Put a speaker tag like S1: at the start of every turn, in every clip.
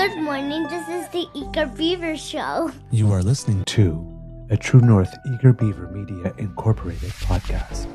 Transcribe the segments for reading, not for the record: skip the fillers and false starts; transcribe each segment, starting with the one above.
S1: Good morning. This is the Eager Beaver Show.
S2: You are listening to a True North Eager Beaver Media Incorporated podcast.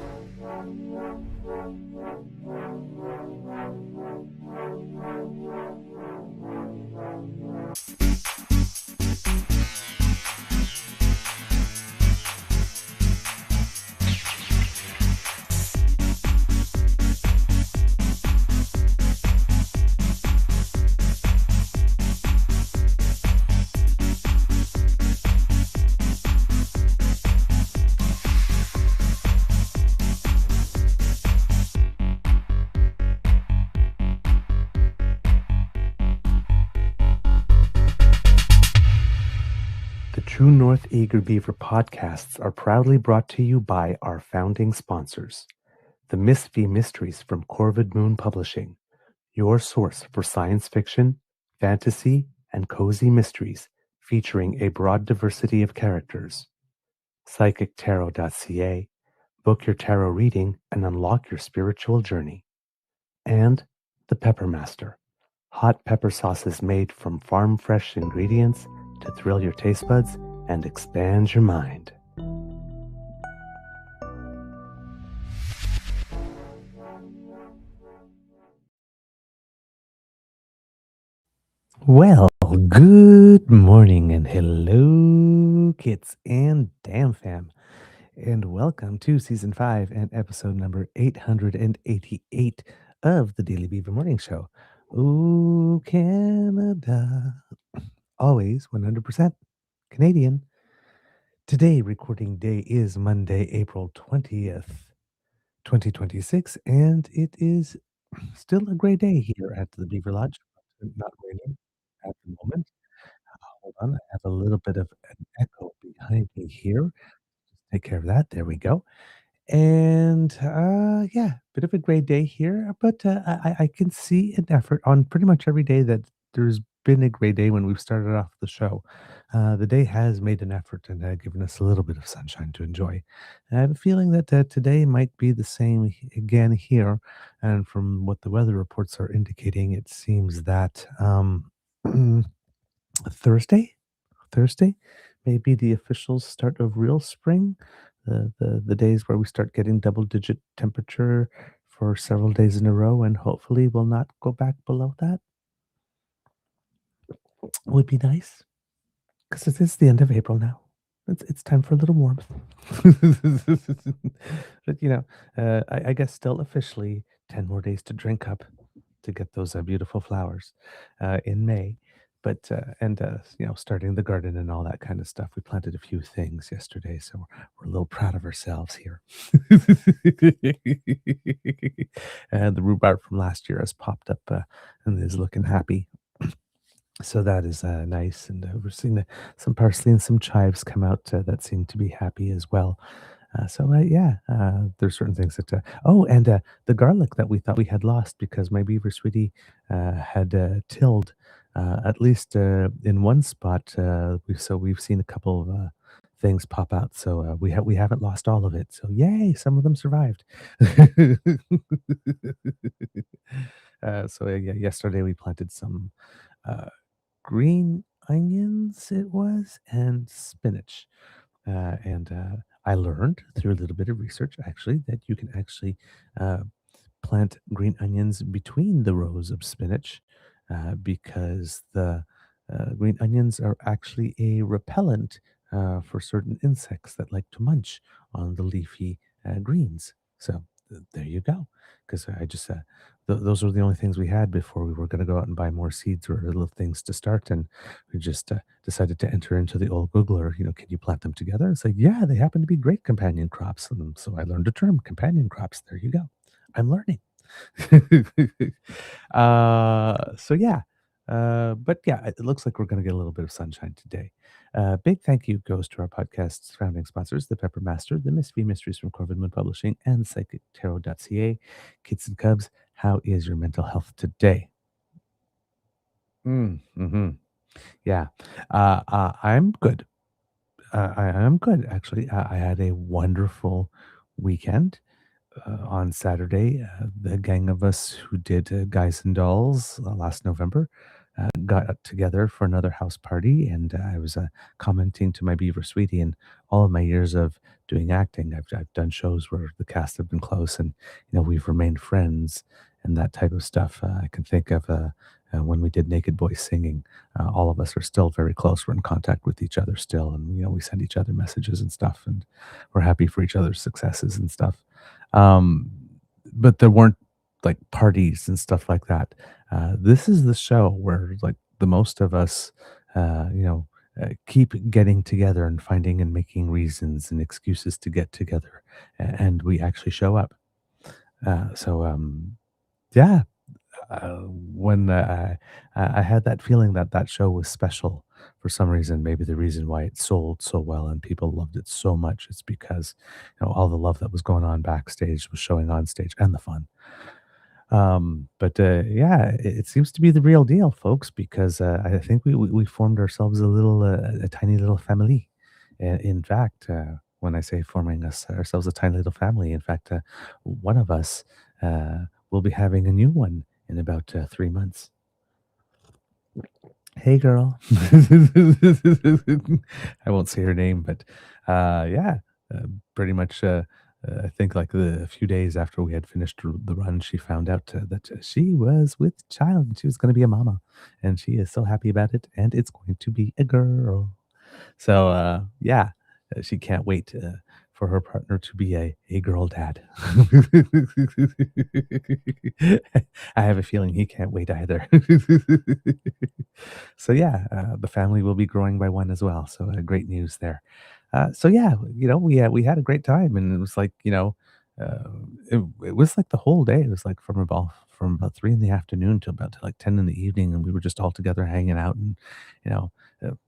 S2: True North Eager Beaver podcasts are proudly brought to you by our founding sponsors, the Miss V Mysteries from Corvid Moon Publishing, your source for science fiction, fantasy, and cozy mysteries featuring a broad diversity of characters. PsychicTarot.ca, book your tarot reading and unlock your spiritual journey. And the Pepper Master, hot pepper sauces made from farm-fresh ingredients to thrill your taste buds and expand your mind. Well, good morning and hello, kits and damn fam, and welcome to Season 5 and episode number 888 of the Daily Beaver Morning Show. Ooh, Canada. Always 100% Canadian. Today, recording day is Monday, April 20th, 2026, and it is still a gray day here at the Beaver Lodge. Not raining at the moment. Hold on, I have a little bit of an echo behind me here. Take care of that. There we go. And yeah, bit of a gray day here, but I can see an effort on pretty much every day that there's been a gray day when we've started off the show. The day has made an effort and given us a little bit of sunshine to enjoy. And I have a feeling that today might be the same again here. And from what the weather reports are indicating, it seems that Thursday may be the official start of real spring. The days where we start getting double digit temperature for several days in a row, and hopefully will not go back below that. Would be nice, because it is the end of April now. It's time for a little warmth. But I guess still officially 10 more days to drink up to get those beautiful flowers in May. But starting the garden and all that kind of stuff. We planted a few things yesterday, so we're a little proud of ourselves here. And the rhubarb from last year has popped up and is looking happy. So that is nice, and we're seeing some parsley and some chives come out that seem to be happy as well. There's certain things that. The garlic that we thought we had lost because my beaver sweetie had tilled at least in one spot. We've seen a couple of things pop out, so we haven't lost all of it. So yay, some of them survived. Yesterday we planted some green onions, it was, and spinach. And I learned through a little bit of research, actually, that you can actually plant green onions between the rows of spinach because the green onions are actually a repellent for certain insects that like to munch on the leafy greens. So there you go. Because I just those were the only things we had before we were going to go out and buy more seeds or little things to start, and we just decided to enter into the old Googler. Can you plant them together? It's like, yeah, they happen to be great companion crops, and so I learned a term, companion crops. There you go. I'm learning. But yeah, it looks like we're going to get a little bit of sunshine today. Big thank you goes to our podcast's founding sponsors, the Pepper Master, the Miss V Mysteries from Corvid Moon Publishing, and PsychicTarot.ca. Kids and Cubs, how is your mental health today? Yeah, I'm good. I am good, actually. I had a wonderful weekend. On Saturday, the gang of us who did Guys and Dolls last November got together for another house party, and I was commenting to my Beaver sweetie, and all of my years of doing acting, I've done shows where the cast have been close, and we've remained friends and that type of stuff. I can think of when we did Naked Boy Singing. All of us are still very close. We're in contact with each other still, and we send each other messages and stuff, and we're happy for each other's successes and stuff. Um, but there weren't like parties and stuff like that. This is the show where like the most of us, keep getting together and finding and making reasons and excuses to get together, and we actually show up. So yeah, when I had that feeling that that show was special for some reason, maybe the reason why it sold so well and people loved it so much is because all the love that was going on backstage was showing on stage and the fun. But yeah, it seems to be the real deal, folks, because I think we formed ourselves a tiny little family. In fact, when I say forming ourselves a tiny little family, in fact, one of us will be having a new one in about 3 months. Hey, girl. I won't say her name, but yeah, pretty much. I think like a few days after we had finished the run, she found out that she was with child and she was going to be a mama, and she is so happy about it. And it's going to be a girl. So yeah, she can't wait for her partner to be a girl dad. I have a feeling he can't wait either. So yeah, the family will be growing by one as well. So great news there. So yeah, we had a great time, and it was like uh, it was like the whole day. It was like from about 3 in the afternoon till about like 10 in the evening, and we were just all together hanging out, and you know.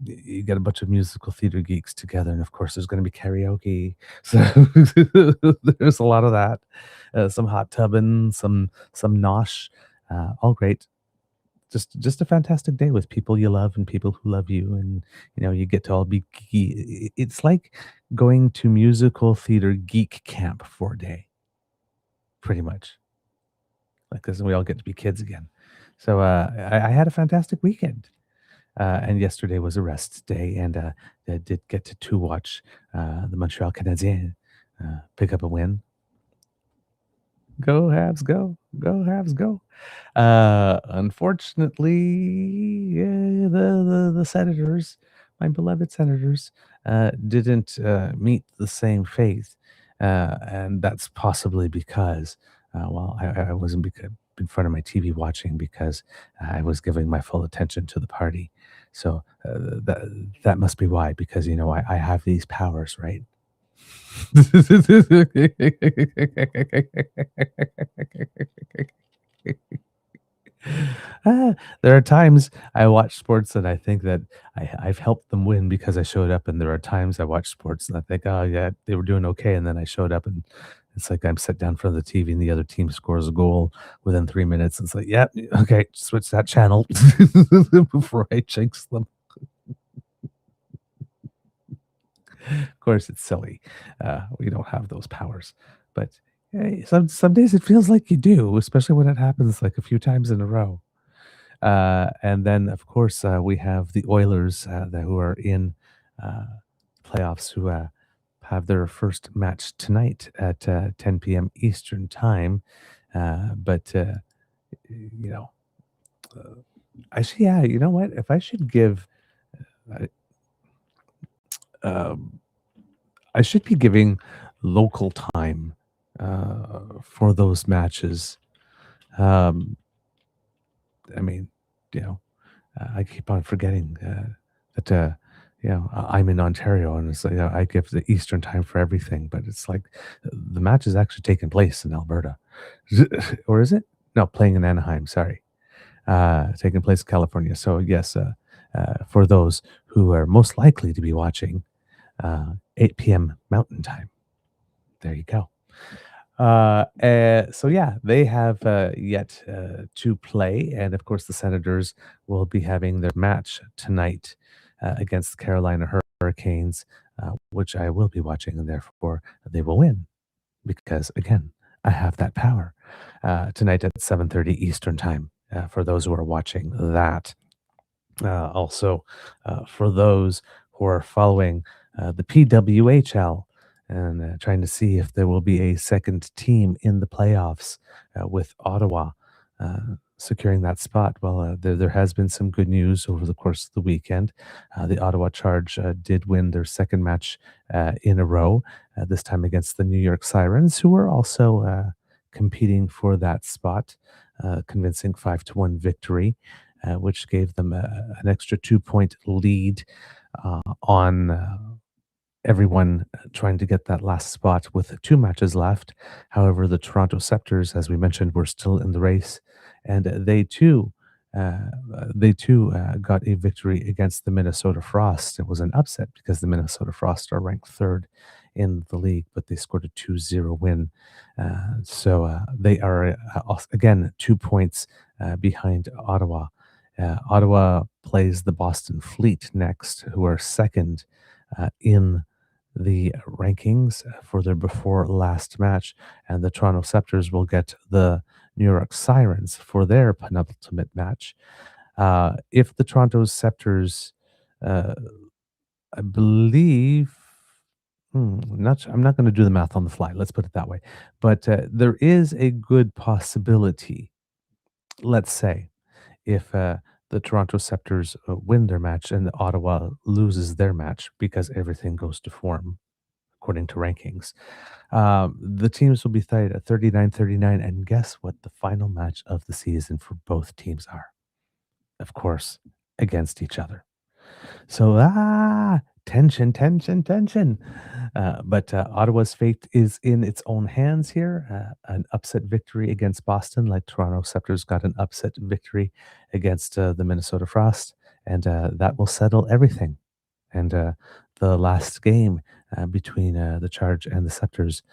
S2: You get a bunch of musical theater geeks together, and of course, there's going to be karaoke. So there's a lot of that. Some hot tubbing, some nosh, all great. Just a fantastic day with people you love and people who love you, and you get to all be it's like going to musical theater geek camp for a day, pretty much, like, because we all get to be kids again. So I had a fantastic weekend, and yesterday was a rest day, and I did get to watch the Montreal Canadiens pick up a win. Go Habs, go! Go Habs, go! Unfortunately, yeah, the Senators, my beloved Senators, didn't meet the same fate, and that's possibly because, well, I wasn't in front of my TV watching because I was giving my full attention to the party. So that must be why, because I have these powers, right? Ah, there are times I watch sports and I think that I've helped them win because I showed up, and there are times I watch sports and I think, oh yeah, they were doing okay, and then I showed up and it's like I'm set down in front of the TV and the other team scores a goal within 3 minutes. It's like, yeah, okay, switch that channel before I jinx them. Of course, it's silly. We don't have those powers, but hey, some days it feels like you do, especially when it happens like a few times in a row. And then, of course, we have the Oilers who are in uh, playoffs, who have their first match tonight at 10 p.m. Eastern time. But you know, I should, yeah, you know what? If I should give, uh, um, I should be giving local time for those matches. Um, I mean, you know, I keep on forgetting that I'm in Ontario, and it's like I give the Eastern time for everything, but it's like the match is actually taking place in Alberta, or is it? No, playing in Anaheim. Sorry, taking place in California. So yes, for those who are most likely to be watching, 8 p.m. Mountain Time. There you go. So yeah, they have yet to play, and of course, the Senators will be having their match tonight against the Carolina Hurricanes, which I will be watching, and therefore they will win because again, I have that power. Tonight at 7:30 Eastern time. For those who are watching that. Also, for those who are following the PWHL and trying to see if there will be a second team in the playoffs with Ottawa securing that spot. Well, there has been some good news over the course of the weekend. The Ottawa Charge did win their second match in a row, this time against the New York Sirens, who were also competing for that spot, convincing 5-1 victory, which gave them an extra 2-point lead on everyone trying to get that last spot with two matches left. However, the Toronto Scepters, as we mentioned, were still in the race, and uh, got a victory against the Minnesota Frost. It was an upset because the Minnesota Frost are ranked third in the league, but they scored a 2-0 win. So they are, again, 2 points behind Ottawa. Ottawa plays the Boston Fleet next, who are second in the rankings for their before last match, and the Toronto Scepters will get the New York Sirens for their penultimate match. If the Toronto Scepters, uh, I believe, I'm not going to do the math on the fly. Let's put it that way. But there is a good possibility, let's say, if the Toronto Scepters win their match and Ottawa loses their match because everything goes to form according to rankings. The teams will be tied at 39-39, and guess what the final match of the season for both teams are? Of course, against each other. So, tension, tension, tension. But Ottawa's fate is in its own hands here. An upset victory against Boston, like Toronto Scepters got an upset victory against the Minnesota Frost, and that will settle everything. And the last game between the Charge and the Scepters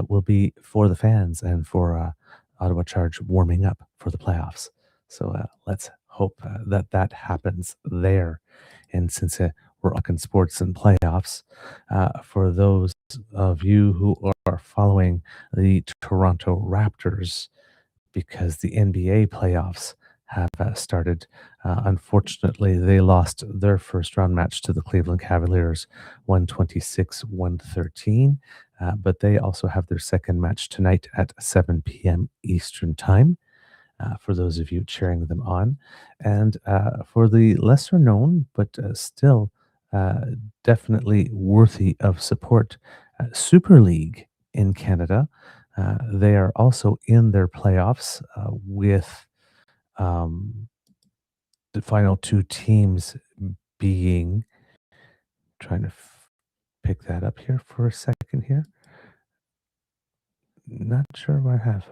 S2: will be for the fans and for Ottawa Charge warming up for the playoffs. So let's hope that that happens there. And since we're talking sports and playoffs, for those of you who are following the Toronto Raptors, because the NBA playoffs have started. Unfortunately, they lost their first round match to the Cleveland Cavaliers, 126-113. But they also have their second match tonight at 7 p.m. Eastern Time. For those of you cheering them on. And for the lesser known, but still definitely worthy of support, Super League in Canada. They are also in their playoffs with um, the final two teams being, trying to pick that up here for a second here. Not sure what I have.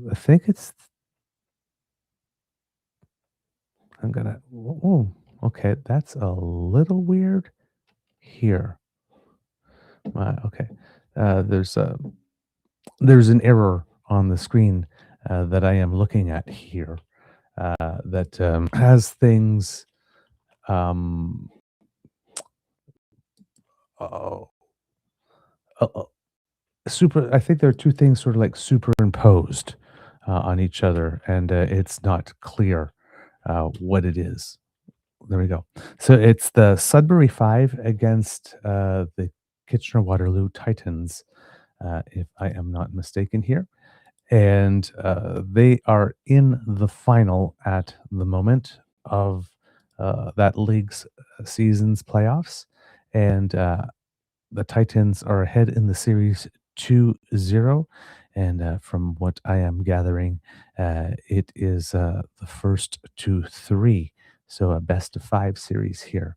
S2: I think it's, I'm gonna, oh, okay, that's a little weird here. Okay, there's an error on the screen that I am looking at here that has things. Um, oh, super. I think there are two things sort of like superimposed on each other, and it's not clear what it is. There we go. So it's the Sudbury Five against the Kitchener Waterloo Titans, if I am not mistaken here. And they are in the final at the moment of that league's season's playoffs. And the Titans are ahead in the series 2-0. And from what I am gathering, it is the first to three. So a best of five series here.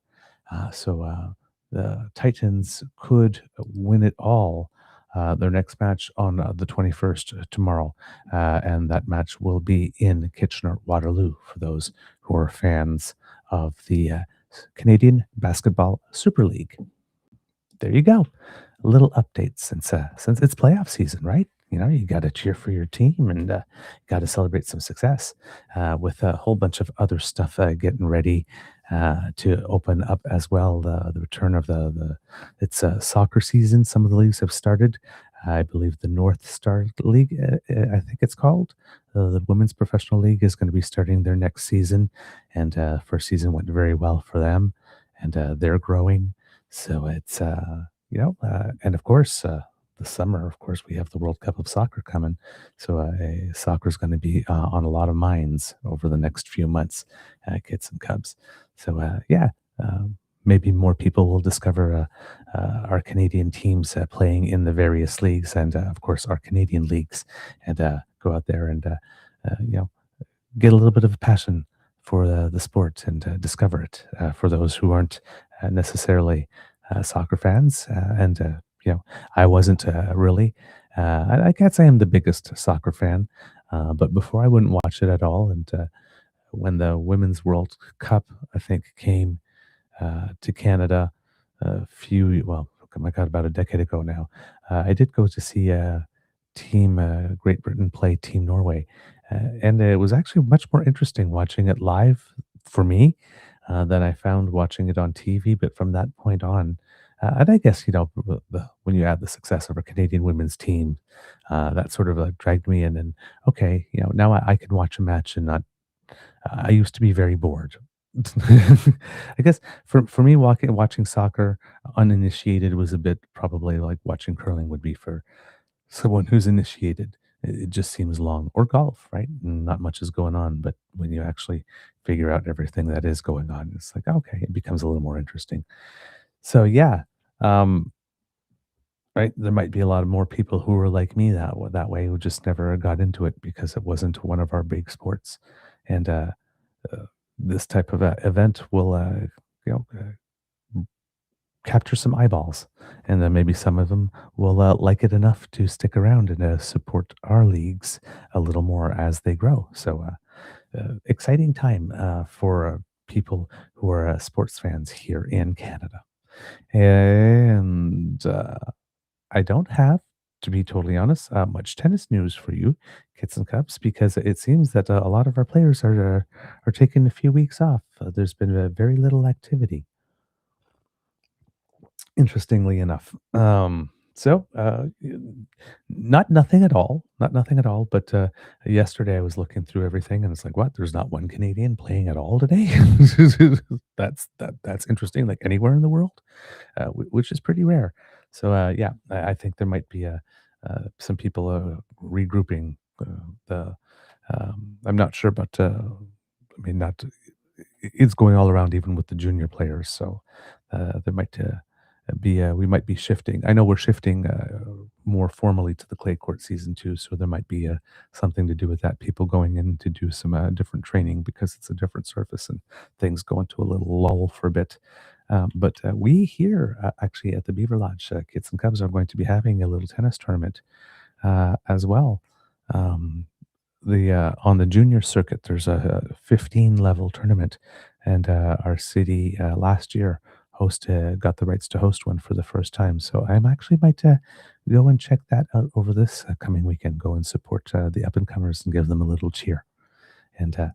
S2: So the Titans could win it all. Their next match on the 21st tomorrow. And that match will be in Kitchener Waterloo for those who are fans of the Canadian Basketball Super League. There you go. A little update since it's playoff season, right? You know, you got to cheer for your team and got to celebrate some success with a whole bunch of other stuff getting ready to open up as well. The return of it's soccer season. Some of the leagues have started. I believe the North Star League, I think it's called. The Women's Professional League is going to be starting their next season, and first season went very well for them, and they're growing. So it's and of course the summer, of course, we have the World Cup of Soccer coming. So soccer is going to be on a lot of minds over the next few months, kids and cubs. So yeah. Maybe more people will discover our Canadian teams playing in the various leagues, and of course our Canadian leagues, and go out there and you know get a little bit of a passion for the sport and discover it for those who aren't necessarily soccer fans. And I wasn't really. I can't say I'm the biggest soccer fan, but before I wouldn't watch it at all. And when the Women's World Cup, I think, came to Canada oh my God, about a decade ago now. I did go to see Team Great Britain play Team Norway, and it was actually much more interesting watching it live for me than I found watching it on TV. But from that point on, and I guess when you add the success of our Canadian women's team, that sort of dragged me in. And okay, now I can watch a match and not. I used to be very bored. I guess for me, watching soccer uninitiated was a bit probably like watching curling would be for someone who's initiated. It just seems long, or golf, right? Not much is going on, but when you actually figure out everything that is going on, it's like okay, it becomes a little more interesting. So yeah, um, right. There might be a lot of more people who are like me that way who just never got into it because it wasn't one of our big sports, and uh, this type of event will you know capture some eyeballs, and then maybe some of them will like it enough to stick around and support our leagues a little more as they grow. So exciting time for people who are sports fans here in Canada. And I don't have, to be totally honest, much tennis news for you, kits and cups, because it seems that a lot of our players are taking a few weeks off. There's been very little activity, interestingly enough. Not nothing at all, not nothing at all. But yesterday I was looking through everything, and it's like, what? There's not one Canadian playing at all today. That's interesting. Like anywhere in the world, which is pretty rare. So yeah, I think there might be some people regrouping. The I'm not sure, but I mean, not it's going all around, even with the junior players. So there might be we might be shifting. I know we're shifting more formally to the clay court season too, so there might be something to do with that. People going in to do some different training because it's a different surface, and things go into a little lull for a bit. But we here, actually, at the Beaver Lodge, Kids and Cubs are going to be having a little tennis tournament as well. Um, the On the junior circuit, there's a 15 level tournament, and our city last year got the rights to host one for the first time. So I'm actually might go and check that out over this coming weekend. Go and support the up and comers and give them a little cheer. And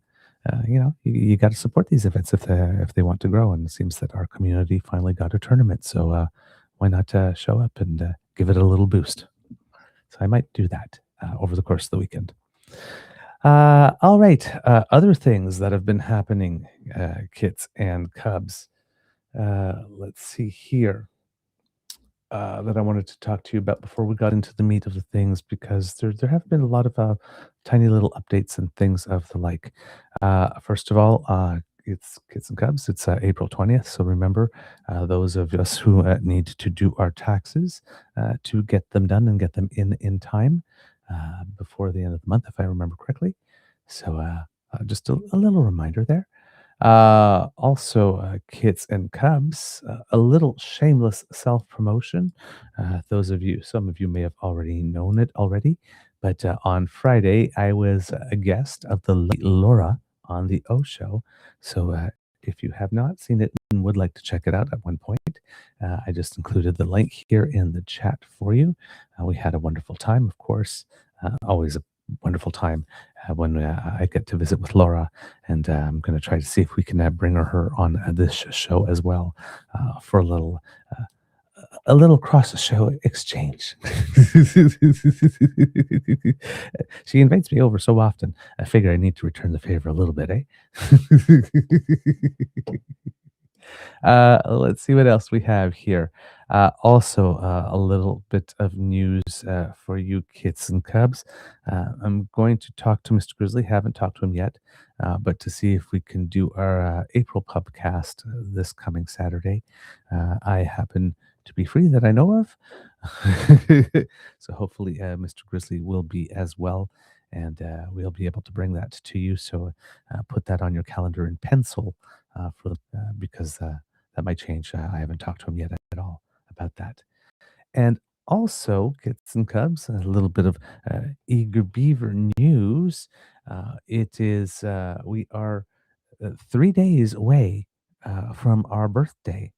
S2: you got to support these events if they want to grow. And it seems that our community finally got a tournament. So why not show up and give it a little boost? So I might do that over the course of the weekend. All right. Other things that have been happening, kits and cubs. Let's see here. That I wanted to talk to you about before we got into the meat of the things, because there have been a lot of tiny little updates and things of the like. First of all, it's Kids and Cubs. It's April 20th, so remember those of us who need to do our taxes to get them done and get them in time before the end of the month, if I remember correctly. So just a little reminder there. Also, Kids and Cubs, a little shameless self promotion. Some of you may have already known it already, but on Friday, I was a guest of the late Laura on the O Show. So if you have not seen it and would like to check it out at one point, I just included the link here in the chat for you. We had a wonderful time, of course, always a wonderful time when I get to visit with Laura, and I'm going to try to see if we can bring her on this show as well for a little cross show exchange. She invites me over so often. I figure I need to return the favor a little bit, eh? Let's see what else we have here. Also, a little bit of news for you kits and cubs. I'm going to talk to Mr. Grizzly. Haven't talked to him yet, but to see if we can do our April pubcast this coming Saturday. I happen to be free that I know of. So hopefully Mr. Grizzly will be as well, and we'll be able to bring that to you. So put that on your calendar in pencil because that might change. I haven't talked to him yet at all about that. And also, kits and cubs, a little bit of eager beaver news. We are 3 days away from our birthday,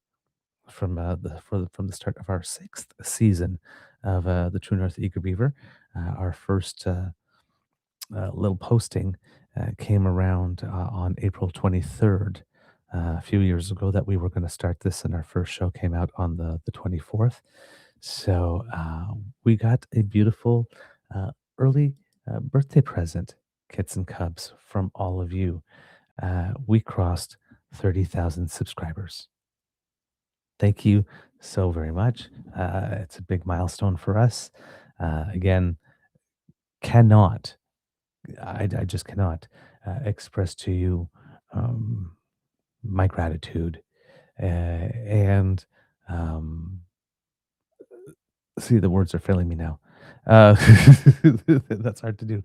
S2: from the start of our sixth season of the True North Eager Beaver. Our first little posting came around on April 23rd, a few years ago, that we were going to start this, and our first show came out on the 24th. So we got a beautiful early birthday present, kits and cubs, from all of you. We crossed 30,000 subscribers. Thank you so very much. It's a big milestone for us. Again, cannot I just cannot express to you um, my gratitude. And see, the words are failing me now. Uh, that's hard to do.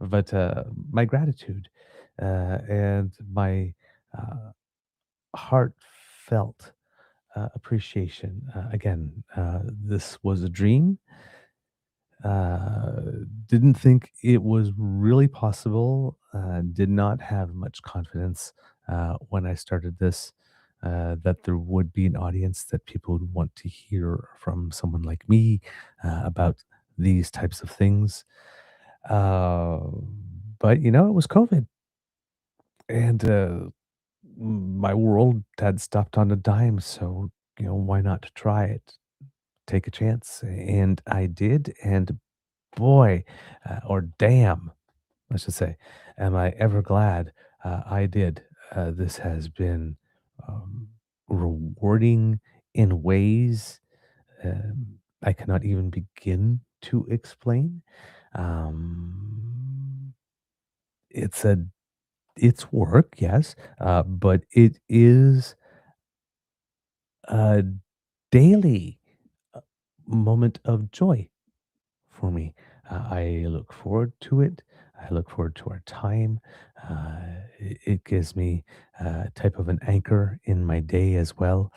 S2: But my gratitude and my uh, heartfelt appreciation. Again, this was a dream. uh, didn't think it was really possible, did not have much confidence when I started this, that there would be an audience, that people would want to hear from someone like me about these types of things. Uh, but, it was COVID, and my world had stopped on a dime. So, why not try it? Take a chance. And I did. And boy, or damn, I should say, am I ever glad I did. This has been um, rewarding in ways I cannot even begin to explain. Um, it's a it's work, yes, but it is a daily uh, moment of joy for me. I look forward to it. I look forward to our time. It gives me a type of an anchor in my day as well,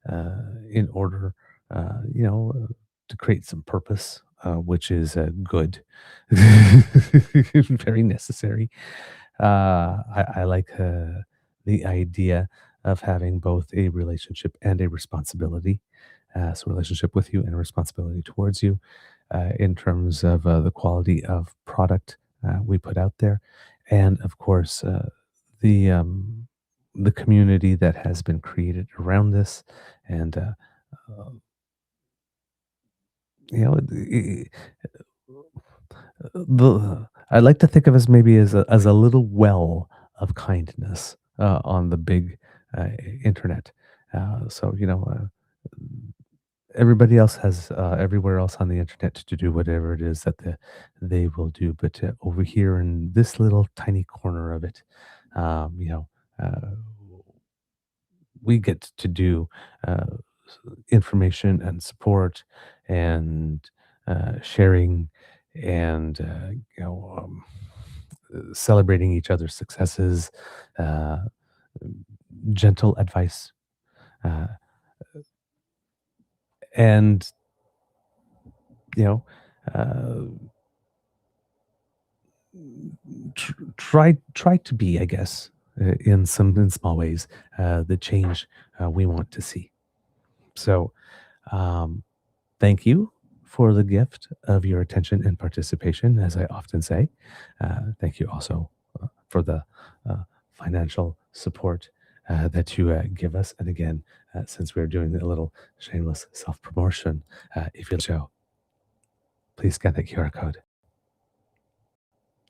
S2: in order, to create some purpose, which is good, very necessary. I like the idea of having both a relationship and a responsibility. So, relationship with you and a responsibility towards you, in terms of the quality of product we put out there, and of course the um, the community that has been created around this, and uh, you know the I like to think of us maybe as a little well of kindness on the big uh, internet. So everybody else has everywhere else on the internet to do whatever it is that they will do, but over here in this little tiny corner of it, um, you know, uh, we get to do information and support and sharing and celebrating each other's successes, uh, gentle advice, uh, and you know. Uh, try to be, I guess, in small ways, the change we want to see. So, um, thank you for the gift of your attention and participation, as I often say. Thank you also for the financial support. that you give us. And again, since we're doing a little shameless self promotion, if you show, please scan that QR code.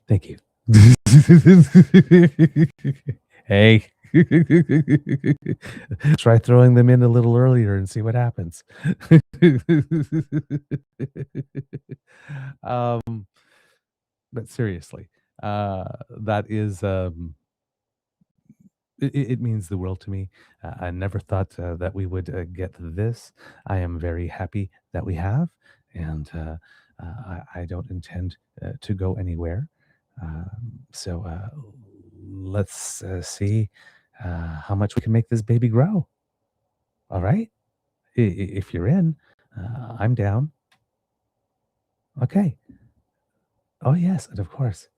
S2: Thank you. Hey, try throwing them in a little earlier and see what happens. um, but seriously, that is it means the world to me. I never thought that we would get this. I am very happy that we have, and I don't intend to go anywhere. So let's see how much we can make this baby grow. All right? If you're in, I'm down. Okay. Oh, yes. And of course,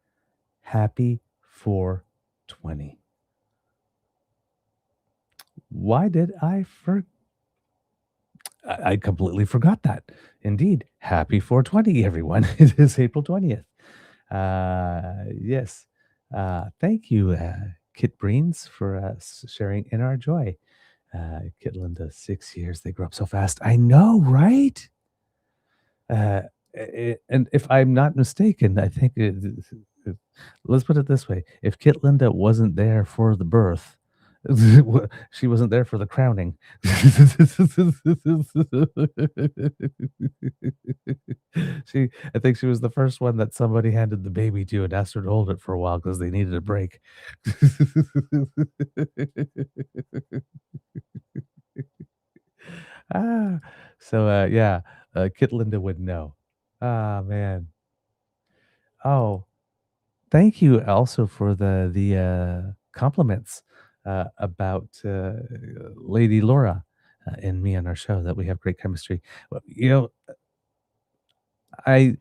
S2: happy 420. Why did I completely forgot that. Indeed. Happy 420, everyone. It is April 20th. Yes. Thank you, Kit Breens, for sharing in our joy. Kit Linda, 6 years. They grow up so fast. I know, right? Uh, and if I'm not mistaken, I think let's put it this way: if Kit Linda wasn't there for the birth, she wasn't there for the crowning. I think she was the first one that somebody handed the baby to and asked her to hold it for a while because they needed a break. ah, so yeah, Kit Linda would know. Ah, man. Oh, thank you also for the compliments about Lady Laura and me on our show that we have great chemistry. Well, I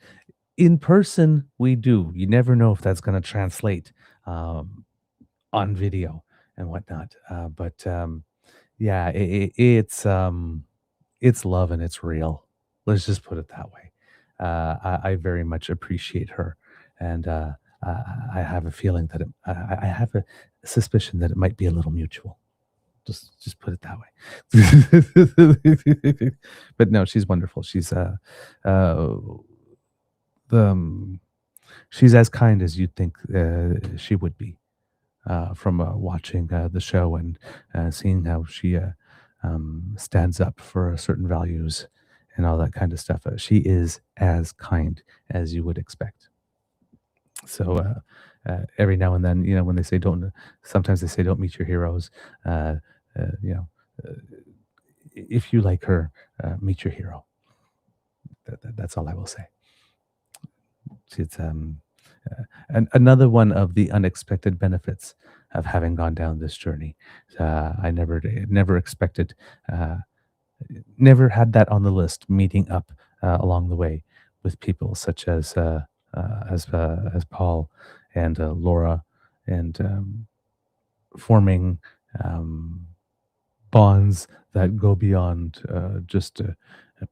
S2: in person we do. You never know if that's going to translate um, on video and whatnot. But yeah, it's love and it's real. Let's just put it that way. I very much appreciate her, and I have a feeling that I have a suspicion that it might be a little mutual. Just put it that way. But no, she's wonderful. Uh, the she's as kind as you'd think she would be from watching the show and seeing how she stands up for certain values and all that kind of stuff. She is as kind as you would expect. So every now and then, when they say don't, sometimes they say don't meet your heroes. Uh, uh, you know, uh, if you like her, meet your hero. That's all I will say. It's another one of the unexpected benefits of having gone down this journey. I never expected, uh, never had that on the list. Meeting up along the way with people such as Paul and Laura, and forming um, bonds that go beyond just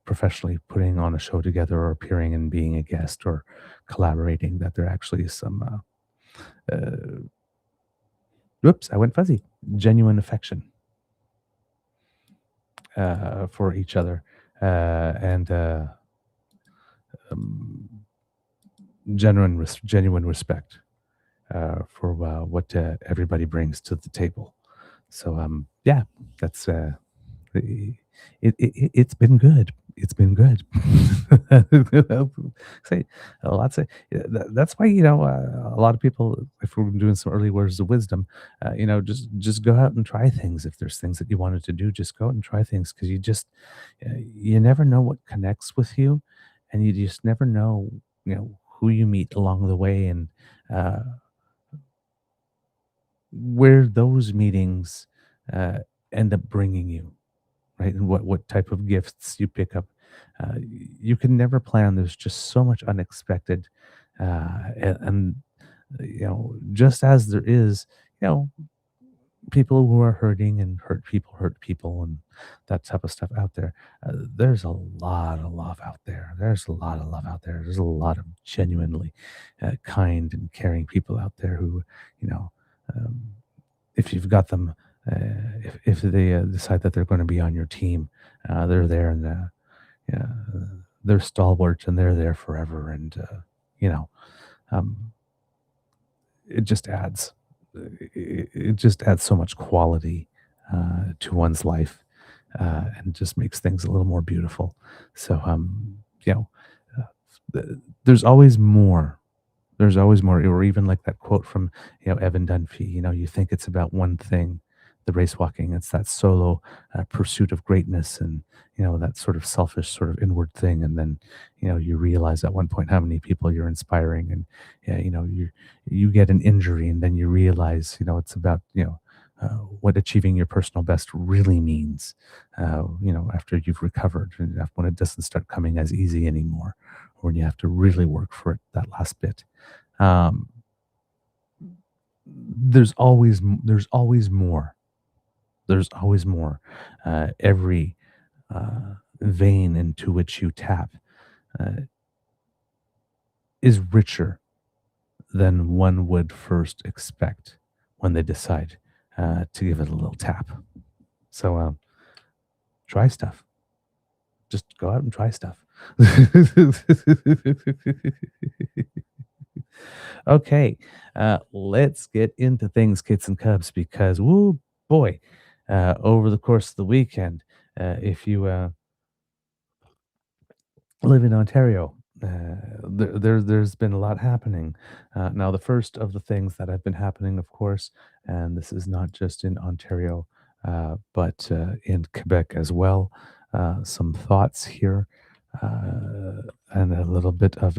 S2: professionally putting on a show together or appearing and being a guest or collaborating, that there actually is some whoops, I went fuzzy, genuine affection for each other, and um, genuine respect for what everybody brings to the table. So yeah, that's it's been good. It's been good. Say lots of that's why a lot of people, if we're doing some early words of wisdom, just go out and try things. If there's things that you wanted to do, just go out and try things, because you never know what connects with you, and you just never know who you meet along the way, and uh, where those meetings uh, end up bringing you, right? And what type of gifts you pick up. You can never plan. There's just so much unexpected, and just as there is, you know, people who are hurting and hurt people, and that type of stuff out there. There's a lot of love out there. There's a lot of love out there. There's a lot of genuinely kind and caring people out there who, you know, um, if you've got them if they decide that they're going to be on your team, they're there and yeah, they're stalwart and they're there forever. And you know, um, it just adds it just adds so much quality to one's life, and just makes things a little more beautiful. So you know, uh, there's always more. There's always more, or even like that quote from, Evan Dunphy. You think it's about one thing, the race walking. It's that solo pursuit of greatness, and that sort of selfish, sort of inward thing. And then, you realize at one point how many people you're inspiring, and yeah, you get an injury, and then you realize, it's about what achieving your personal best really means. After you've recovered, and when it doesn't start coming as easy anymore, or when you have to really work for it that last bit. um, there's always more. There's always more. Every vein into which you tap uh, is richer than one would first expect when they decide to give it a little tap. So try stuff. Just go out and try stuff. Okay, let's get into things, kits and cubs, because woo boy, over the course of the weekend, if you live in Ontario, there's been a lot happening. Now, the first of the things that have been happening, of course, and this is not just in Ontario, but in Quebec as well. Some thoughts here, and a little bit of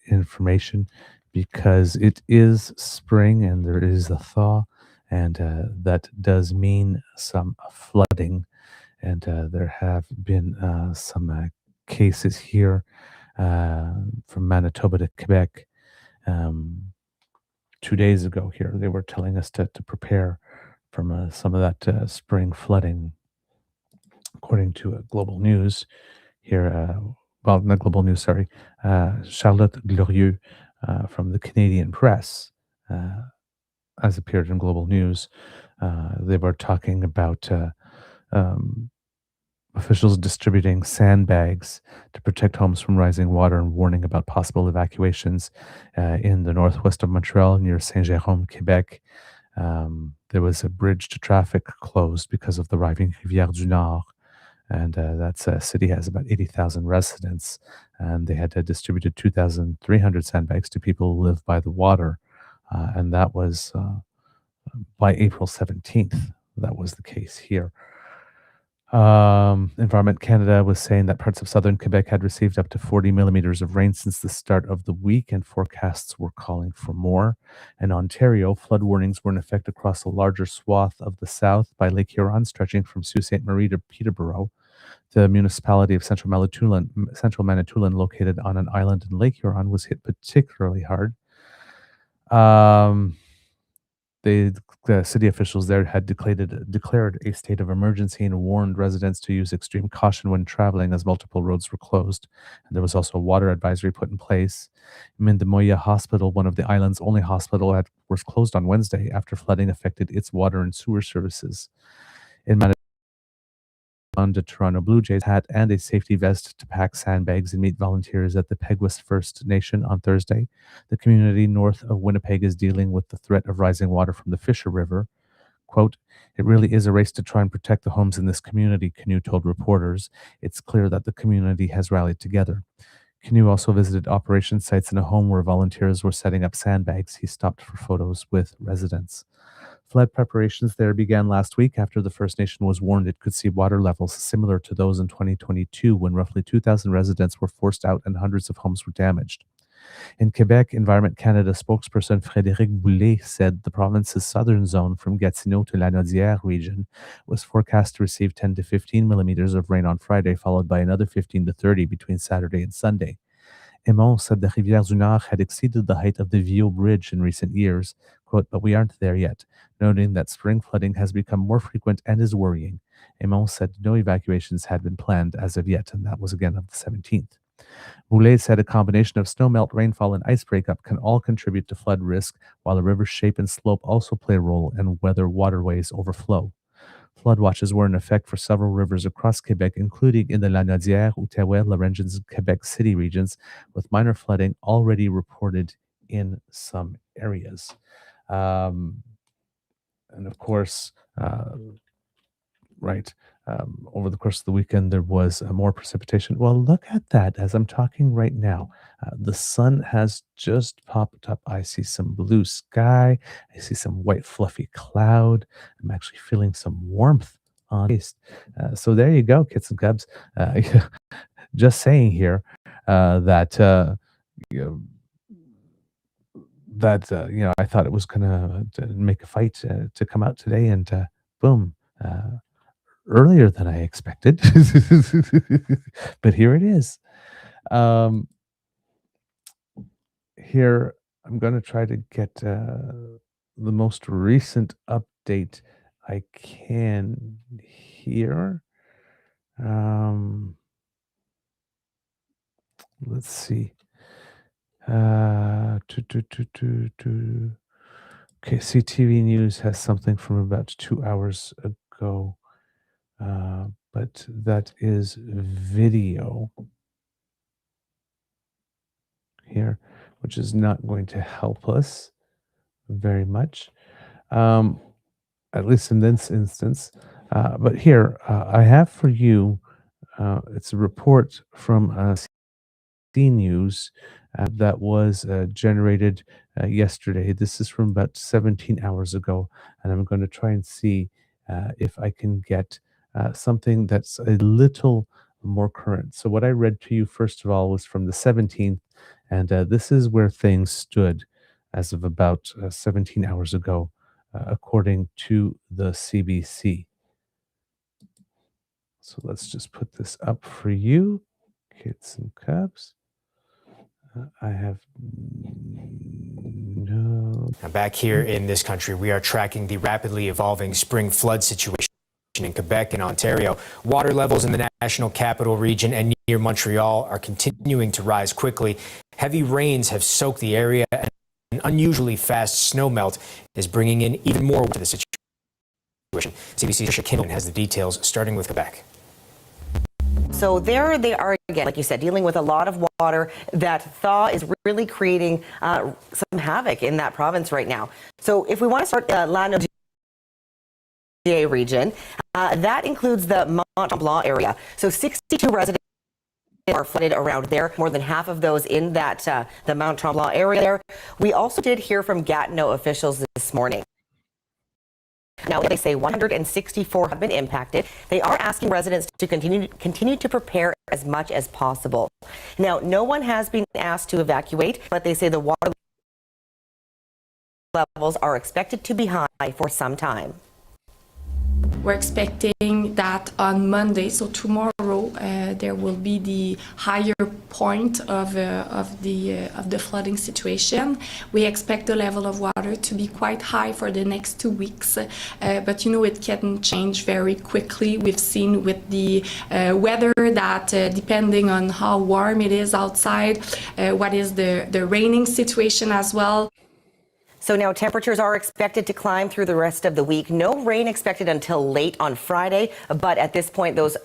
S2: information, because it is spring and there is a thaw, and that does mean some flooding. And there have been some cases here from Manitoba to Quebec. Um, 2 days ago, here they were telling us to prepare from some of that spring flooding, according to Global News here. Well, not Global News, sorry. Charlotte Glorieux from the Canadian Press, has appeared in Global News. They were talking about um, officials distributing sandbags to protect homes from rising water, and warning about possible evacuations in the northwest of Montreal near Saint-Jérôme, Quebec. There was a bridge to traffic closed because of the rising Rivière du Nord, and that city has about 80,000 residents, and they had distributed 2,300 sandbags to people who live by the water, and that was by April 17th. That was the case here. Environment Canada was saying that parts of southern Quebec had received up to 40 millimeters of rain since the start of the week, and forecasts were calling for more. In Ontario, flood warnings were in effect across a larger swath of the south by Lake Huron, stretching from Sault Ste. Marie to Peterborough. The municipality of Central Manitoulin, located on an island in Lake Huron, was hit particularly hard. Um, the city officials there had declared a state of emergency and warned residents to use extreme caution when traveling, as multiple roads were closed. And there was also a water advisory put in place. Mindemoya Hospital, one of the island's only hospital, was closed on Wednesday after flooding affected its water and sewer services. In Manitoba, the Toronto Blue Jays hat and a safety vest to pack sandbags and meet volunteers at the Peguis First Nation on Thursday. The community north of Winnipeg is dealing with the threat of rising water from the Fisher River. Quote, "It really is a race to try and protect the homes in this community," Canoe told reporters. "It's clear that the community has rallied together." Canoe also visited operation sites in a home where volunteers were setting up sandbags. He stopped for photos with residents. Flood preparations there began last week after the First Nation was warned it could see water levels similar to those in 2022, when roughly 2,000 residents were forced out and hundreds of homes were damaged. In Quebec, Environment Canada spokesperson Frédéric Boulay said the province's southern zone from Gatineau to Lanaudière region was forecast to receive 10 to 15 millimeters of rain on Friday, followed by another 15 to 30 between Saturday and Sunday. Aymon said the Rivière du Nord had exceeded the height of the Vieux Bridge in recent years, quote, "but we aren't there yet," noting that spring flooding has become more frequent and is worrying. Aymon said no evacuations had been planned as of yet, and that was again of the 17th. Boulay said a combination of snowmelt, rainfall, and ice breakup can all contribute to flood risk, while the river's shape and slope also play a role in whether waterways overflow. Flood watches were in effect for several rivers across Quebec, including in the Lanaudière, Outaouais, Laurentians, and Quebec City regions, with minor flooding already reported in some areas. And of course, right, over the course of the weekend, there was more precipitation. Well, look at that. As I'm talking right now, the sun has just popped up. I see some blue sky. I see some white fluffy cloud. I'm actually feeling some warmth on face. So there you go, kids and cubs. Just saying here that you know, I thought it was gonna make a fight to come out today, and boom, earlier than I expected. But here it is. Um, Here, I'm going to try to get the most recent update I can here. Let's see. Okay, CTV News has something from about 2 hours ago, but that is video here, which is not going to help us very much, at least in this instance. But here, I have for you, it's a report from C News that was generated yesterday. This is from about 17 hours ago, and I'm going to try and see if I can get something that's a little more current. So what I read to you, first of all, was from the 17th, and this is where things stood as of about 17 hours ago, according to the CBC. So let's just put this up for you, kids and cubs. I have no.
S3: Now back here in this country, we are tracking the rapidly evolving spring flood situation in Quebec and Ontario. Water levels in the national capital region and near Montreal are continuing to rise quickly. Heavy rains have soaked the area, and an unusually fast snowmelt is bringing in even more to the situation. CBC's Trisha Kindle has the details, starting with Quebec.
S4: So there they are again, like you said, dealing with a lot of water. That thaw is really creating some havoc in that province right now. So if we want to start Lanaudière region, that includes the Mont Blanc area. So 62 residents are flooded around there, more than half of those in that the Mont Tremblant area there. We also did hear from Gatineau officials this morning. Now, they say 164 have been impacted. They are asking residents to continue to prepare as much as possible. Now, no one has been asked to evacuate, but they say the water levels are expected to be high for some time.
S5: We're expecting that on Monday, so tomorrow, there will be the higher point of the flooding situation. We expect the level of water to be quite high for the next 2 weeks, but you know it can change very quickly. We've seen with the weather that depending on how warm it is outside, what is the raining situation as well.
S4: So now temperatures are expected to climb through the rest of the week. No rain expected until late on Friday, but at this point, those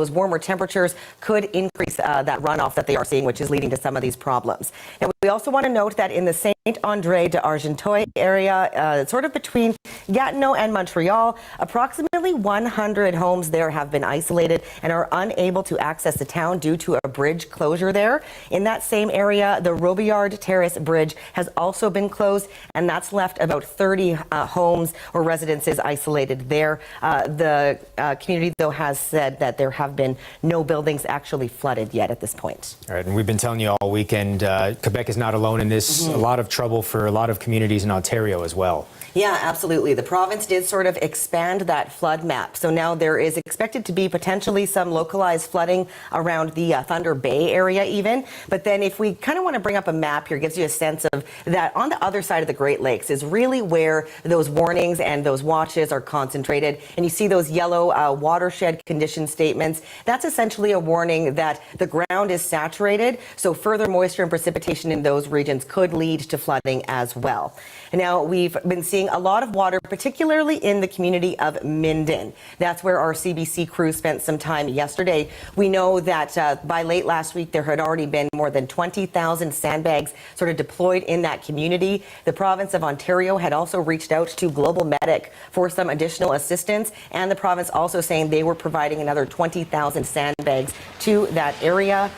S4: warmer temperatures could increase that runoff that they are seeing, which is leading to some of these problems. Now, we also want to note that in the Saint-André de Argenteuil area, sort of between Gatineau and Montreal, approximately 100 homes there have been isolated and are unable to access the town due to a bridge closure there. In that same area, the Robillard Terrace Bridge has also been closed, and that's left about 30 homes or residences isolated there. The community, though, has said that there have been no buildings actually flooded yet at this point.
S3: All right, and we've been telling you all weekend, Quebec is not alone in this. A lot of trouble for a lot of communities in Ontario as well.
S4: Yeah, absolutely. The province did sort of expand that flood map. So now there is expected to be potentially some localized flooding around the Thunder Thunder Bay area even. But then if we kind of want to bring up a map here, it gives you a sense of that on the other side of the Great Lakes is really where those warnings and those watches are concentrated. And you see those yellow watershed condition statements. That's essentially a warning that the ground is saturated, so further moisture and precipitation in those regions could lead to flooding as well. And now we've been seeing a lot of water, particularly in the community of Minden. That's where our CBC crew spent some time yesterday. We know that by late last week, there had already been more than 20,000 sandbags sort of deployed in that community. The province of Ontario had also reached out to Global Medic for some additional assistance, and the province also saying they were providing another 20,000 sandbags to that area.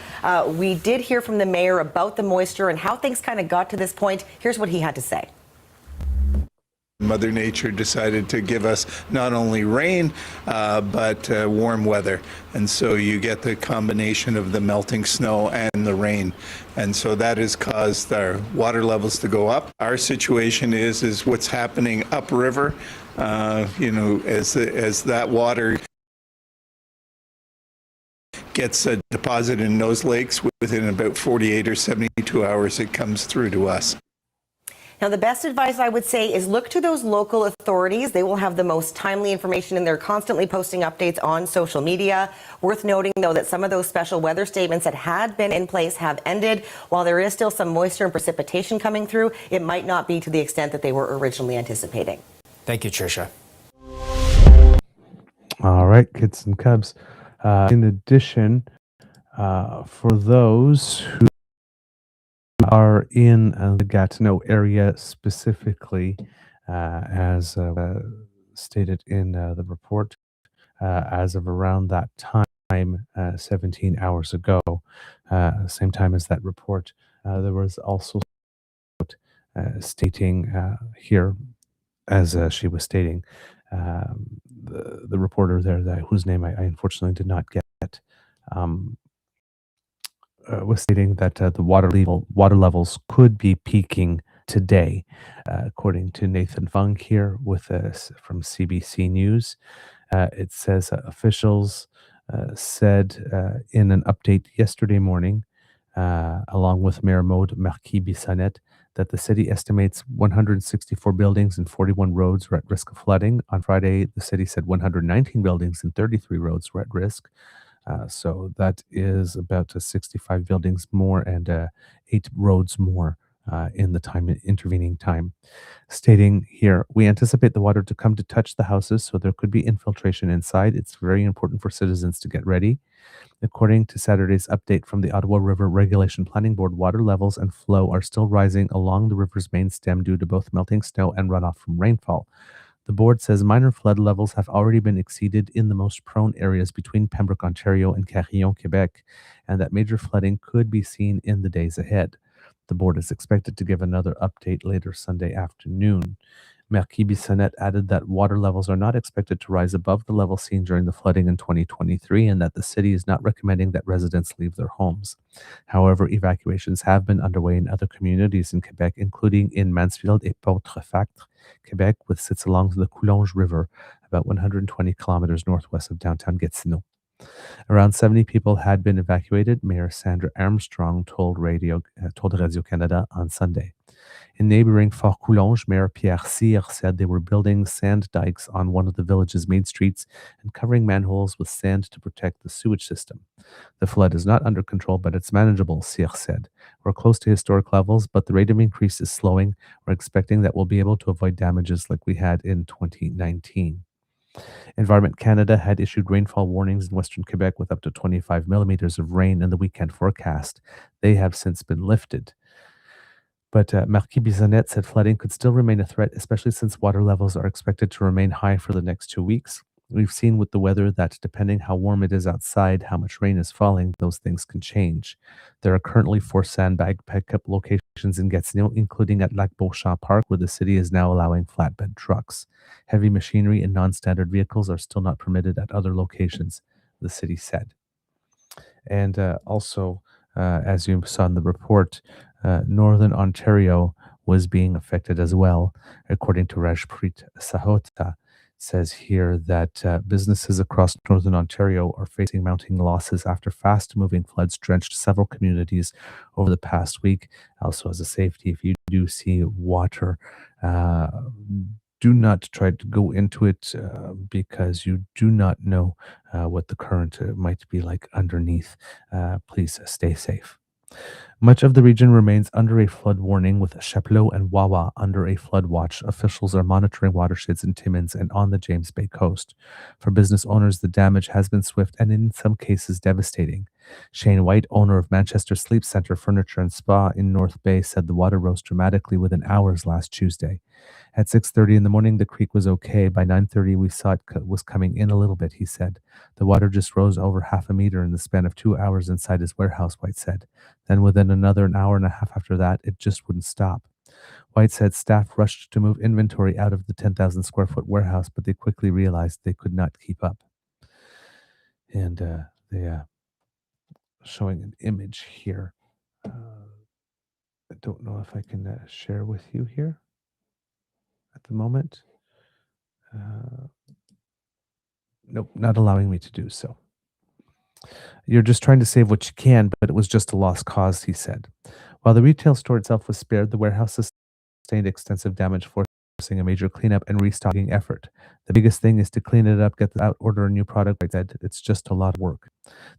S4: We did hear from the mayor about the moisture and how things kind of got to this point. Here's what he had to say.
S6: Mother Nature decided to give us not only rain, but warm weather. And so you get the combination of the melting snow and the rain. And so that has caused our water levels to go up. Our situation is what's happening upriver, as that water gets deposited in those lakes, within about 48 or 72 hours, it comes through to us.
S4: Now, the best advice I would say is look to those local authorities. They will have the most timely information, and they're constantly posting updates on social media. Worth noting, though, that some of those special weather statements that had been in place have ended. While there is still some moisture and precipitation coming through, it might not be to the extent that they were originally anticipating.
S3: Thank you, Tricia.
S2: All right, kids and cubs. In addition, for those who are in the Gatineau area specifically, as stated in the report, as of around that time, 17 hours ago, same time as that report, there was also stating here, as she was stating, the reporter there, whose name I unfortunately did not get, was stating that the water levels could be peaking today, according to Nathan Fung here with us from CBC News. It says officials said in an update yesterday morning, along with Mayor Maud Marquis-Bissonnette, that the city estimates 164 buildings and 41 roads were at risk of flooding. On Friday, the city said 119 buildings and 33 roads were at risk. So that is about 65 buildings more and 8 roads more in the intervening time. Stating here, we anticipate the water to come to touch the houses, so there could be infiltration inside. It's very important for citizens to get ready. According to Saturday's update from the Ottawa River Regulation Planning Board, water levels and flow are still rising along the river's main stem due to both melting snow and runoff from rainfall. The board says minor flood levels have already been exceeded in the most prone areas between Pembroke, Ontario and Carillon, Quebec, and that major flooding could be seen in the days ahead. The board is expected to give another update later Sunday afternoon. Marquis-Bissonnette added that water levels are not expected to rise above the level seen during the flooding in 2023 and that the city is not recommending that residents leave their homes. However, evacuations have been underway in other communities in Quebec, including in Mansfield et Pontefract, Quebec, which sits along the Coulonge River, about 120 kilometers northwest of downtown Gatineau. Around 70 people had been evacuated, Mayor Sandra Armstrong told Radio-Canada on Sunday. In neighboring Fort Coulonge, Mayor Pierre Poilievre said they were building sand dikes on one of the village's main streets and covering manholes with sand to protect the sewage system. The flood is not under control, but it's manageable, Poilievre said. We're close to historic levels, but the rate of increase is slowing. We're expecting that we'll be able to avoid damages like we had in 2019. Environment Canada had issued rainfall warnings in Western Quebec with up to 25 millimeters of rain in the weekend forecast. They have since been lifted. But Marquis-Bissonnette said flooding could still remain a threat, especially since water levels are expected to remain high for the next 2 weeks. We've seen with the weather that depending how warm it is outside, how much rain is falling, those things can change. There are currently 4 sandbag pickup locations in Gatineau, including at Lac Beauchamp Park, where the city is now allowing flatbed trucks. Heavy machinery and non-standard vehicles are still not permitted at other locations, the city said. And also, as you saw in the report, Northern Ontario was being affected as well, according to Rajpreet Sahota. says here that businesses across northern Ontario are facing mounting losses after fast-moving floods drenched several communities over the past week. Also, as a safety, if you do see water, uh, do not try to go into it because you do not know what the current might be like underneath. Please stay safe. Much of the region remains under a flood warning, with Chapleau and Wawa under a flood watch. Officials are monitoring watersheds in Timmins and on the James Bay coast. For business owners, the damage has been swift and in some cases devastating. Shane White, owner of Manchester Sleep Centre Furniture and Spa in North Bay, said the water rose dramatically within hours last Tuesday. At 6:30 in the morning, the creek was okay. By 9:30, we saw it was coming in a little bit, he said. The water just rose over half a meter in the span of 2 hours inside his warehouse, White said. Then within an hour and a half after that, it just wouldn't stop. White said staff rushed to move inventory out of the 10,000 square foot warehouse, but they quickly realized they could not keep up. And they showing an image here. I don't know if I can share with you here at the moment. Nope, not allowing me to do so. You're just trying to save what you can, but it was just a lost cause, he said. While the retail store itself was spared, the warehouse sustained extensive damage, forcing a major cleanup and restocking effort. The biggest thing is to clean it up, get out, order a new product. I said it's just a lot of work.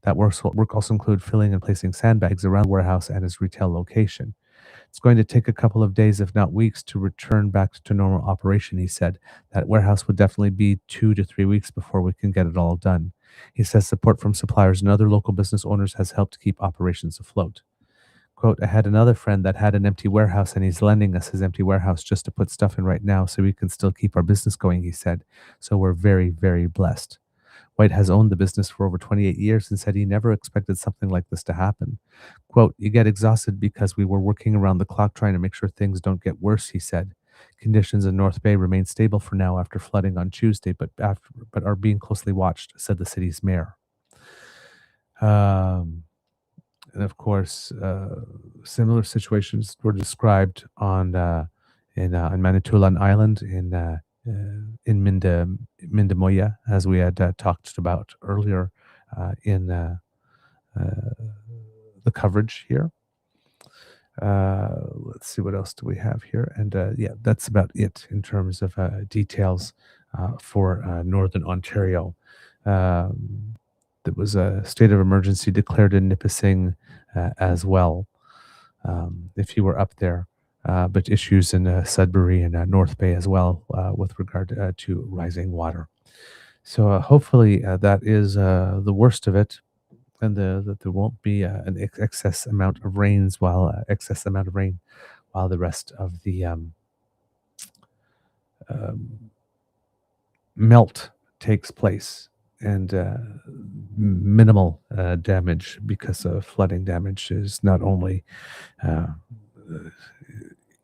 S2: That work also include filling and placing sandbags around the warehouse and its retail location. It's going to take a couple of days, if not weeks, to return back to normal operation, he said. That warehouse would definitely be 2 to 3 weeks before we can get it all done. He says support from suppliers and other local business owners has helped keep operations afloat. Quote, I had another friend that had an empty warehouse and he's lending us his empty warehouse just to put stuff in right now so we can still keep our business going, he said. So we're very, very blessed. White has owned the business for over 28 years and said he never expected something like this to happen. Quote, you get exhausted because we were working around the clock trying to make sure things don't get worse, he said. Conditions in North Bay remain stable for now after flooding on Tuesday, but are being closely watched, said the city's mayor. And of course, similar situations were described on Manitoulin Island in Mindamoya, as we had talked about earlier in the coverage here. Let's see, what else do we have here? And yeah, that's about it in terms of details for Northern Ontario. There was a state of emergency declared in Nipissing as well, if you were up there. But issues in Sudbury and North Bay as well with regard to rising water. So hopefully that is the worst of it, and that there won't be an excess amount of rain while the rest of the melt takes place, and minimal damage, because of flooding damage is not only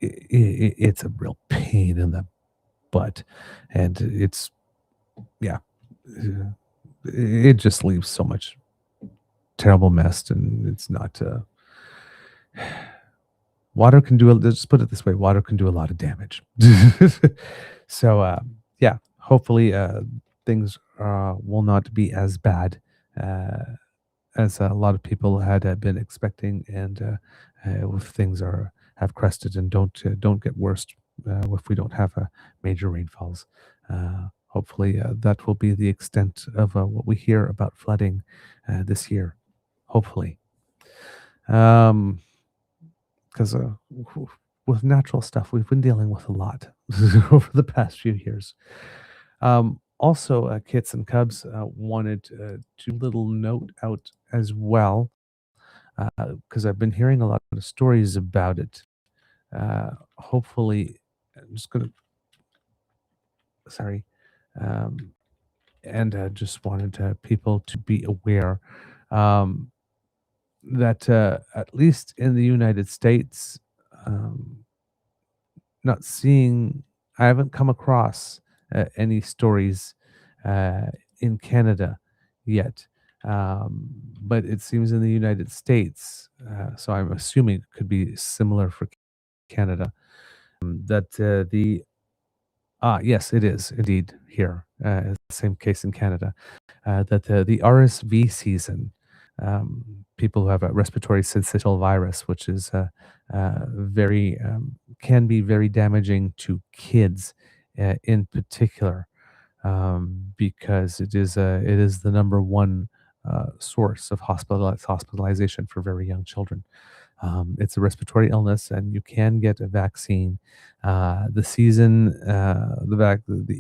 S2: it's a real pain in the butt, and it's it just leaves so much terrible mess, and it's not water can do let's put it this way, water can do a lot of damage. So yeah, hopefully things will not be as bad as a lot of people had been expecting, and if things have crested and don't get worse, if we don't have major rainfalls. Hopefully that will be the extent of what we hear about flooding this year. Hopefully. Because with natural stuff, we've been dealing with a lot over the past few years. Also, Kits and Cubs wanted to little note out as well, because I've been hearing a lot of stories about it. Hopefully, I'm just going to, sorry, and just wanted people to be aware that at least in the United States, I haven't come across any stories in Canada yet, but it seems in the United States, so I'm assuming it could be similar for Canada, that the Yes, it is indeed here. Same case in Canada. That the RSV season, people who have a respiratory syncytial virus, which is very can be very damaging to kids in particular, because it is the number one source of hospitalization for very young children. It's a respiratory illness, and you can get a vaccine. The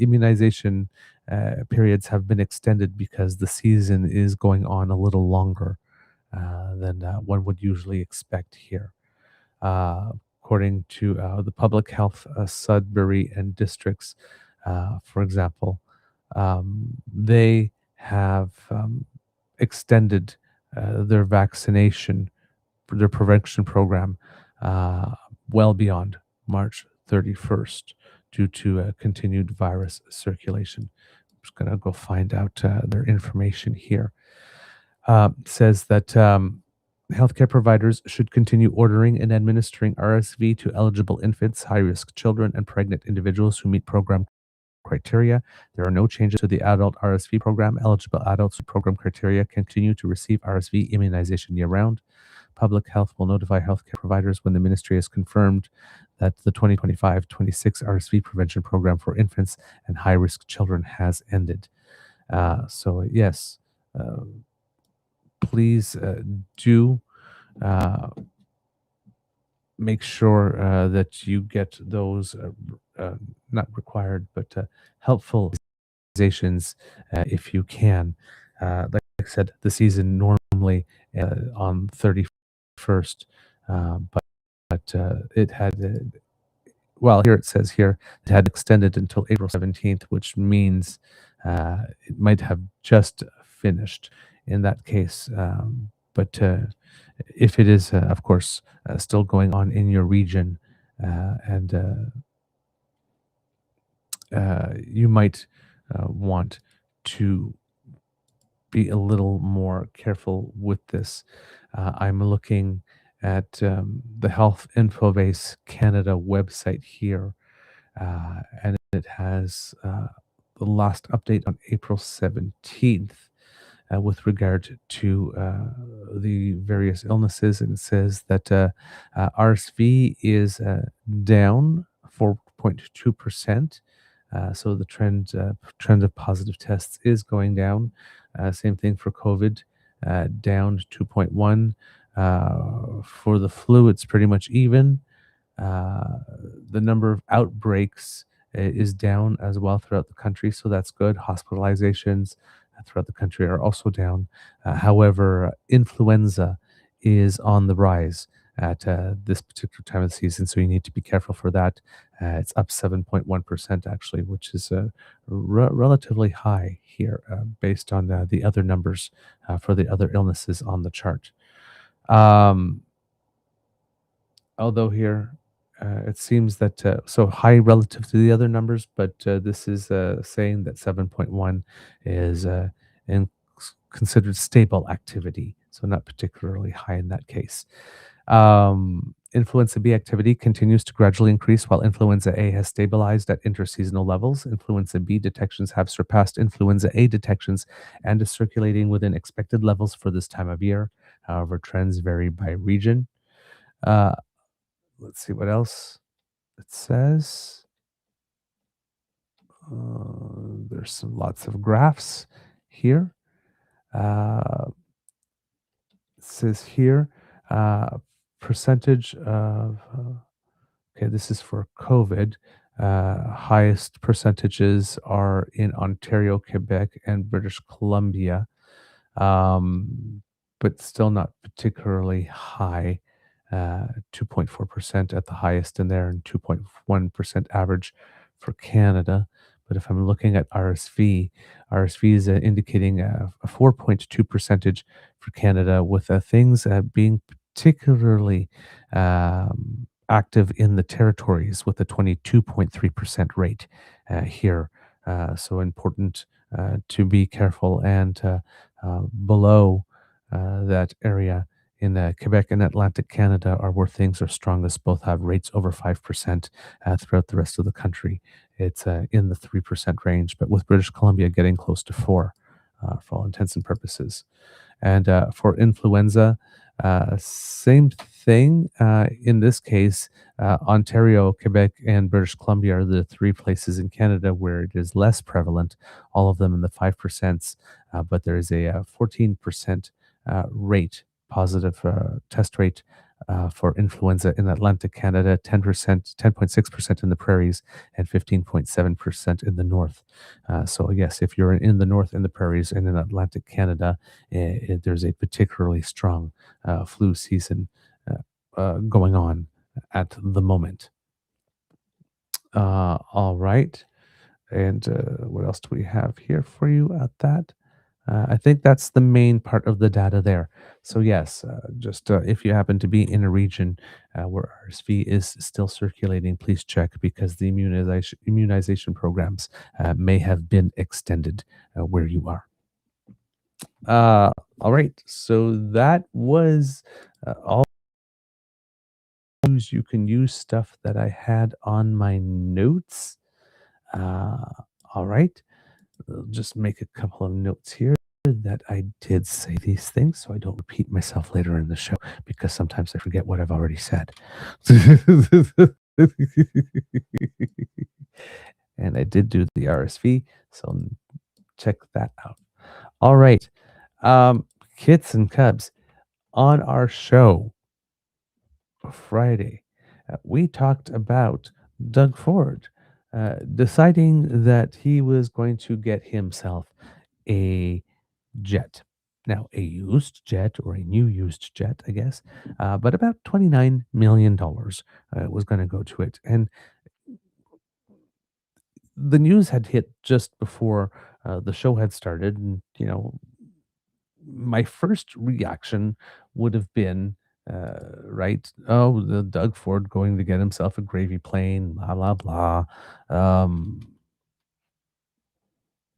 S2: immunization periods have been extended because the season is going on a little longer than one would usually expect here. Uh, According to the public health Sudbury and districts, for example, they have extended their vaccination, their prevention program, uh, well beyond March 31st due to continued virus circulation. I'm just going to go find out their information here. Says that healthcare providers should continue ordering and administering RSV to eligible infants, high-risk children, and pregnant individuals who meet program criteria. There are no changes to the adult RSV program. Eligible adults with program criteria continue to receive RSV immunization year-round. Public Health will notify healthcare providers when the ministry has confirmed that the 2025-26 RSV prevention program for infants and high-risk children has ended. So yes, please do make sure that you get those not required but helpful organizations if you can. Like I said, the season normally on 31st, but it had well, here it says here it had extended until April 17th, which means it might have just finished in that case. But if it is, of course, still going on in your region, and you might want to be a little more careful with this. I'm looking at the Health Infobase Canada website here, and it has the last update on April 17th with regard to the various illnesses. And it says that RSV is down 4.2%. So the trend of positive tests is going down. Same thing for COVID, down 2.1. For the flu, it's pretty much even. The number of outbreaks is down as well throughout the country, so that's good. Hospitalizations throughout the country are also down. However, influenza is on the rise at this particular time of the season, so you need to be careful for that. It's up 7.1% actually, which is relatively high here based on the other numbers for the other illnesses on the chart. Although here it seems that so high relative to the other numbers, but this is saying that 7.1 is considered stable activity, so not particularly high in that case. Influenza B activity continues to gradually increase while influenza A has stabilized at interseasonal levels. Influenza B detections have surpassed influenza A detections and is circulating within expected levels for this time of year. However, trends vary by region. Let's see what else it says. There's lots of graphs here. It says here percentage of okay, this is for COVID. Highest percentages are in Ontario, Quebec, and British Columbia, but still not particularly high. 2.4% at the highest in there, and 2.1% average for Canada. But if I'm looking at RSV is indicating a 4.2 percentage for Canada, with things being particularly active in the territories with a 22.3% rate here. So important to be careful, and below that area in Quebec and Atlantic Canada are where things are strongest. Both have rates over 5% throughout the rest of the country. It's in the 3% range, but with British Columbia getting close to 4 for all intents and purposes. And for influenza, same thing. In this case, Ontario, Quebec, and British Columbia are the 3 places in Canada where it is less prevalent, all of them in the 5%, but there is a 14% rate, positive test rate for influenza in Atlantic Canada, 10%, 10.6% in the prairies, and 15.7% in the north. So yes, if you're in the north, in the prairies, and in Atlantic Canada, there's a particularly strong flu season going on at the moment. All right. And what else do we have here for you at that? I think that's the main part of the data there. So yes, just if you happen to be in a region where RSV is still circulating, please check because the immunization programs may have been extended where you are. All right, so that was all you can use stuff that I had on my notes. All right. I'll just make a couple of notes here that I did say these things so I don't repeat myself later in the show because sometimes I forget what I've already said. And I did do the RSV, so check that out. All right. Kits and Cubs, on our show Friday, we talked about Doug Ford deciding that he was going to get himself a jet. Now, a used jet or a new used jet, I guess, but about $29 million was going to go to it. And the news had hit just before the show had started. And, you know, my first reaction would have been, right, oh, the Doug Ford going to get himself a gravy plane, blah, blah, blah.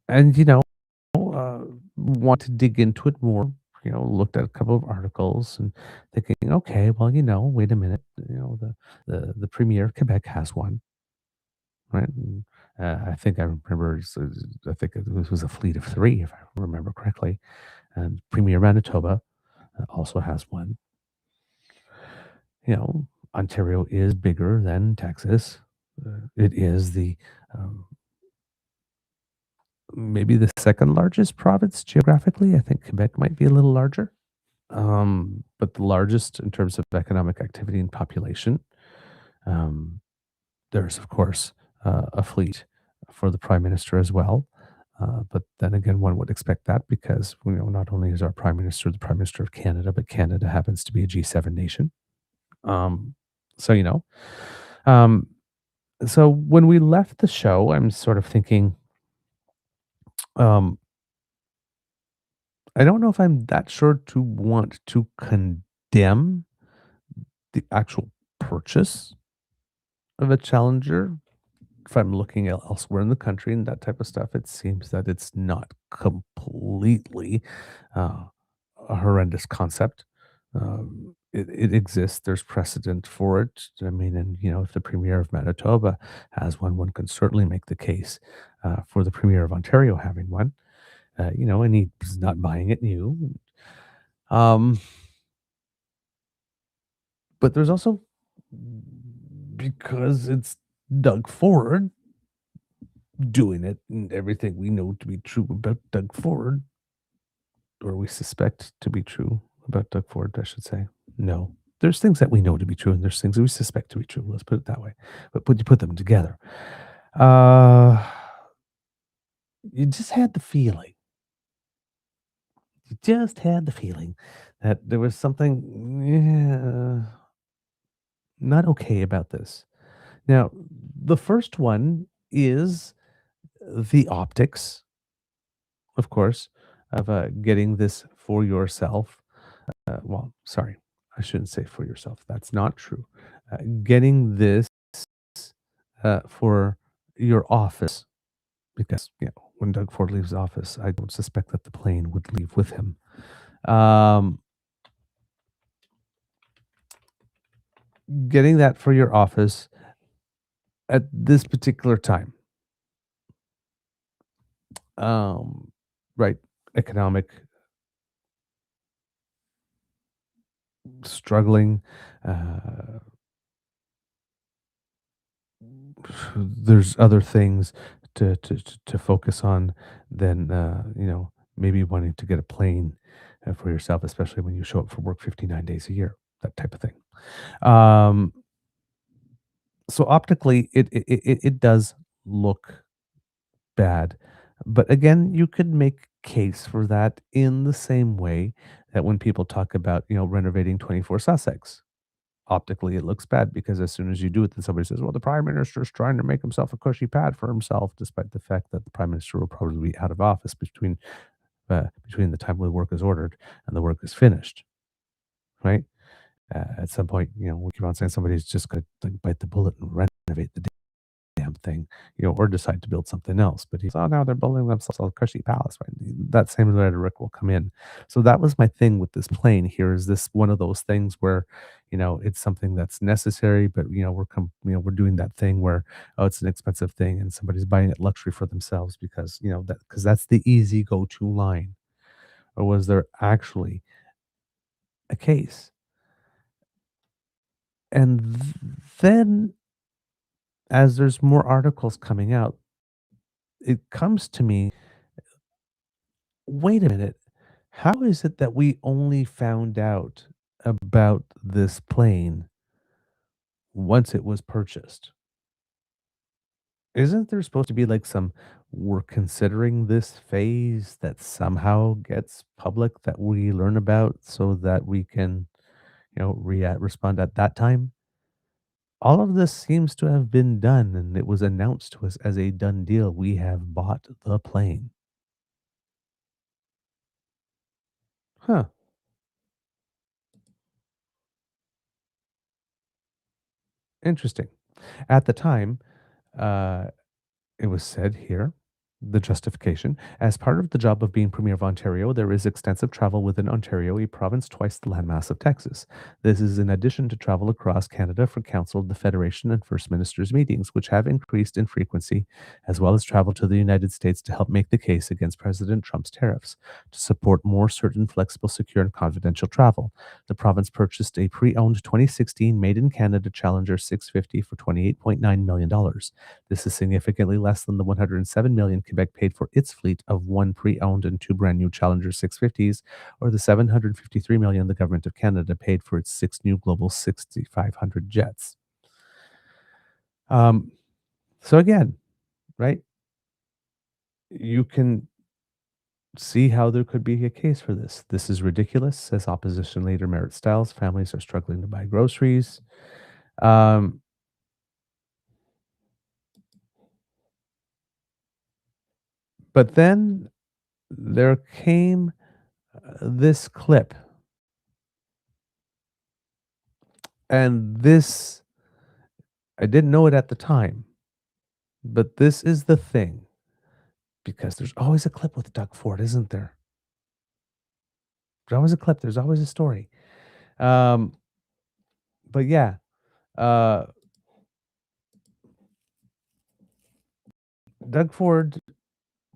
S2: And, you know, want to dig into it more, you know, looked at a couple of articles and thinking, okay, well, you know, wait a minute, you know, the Premier of Quebec has one, right? And, I think I remember, I think it was a fleet of 3, if I remember correctly. And Premier Manitoba also has one. You know, Ontario is bigger than Texas. It is the maybe the second largest province geographically. I think Quebec might be a little larger, but the largest in terms of economic activity and population. There's, of course, a fleet for the Prime Minister as well. But then again, one would expect that because, you know, not only is our Prime Minister the Prime Minister of Canada, but Canada happens to be a G7 nation. So, you know, so when we left the show, I'm sort of thinking, I don't know if I'm that sure to want to condemn the actual purchase of a Challenger. If I'm looking elsewhere in the country and that type of stuff, it seems that it's not completely a horrendous concept. It exists. There's precedent for it. I mean, and you know, if the Premier of Manitoba has one, one can certainly make the case for the Premier of Ontario having one. You know, and he's not buying it new. But there's also, because it's Doug Ford doing it and everything we know to be true about Doug Ford, or we suspect to be true about Doug Ford, I should say. No, there's things that we know to be true and there's things that we suspect to be true. Let's put it that way. But when you put them together, you just had the feeling. You just had the feeling that there was something not okay about this. Now, the first one is the optics, of course, of getting this for yourself. Well, sorry, I shouldn't say for yourself. That's not true. Getting this for your office, because you know when Doug Ford leaves office, I don't suspect that the plane would leave with him. Getting that for your office at this particular time. right, economic struggling. Uh, there's other things to focus on than maybe wanting to get a plane for yourself, especially when you show up for work 59 days a year, that type of thing. Um, so optically, it does look bad, but again, you could make case for that in the same way that when people talk about renovating 24 Sussex. Optically, it looks bad because as soon as you do it, then somebody says, "Well, the prime minister is trying to make himself a cushy pad for himself," despite the fact that the prime minister will probably be out of office between the time the work is ordered and the work is finished, right? At some point, we keep on saying somebody's just going to bite the bullet and renovate the damn thing, or decide to build something else. But now they're building themselves a cushy palace, right? That same rhetoric will come in. So that was my thing with this plane here. Is this one of those things where, it's something that's necessary, but we're doing that thing where, oh, it's an expensive thing and somebody's buying it luxury for themselves because because that's the easy go-to line. Or was there actually a case? And then as there's more articles coming out, it comes to me, wait a minute. How is it that we only found out about this plane once it was purchased? Isn't there supposed to be like some we're considering this phase that somehow gets public that we learn about so that we can, respond at that time? All of this seems to have been done and it was announced to us as a done deal. We have bought the plane. Huh. Interesting. At the time, uh, it was said here, the justification, as part of the job of being Premier of Ontario, there is extensive travel within Ontario, a province twice the landmass of Texas. This is in addition to travel across Canada for Council, the Federation, and First Ministers meetings, which have increased in frequency, as well as travel to the United States to help make the case against President Trump's tariffs. To support more certain, flexible, secure, and confidential travel, the province purchased a pre-owned 2016 Made in Canada Challenger 650 for $28.9 million. This is significantly less than the $107 million Quebec paid for its fleet of one pre-owned and two brand new Challenger 650s, or the $753 million the government of Canada paid for its six new Global 6500 jets. So again, right? You can see how there could be a case for this. This is ridiculous, says opposition leader Merritt Stiles. Families are struggling to buy groceries. But then there came this clip. And this, I didn't know it at the time, but this is the thing. Because there's always a clip with Doug Ford, isn't there? There's always a clip. There's always a story. But yeah, Doug Ford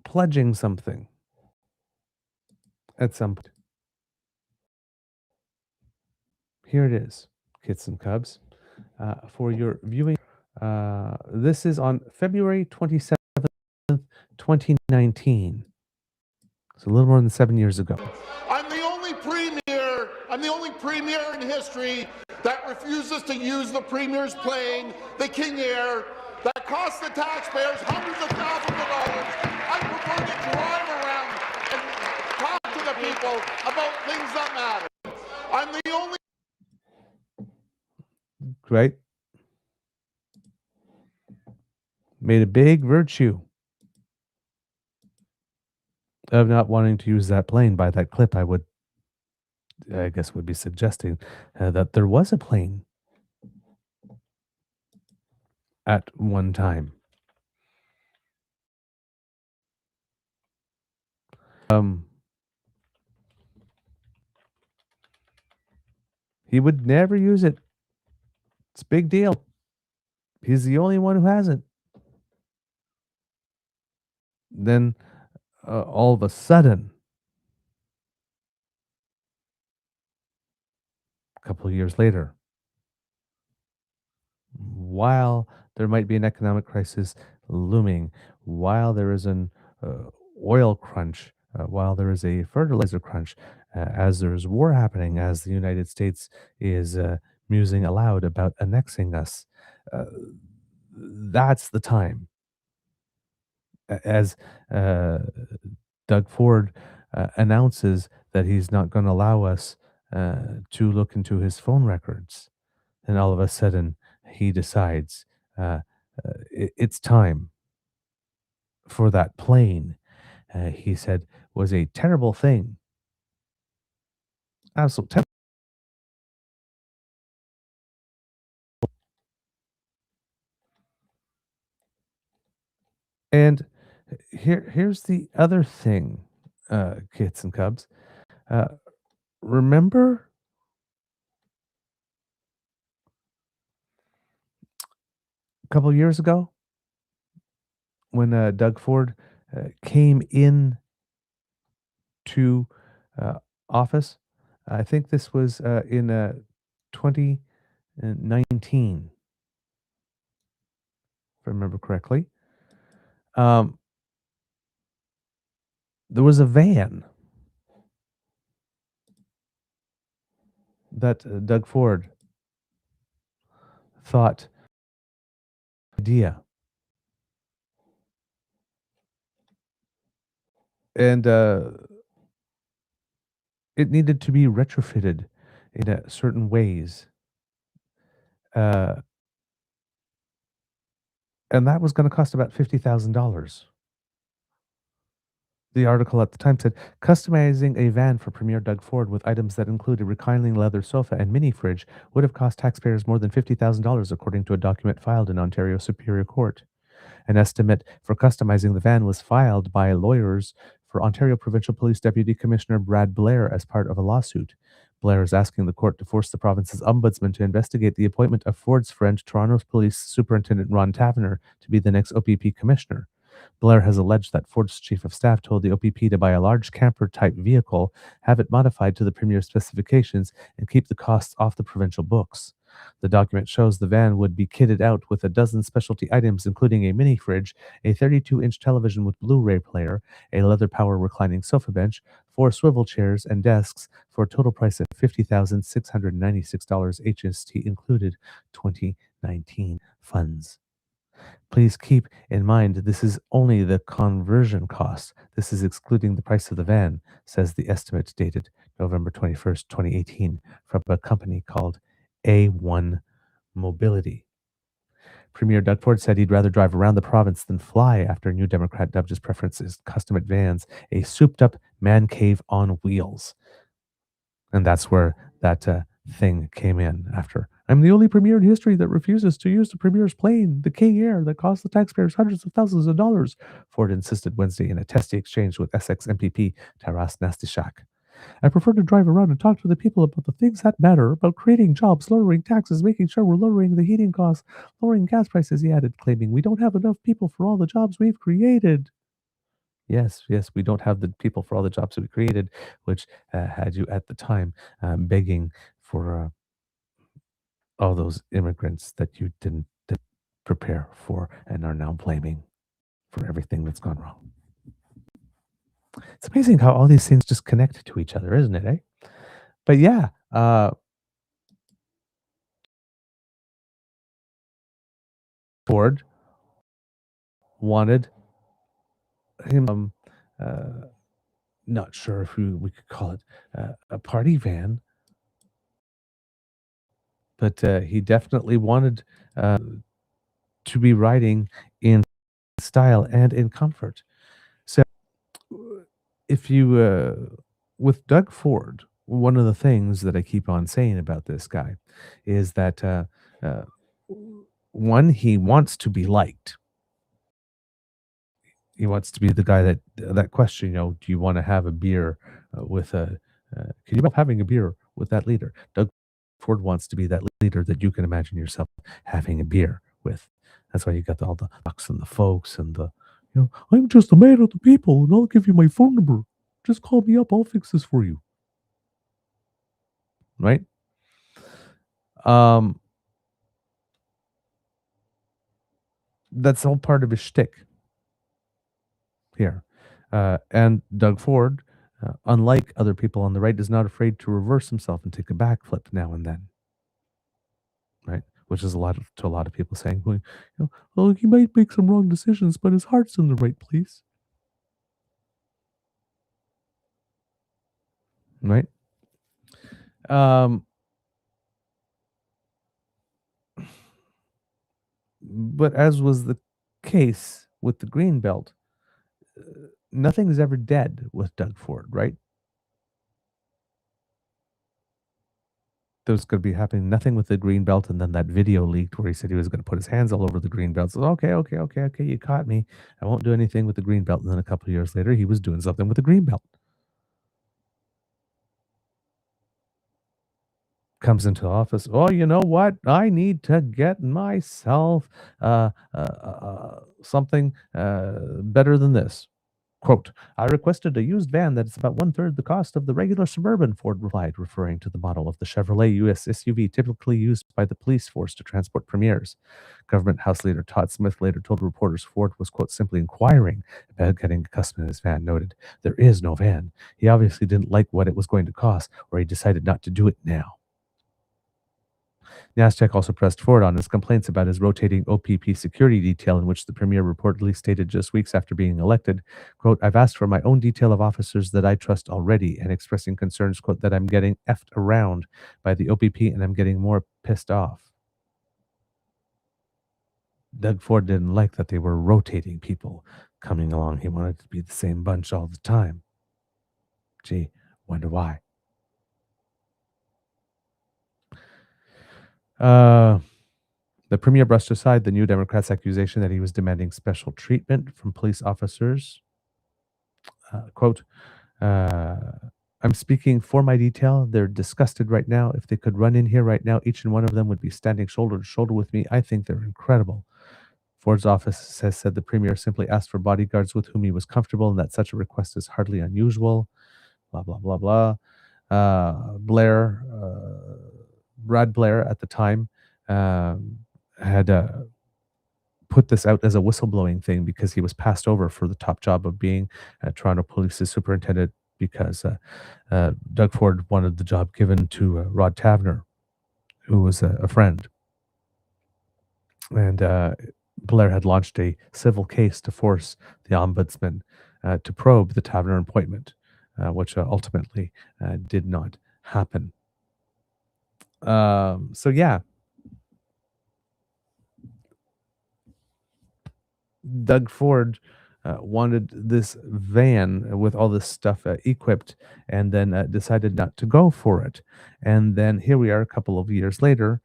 S2: pledging something at some point. Here it is, Kits and Cubs, for your viewing. This is on February 27th, 2019. It's a little more than 7 years ago.
S7: I'm the only premier in history that refuses to use the premier's plane, the King Air, that costs the taxpayers hundreds of thousands of dollars. I prefer to drive around and talk to the people about things that matter. I'm the only...
S2: Right? Made a big virtue of not wanting to use that plane. By that clip, I guess would be suggesting that there was a plane at one time. He would never use it. It's a big deal. He's the only one who hasn't. Then all of a sudden, a couple of years later, while there might be an economic crisis looming, while there is an uh, oil crunch, while there is a fertilizer crunch, as there's war happening, as the United States is musing aloud about annexing us, uh, that's the time. As uh, Doug Ford announces that he's not going to allow us to look into his phone records, and all of a sudden he decides it's time for that plane. He said was a terrible thing, absolute terrible. And here's the other thing, kids and cubs. Uh, remember a couple years ago when Doug Ford came in to office? I think this was in 2019, if I remember correctly. Um, there was a van that Doug Ford thought idea, and it needed to be retrofitted in certain ways, uh, and that was going to cost about $50,000. The article at the time said, customizing a van for Premier Doug Ford with items that included reclining leather sofa and mini fridge would have cost taxpayers more than $50,000, according to a document filed in Ontario Superior Court. An estimate for customizing the van was filed by lawyers for Ontario Provincial Police Deputy Commissioner Brad Blair as part of a lawsuit. Blair is asking the court to force the province's ombudsman to investigate the appointment of Ford's friend, Toronto's Police Superintendent Ron Taverner, to be the next OPP commissioner. Blair has alleged that Ford's chief of staff told the OPP to buy a large camper-type vehicle, have it modified to the Premier's specifications, and keep the costs off the provincial books. The document shows the van would be kitted out with a dozen specialty items, including a mini fridge, a 32-inch television with Blu-ray player, a leather power reclining sofa bench, 4 swivel chairs and desks, for a total price of $50,696 HST included 2019 funds. Please keep in mind this is only the conversion cost. This is excluding the price of the van, says the estimate dated November 21st, 2018, from a company called A1 Mobility. Premier Doug Ford said he'd rather drive around the province than fly after New Democrat dubbed his preferences custom vans a souped-up man cave on wheels. And that's where that thing came in after. I'm the only premier in history that refuses to use the premier's plane, the King Air, that cost the taxpayers hundreds of thousands of dollars, Ford insisted Wednesday in a testy exchange with Essex MPP Taras Nastishak. I prefer to drive around and talk to the people about the things that matter, about creating jobs, lowering taxes, making sure we're lowering the heating costs, lowering gas prices, he added, claiming we don't have enough people for all the jobs we've created. Yes, we don't have the people for all the jobs that we created, which had you at the time begging for all those immigrants that you didn't prepare for and are now blaming for everything that's gone wrong. It's amazing how all these things just connect to each other, isn't it, eh? But yeah, Ford wanted him, not sure if we could call it a party van, but he definitely wanted to be riding in style and in comfort. So if you, with Doug Ford, one of the things that I keep on saying about this guy is that one, he wants to be liked. He wants to be the guy that question, do you want to have a beer with a, can you imagine having a beer with that leader? Doug Ford wants to be that leader that you can imagine yourself having a beer with. That's why you got all the bucks and the folks and the I'm just a man of the people, and I'll give you my phone number. Just call me up. I'll fix this for you. Right? That's all part of his shtick here. And Doug Ford, unlike other people on the right, is not afraid to reverse himself and take a backflip now and then. Right? Which is to a lot of people saying, well, he might make some wrong decisions, but his heart's in the right place. Right? But as was the case with the Greenbelt, nothing is ever dead with Doug Ford, right? There was going to be happening nothing with the Greenbelt, and then that video leaked where he said he was going to put his hands all over the Greenbelt. So, okay, you caught me. I won't do anything with the Greenbelt. And then a couple of years later, he was doing something with the Greenbelt. Comes into office. Oh, you know what? I need to get myself something better than this. Quote, I requested a used van that is about 1/3 the cost of the regular Suburban, Ford replied, referring to the model of the Chevrolet US SUV typically used by the police force to transport premiers. Government House Leader Todd Smith later told reporters Ford was, quote, simply inquiring about getting a customer in his van, noted, there is no van. He obviously didn't like what it was going to cost, or he decided not to do it now. NASDAQ also pressed Ford on his complaints about his rotating OPP security detail, in which the premier reportedly stated just weeks after being elected, quote, I've asked for my own detail of officers that I trust already, and expressing concerns, quote, that I'm getting effed around by the OPP and I'm getting more pissed off. Doug Ford didn't like that they were rotating people coming along. He wanted it to be the same bunch all the time. Gee, wonder why. The premier brushed aside the New Democrats' accusation that he was demanding special treatment from police officers. Quote, I'm speaking for my detail. They're disgusted right now. If they could run in here right now, each and one of them would be standing shoulder to shoulder with me. I think they're incredible. Ford's office has said the premier simply asked for bodyguards with whom he was comfortable and that such a request is hardly unusual. Blah, blah, blah, blah. Brad Blair at the time had put this out as a whistleblowing thing because he was passed over for the top job of being Toronto Police's superintendent because Doug Ford wanted the job given to Rod Tavener, who was a friend. And Blair had launched a civil case to force the ombudsman to probe the Tavener appointment, which ultimately did not happen. So yeah, Doug Ford wanted this van with all this stuff equipped, and then decided not to go for it. And then here we are a couple of years later,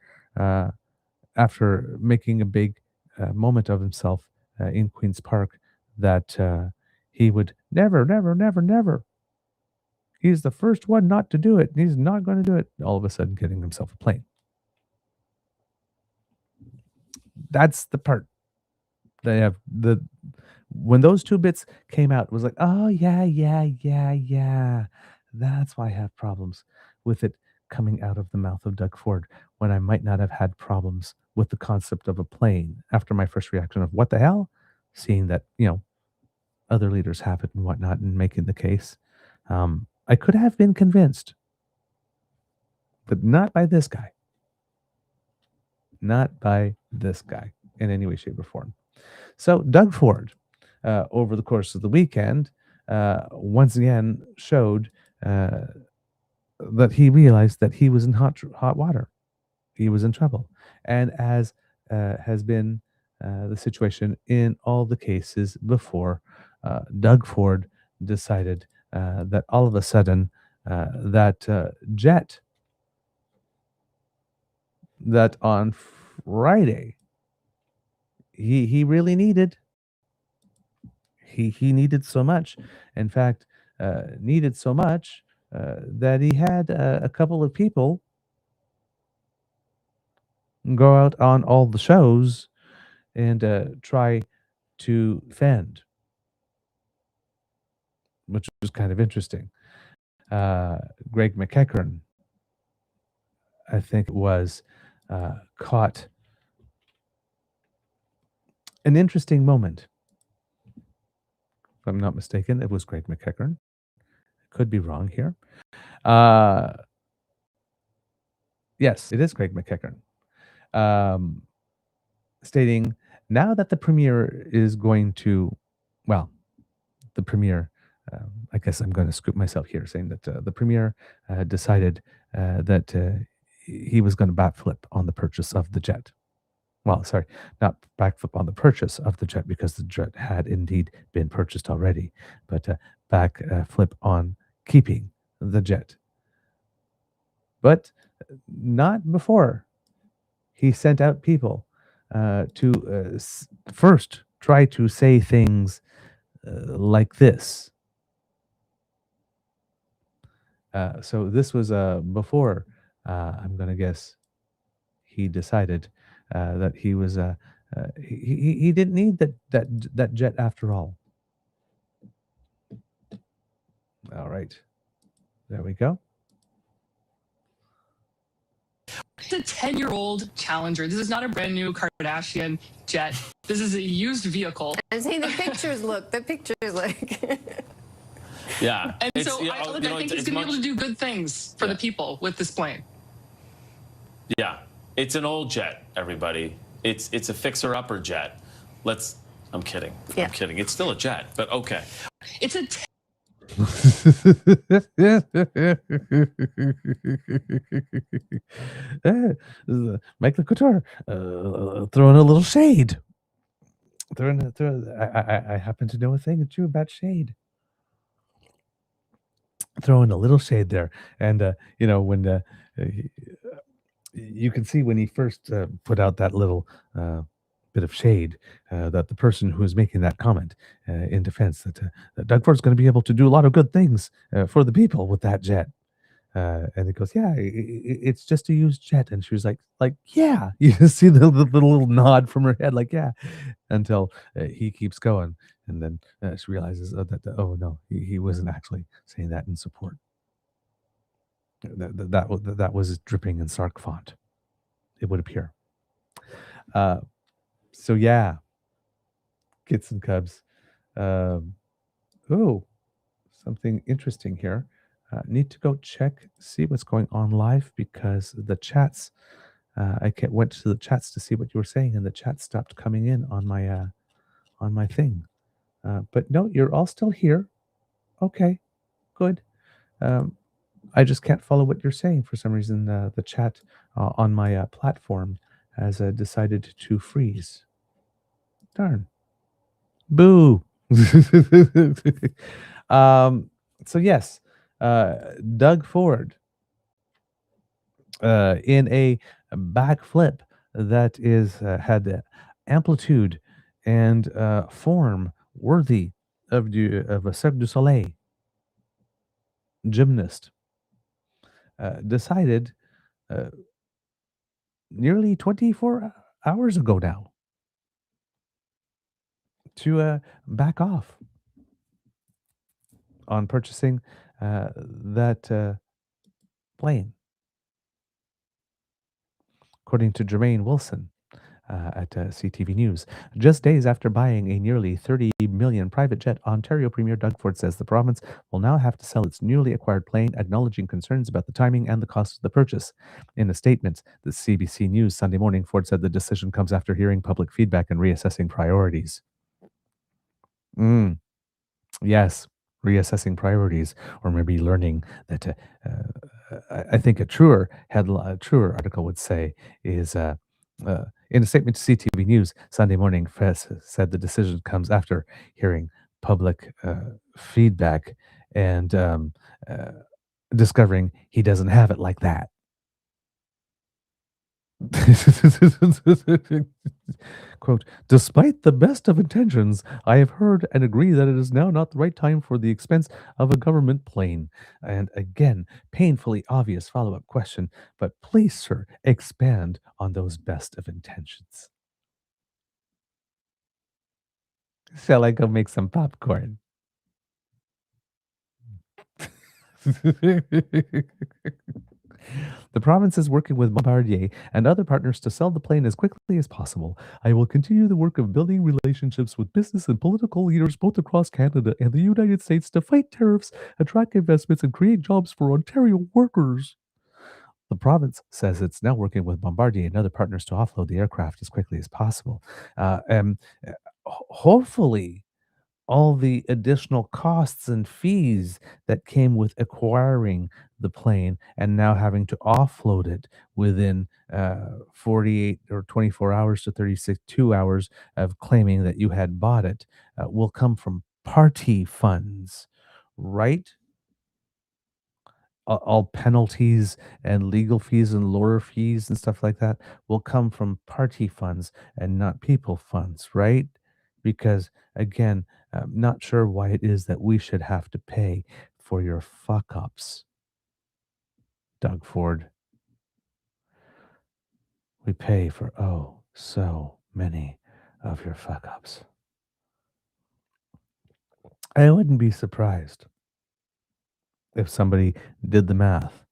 S2: after making a big moment of himself in Queen's Park, that he would never. He's the first one not to do it, and he's not going to do it. All of a sudden, getting himself a plane. That's the part. They have when those two bits came out, it was like, oh yeah. That's why I have problems with it coming out of the mouth of Doug Ford, when I might not have had problems with the concept of a plane after my first reaction of what the hell, seeing that, other leaders have it and whatnot and making the case. I could have been convinced, but not by this guy. Not by this guy in any way, shape, or form. So Doug Ford, over the course of the weekend, once again showed that he realized that he was in hot water. He was in trouble. And as has been the situation in all the cases before, Doug Ford decided that all of a sudden that jet that on Friday he really needed. He needed so much. In fact, needed so much that he had a couple of people go out on all the shows and try to fend which was kind of interesting. Greg McEachern, I think it was, caught an interesting moment. If I'm not mistaken, it was Greg McEachern. Could be wrong here. Yes, it is Greg McEachern. Stating, now that the premier is going to, well, the premier, I guess I'm going to scoop myself here, saying that the premier decided that he was going to backflip on the purchase of the jet. Well, sorry, not backflip on the purchase of the jet, because the jet had indeed been purchased already, but backflip on keeping the jet. But not before he sent out people to first try to say things like this. So this was before, I'm going to guess, he decided that he was he didn't need that jet after all. All right, there we go.
S8: It's a 10-year-old Challenger. This is not a brand new Kardashian jet. This is a used vehicle.
S9: I'm saying the pictures look.
S8: Yeah. And so I think he's going to be able to do good things for the people with this plane.
S10: Yeah. It's an old jet, everybody. It's a fixer-upper jet. I'm kidding. Yeah. I'm kidding. It's still a jet, but okay.
S8: It's a
S2: Michael Couture throwing a little shade. I happen to know a thing or two about shade. Throwing a little shade there, and when you can see when he first put out that little bit of shade, that the person who is making that comment in defense that Doug Ford's going to be able to do a lot of good things for the people with that jet. And he goes, yeah, it's just a used jet. And she was like, yeah, you just see the little nod from her head, like, yeah, until he keeps going. And then she realizes oh no, he wasn't actually saying that in support. That was dripping in Sark font, it would appear. So yeah, Kits and Cubs. Something interesting here. Need to go check, see what's going on live, because the chats, went to the chats to see what you were saying, and the chat stopped coming in on my thing. But no, you're all still here. Okay, good. I just can't follow what you're saying for some reason. The chat on my platform has decided to freeze. Darn. Boo. So yes, Doug Ford in a backflip that had amplitude and form worthy of a Cirque du Soleil gymnast, decided nearly 24 hours ago now to back off on purchasing that plane. According to Jermaine Wilson at CTV News, just days after buying a nearly $30 million private jet, Ontario Premier Doug Ford says the province will now have to sell its newly acquired plane, acknowledging concerns about the timing and the cost of the purchase. In a statement, the CBC News Sunday morning, Ford said the decision comes after hearing public feedback and reassessing priorities. Yes, reassessing priorities, or maybe learning that I think a truer article would say is in a statement to CTV News Sunday morning, Fess said the decision comes after hearing public feedback and discovering he doesn't have it like that. Quote, despite the best of intentions, I have heard and agree that it is now not the right time for the expense of a government plane. And again, painfully obvious follow-up question, but please, sir, expand on those best of intentions. Shall I go make some popcorn? The province is working with Bombardier and other partners to sell the plane as quickly as possible. I will continue the work of building relationships with business and political leaders both across Canada and the United States to fight tariffs, attract investments, and create jobs for Ontario workers. The province says it's now working with Bombardier and other partners to offload the aircraft as quickly as possible. Hopefully, all the additional costs and fees that came with acquiring the plane and now having to offload it within 48 or 24 hours to 36 2 hours of claiming that you had bought it will come from party funds, right? All penalties and legal fees and lawyer fees and stuff like that will come from party funds and not people funds, right? Because again, I'm not sure why it is that we should have to pay for your fuck ups, Doug Ford. We pay for so many of your fuck ups. I wouldn't be surprised if somebody did the math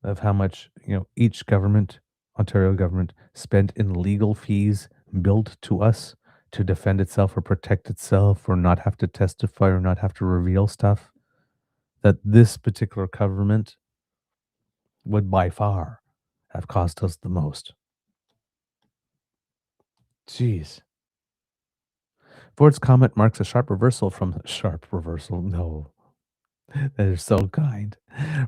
S2: of how much each government, Ontario government, spent in legal fees billed to us to defend itself or protect itself or not have to testify or not have to reveal stuff, that this particular government would by far have cost us the most. Jeez. Ford's comment marks a sharp reversal. No, that is so kind.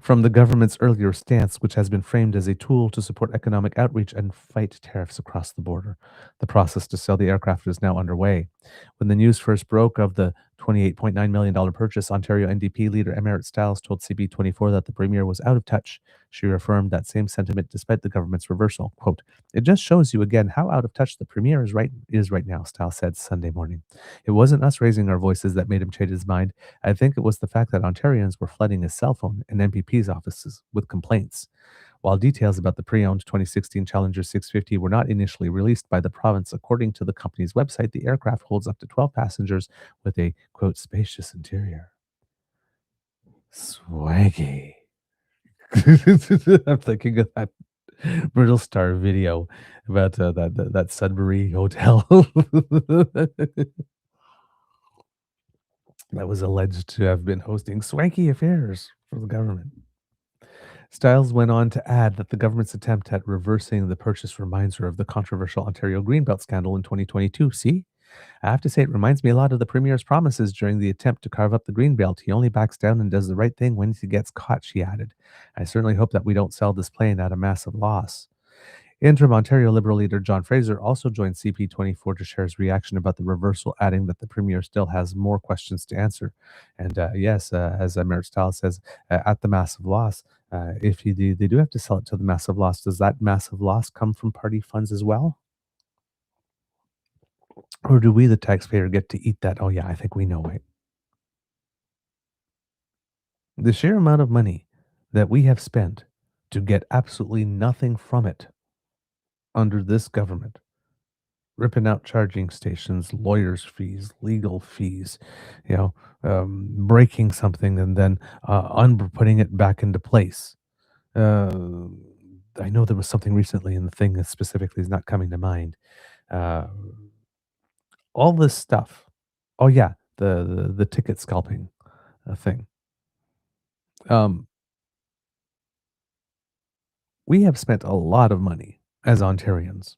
S2: From the government's earlier stance, which has been framed as a tool to support economic outreach and fight tariffs across the border. The process to sell the aircraft is now underway. When the news first broke of the $28.9 million purchase, Ontario NDP leader Emerit Stiles told CP24 that the Premier was out of touch. She reaffirmed that same sentiment despite the government's reversal. Quote, "It just shows you again how out of touch the Premier is right now," Stiles said Sunday morning. "It wasn't us raising our voices that made him change his mind. I think it was the fact that Ontarians were flooding his cell phone and MPP's offices with complaints." While details about the pre-owned 2016 Challenger 650 were not initially released by the province, according to the company's website, the aircraft holds up to 12 passengers with a, quote, spacious interior. Swaggy. I'm thinking of that Brittle Star video about that Sudbury hotel that was alleged to have been hosting swanky affairs for the government. Stiles went on to add that the government's attempt at reversing the purchase reminds her of the controversial Ontario Greenbelt scandal in 2022. See? I have to say, it reminds me a lot of the Premier's promises during the attempt to carve up the Greenbelt. He only backs down and does the right thing when he gets caught, she added. I certainly hope that we don't sell this plane at a massive loss. Interim Ontario Liberal leader John Fraser also joined CP24 to share his reaction about the reversal, adding that the Premier still has more questions to answer. And yes, as Emerit Stiles says, at the massive loss, if they do have to sell it to the massive loss, does that massive loss come from party funds as well? Or do we, the taxpayer, get to eat that? Oh yeah, I think we know it. The sheer amount of money that we have spent to get absolutely nothing from it under this government, ripping out charging stations, lawyers' fees, legal fees, breaking something and then putting it back into place. I know there was something recently, and the thing that specifically is not coming to mind. All this stuff. Oh yeah, the ticket scalping thing. We have spent a lot of money as Ontarians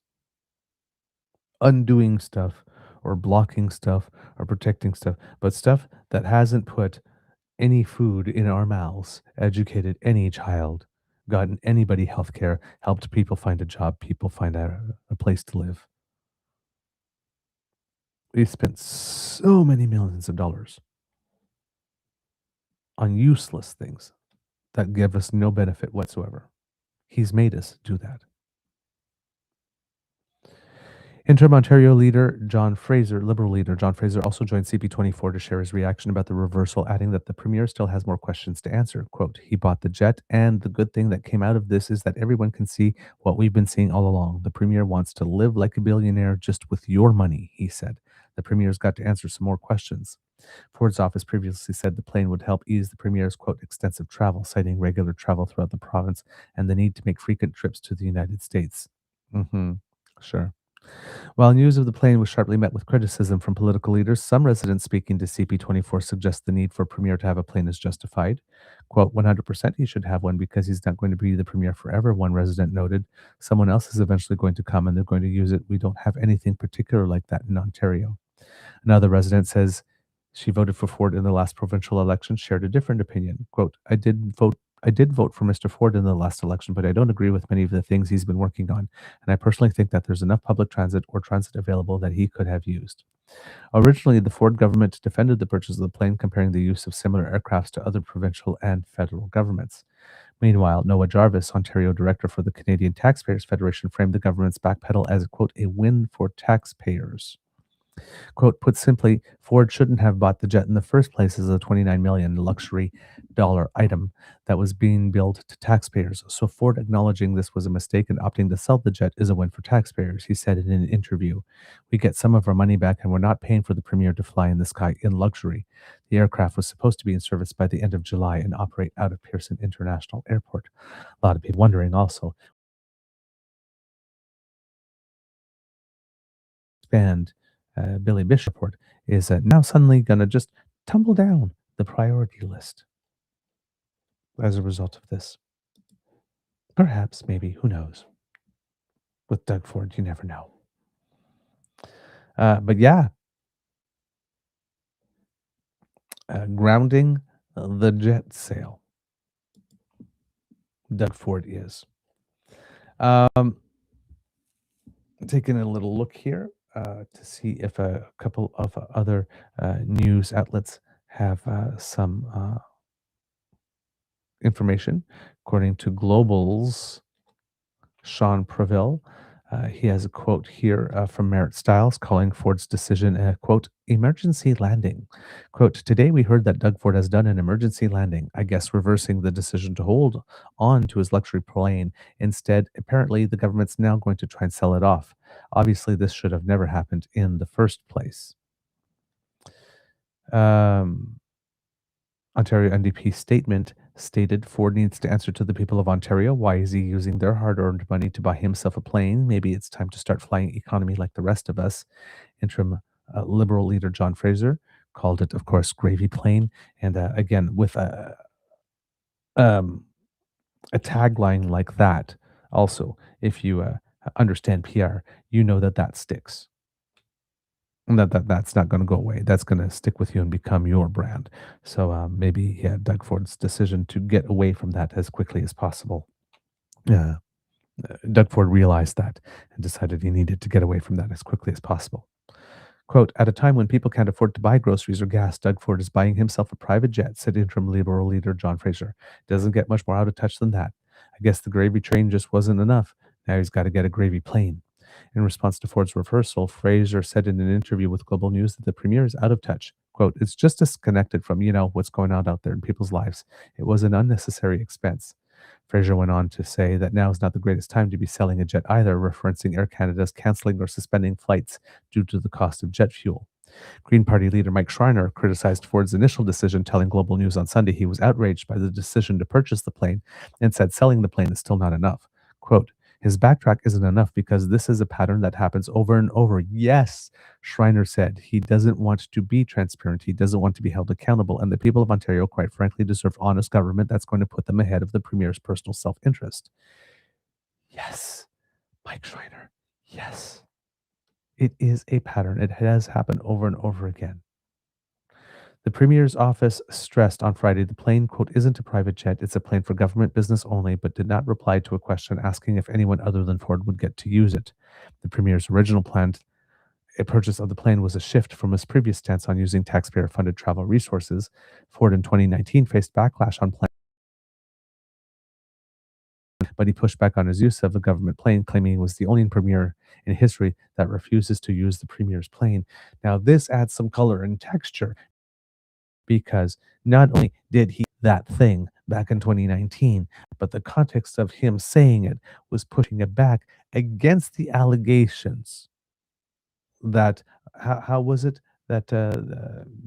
S2: undoing stuff or blocking stuff or protecting stuff, but stuff that hasn't put any food in our mouths, educated any child, gotten anybody health care, helped people find a job, people find a place to live. We spent so many millions of dollars on useless things that give us no benefit whatsoever. He's made us do that. Interim Ontario leader John Fraser, Liberal leader John Fraser, also joined CP24 to share his reaction about the reversal, adding that the Premier still has more questions to answer. Quote, "He bought the jet, and the good thing that came out of this is that everyone can see what we've been seeing all along. The Premier wants to live like a billionaire just with your money," he said. The premier's got to answer some more questions. Ford's office previously said the plane would help ease the premier's, quote, extensive travel, citing regular travel throughout the province and the need to make frequent trips to the United States. Sure. While news of the plane was sharply met with criticism from political leaders, some residents speaking to CP24 suggest the need for a premier to have a plane is justified. Quote, 100% he should have one because he's not going to be the premier forever, one resident noted. Someone else is eventually going to come and they're going to use it. We don't have anything particular like that in Ontario. Another resident says she voted for Ford in the last provincial election, shared a different opinion. Quote, I did vote for Mr. Ford in the last election, but I don't agree with many of the things he's been working on. And I personally think that there's enough public transit or transit available that he could have used. Originally, the Ford government defended the purchase of the plane, comparing the use of similar aircrafts to other provincial and federal governments. Meanwhile, Noah Jarvis, Ontario director for the Canadian Taxpayers Federation, framed the government's backpedal as, quote, a win for taxpayers. Quote, put simply, Ford shouldn't have bought the jet in the first place as a $29 million luxury dollar item that was being billed to taxpayers. So Ford acknowledging this was a mistake and opting to sell the jet is a win for taxpayers, he said in an interview. We get some of our money back and we're not paying for the premier to fly in the sky in luxury. The aircraft was supposed to be in service by the end of July and operate out of Pearson International Airport. A lot of people wondering also, expand Billy Bishop report is now suddenly going to just tumble down the priority list as a result of this. Perhaps, maybe, who knows? With Doug Ford, you never know. But yeah, grounding the jet sale. Doug Ford is. Taking a little look here. To see if a couple of other news outlets have some information. According to Global's Sean Preville, he has a quote here from Merritt Stiles calling Ford's decision a, quote, emergency landing. Quote, today we heard that Doug Ford has done an emergency landing, I guess reversing the decision to hold on to his luxury plane. Instead, apparently the government's now going to try and sell it off. Obviously, this should have never happened in the first place. Ontario NDP statement stated Ford needs to answer to the people of Ontario. Why is he using their hard-earned money to buy himself a plane? Maybe it's time to start flying economy like the rest of us. Interim Liberal leader John Fraser called it, of course, gravy plane. And again, with a tagline like that, also, if you understand PR, you know that sticks. And that's not going to go away. That's going to stick with you and become your brand. So maybe Doug Ford's decision to get away from that as quickly as possible. Doug Ford realized that and decided he needed to get away from that as quickly as possible. Quote, at a time when people can't afford to buy groceries or gas, Doug Ford is buying himself a private jet, said interim Liberal leader John Fraser. Doesn't get much more out of touch than that. I guess the gravy train just wasn't enough. Now he's got to get a gravy plane. In response to Ford's reversal, Fraser said in an interview with Global News that the premier is out of touch. Quote, it's just disconnected from, what's going on out there in people's lives. It was an unnecessary expense. Fraser went on to say that now is not the greatest time to be selling a jet either, referencing Air Canada's cancelling or suspending flights due to the cost of jet fuel. Green Party leader Mike Schreiner criticized Ford's initial decision, telling Global News on Sunday he was outraged by the decision to purchase the plane and said selling the plane is still not enough. Quote, his backtrack isn't enough because this is a pattern that happens over and over. Yes, Schreiner said he doesn't want to be transparent. He doesn't want to be held accountable. And the people of Ontario, quite frankly, deserve honest government that's going to put them ahead of the premier's personal self-interest. Yes, Mike Schreiner. Yes. It is a pattern. It has happened over and over again. The Premier's office stressed on Friday the plane, quote, isn't a private jet. It's a plane for government business only, but did not reply to a question asking if anyone other than Ford would get to use it. The Premier's original planned purchase of the plane was a shift from his previous stance on using taxpayer-funded travel resources. Ford in 2019 faced backlash on plane, but he pushed back on his use of a government plane, claiming he was the only premier in history that refuses to use the Premier's plane. Now, this adds some color and texture, because not only did he that thing back in 2019, but the context of him saying it was pushing it back against the allegations that how was it that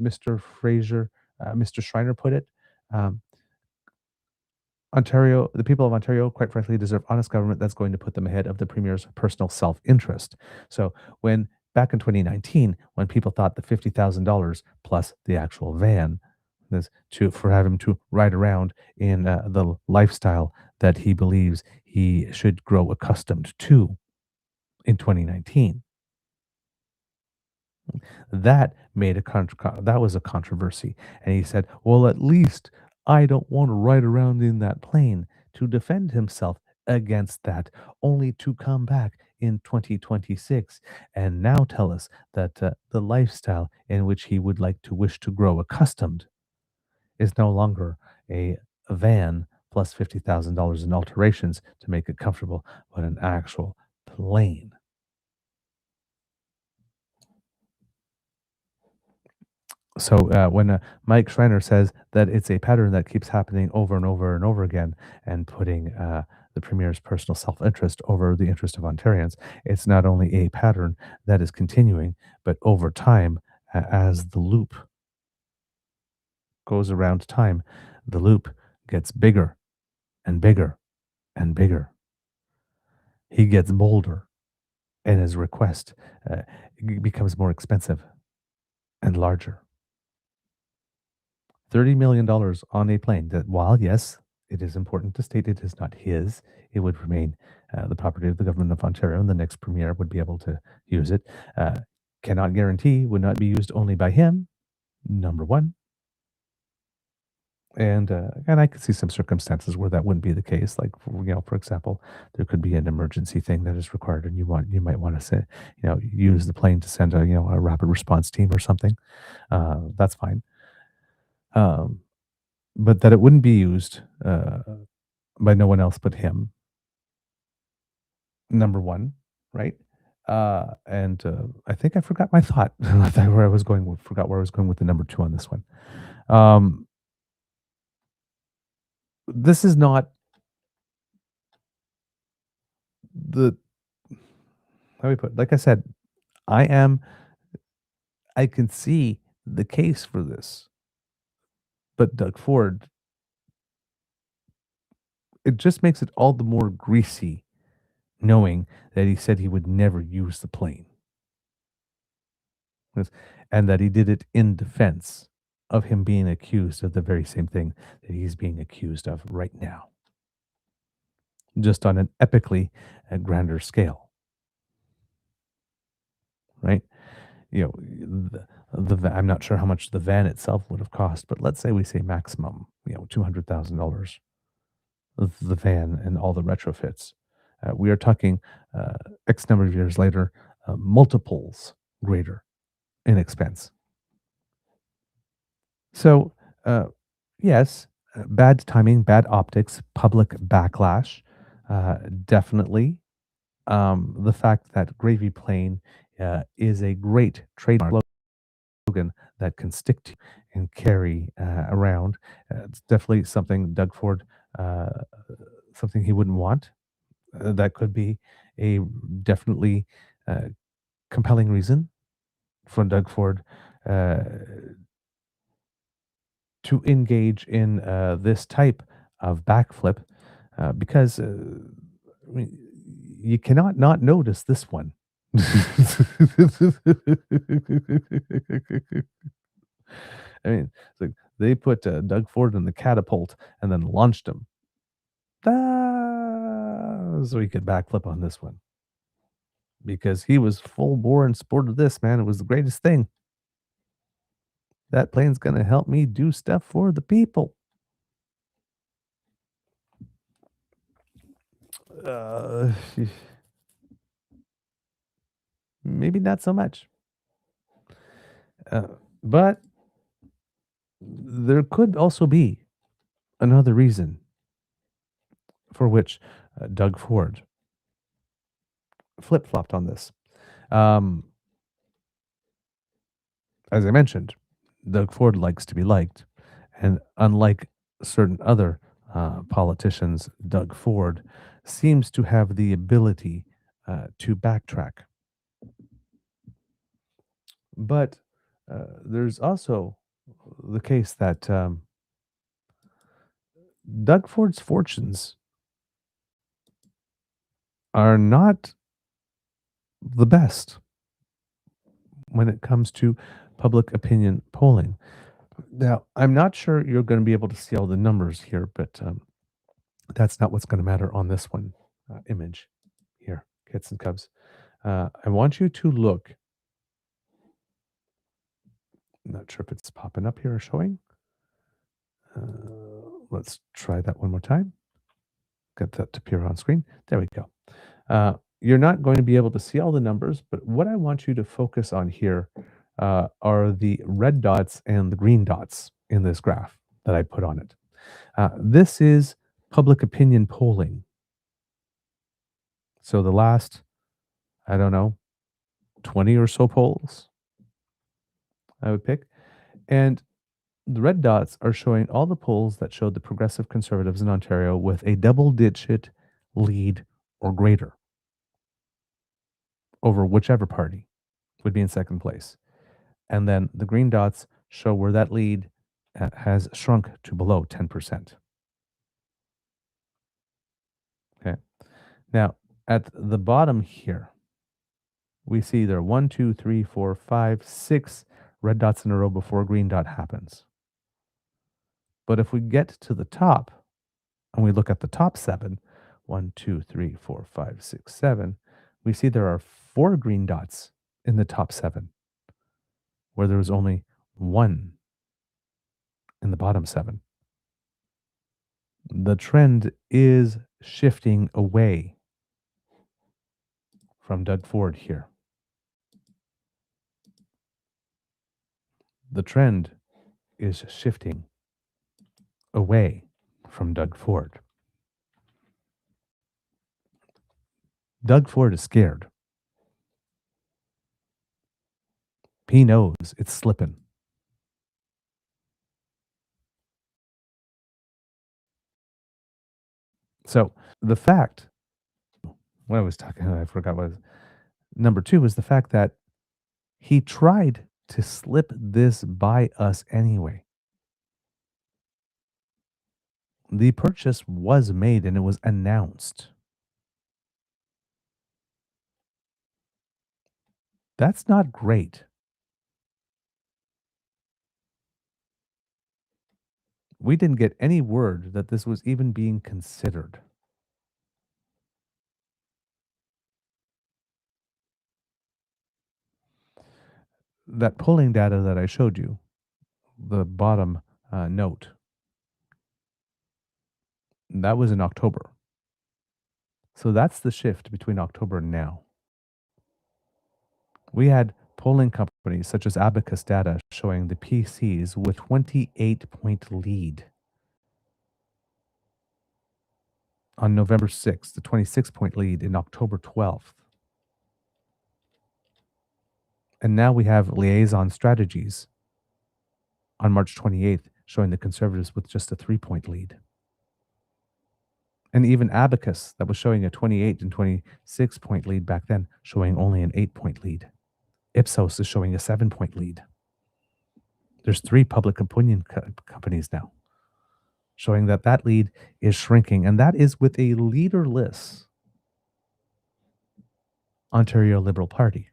S2: Mr. Schreiner put it? Um, Ontario, the people of Ontario, quite frankly, deserve honest government that's going to put them ahead of the premier's personal self-interest. So when back in 2019, when people thought the $50,000 plus the actual van for have him to ride around in the lifestyle that he believes he should grow accustomed to in 2019, that that was a controversy. And he said, well, at least I don't want to ride around in that plane, to defend himself against that, only to come back in 2026 and now tell us that the lifestyle in which he would like to wish to grow accustomed is no longer a van plus $50,000 in alterations to make it comfortable, but an actual plane. So when Mike Schreiner says that it's a pattern that keeps happening over and over and over again, and putting the Premier's personal self-interest over the interest of Ontarians, it's not only a pattern that is continuing, but over time, as the loop goes around time, the loop gets bigger and bigger and bigger. He gets bolder, and his request becomes more expensive and larger. $30 million on a plane that, while yes, it is important to state it is not his, it would remain the property of the government of Ontario, and the next premier would be able to use it. Cannot guarantee would not be used only by him, number one. And I could see some circumstances where that wouldn't be the case. Like, for example, there could be an emergency thing that is required, and you might want to say, use the plane to send a rapid response team or something. That's fine. But that it wouldn't be used by no one else but him. Number one, right? And I think I forgot my thought. Where I was going. Forgot where I was going with the number two on this one. This is not how we put it. Like I said, I can see the case for this, but Doug Ford, it just makes it all the more greasy, knowing that he said he would never use the plane, and that he did it in defense of him being accused of the very same thing that he's being accused of right now, just on an epically grander scale, right? I'm not sure how much the van itself would have cost, but let's say we say maximum, $200,000 of the van and all the retrofits. We are talking X number of years later, multiples greater in expense. So, yes, bad timing, bad optics, public backlash, definitely. The fact that Gravy Plane is a great trademark slogan that can stick to and carry around. It's definitely something Doug Ford, something he wouldn't want. That could be a definitely compelling reason for Doug Ford to engage in this type of backflip, because you cannot not notice this one. I mean, they put Doug Ford in the catapult and then launched him. So he could backflip on this one, because he was full bore in sport of this, man. It was the greatest thing. That plane's going to help me do stuff for the people. Maybe not so much. But there could also be another reason for which Doug Ford flip-flopped on this. As I mentioned, Doug Ford likes to be liked, and unlike certain other politicians, Doug Ford seems to have the ability to backtrack. But there's also the case that Doug Ford's fortunes are not the best when it comes to public opinion polling. Now, I'm not sure you're going to be able to see all the numbers here, but that's not what's going to matter on this one image here, kits and cubs. I want you to look. I'm not sure if it's popping up here or showing. Let's try that one more time. Get that to appear on screen. There we go. You're not going to be able to see all the numbers, but what I want you to focus on here are the red dots and the green dots in this graph that I put on it. This is public opinion polling. So the last, I don't know, 20 or so polls I would pick. And the red dots are showing all the polls that showed the Progressive Conservatives in Ontario with a double-digit lead or greater over whichever party would be in second place. And then the green dots show where that lead has shrunk to below 10%. Okay. Now, at the bottom here, we see there are 1, 2, 3, 4, 5, 6 red dots in a row before a green dot happens. But if we get to the top and we look at the top 7, 1, 2, 3, 4, 5, 6, 7, we see there are 4 green dots in the top 7, where there was only 1 in the bottom 7. The trend is shifting away from Doug Ford here. The trend is shifting away from Doug Ford. Doug Ford is scared. He knows it's slipping. So the fact, what I was talking about, I forgot what number 2 was the fact that he tried to slip this by us anyway. The purchase was made and it was announced. That's not great. We didn't get any word that this was even being considered. That polling data that I showed you, the bottom note, that was in October. So that's the shift between October and now. We had polling companies such as Abacus Data showing the PCs with 28-point lead on November 6th, the 26-point lead in October 12th. And now we have Liaison Strategies on March 28th showing the Conservatives with just a 3-point lead. And even Abacus, that was showing a 28 and 26-point lead back then, showing only an 8-point lead. Ipsos is showing a 7-point lead. There's 3 public opinion companies now showing that that lead is shrinking, and that is with a leaderless Ontario Liberal Party.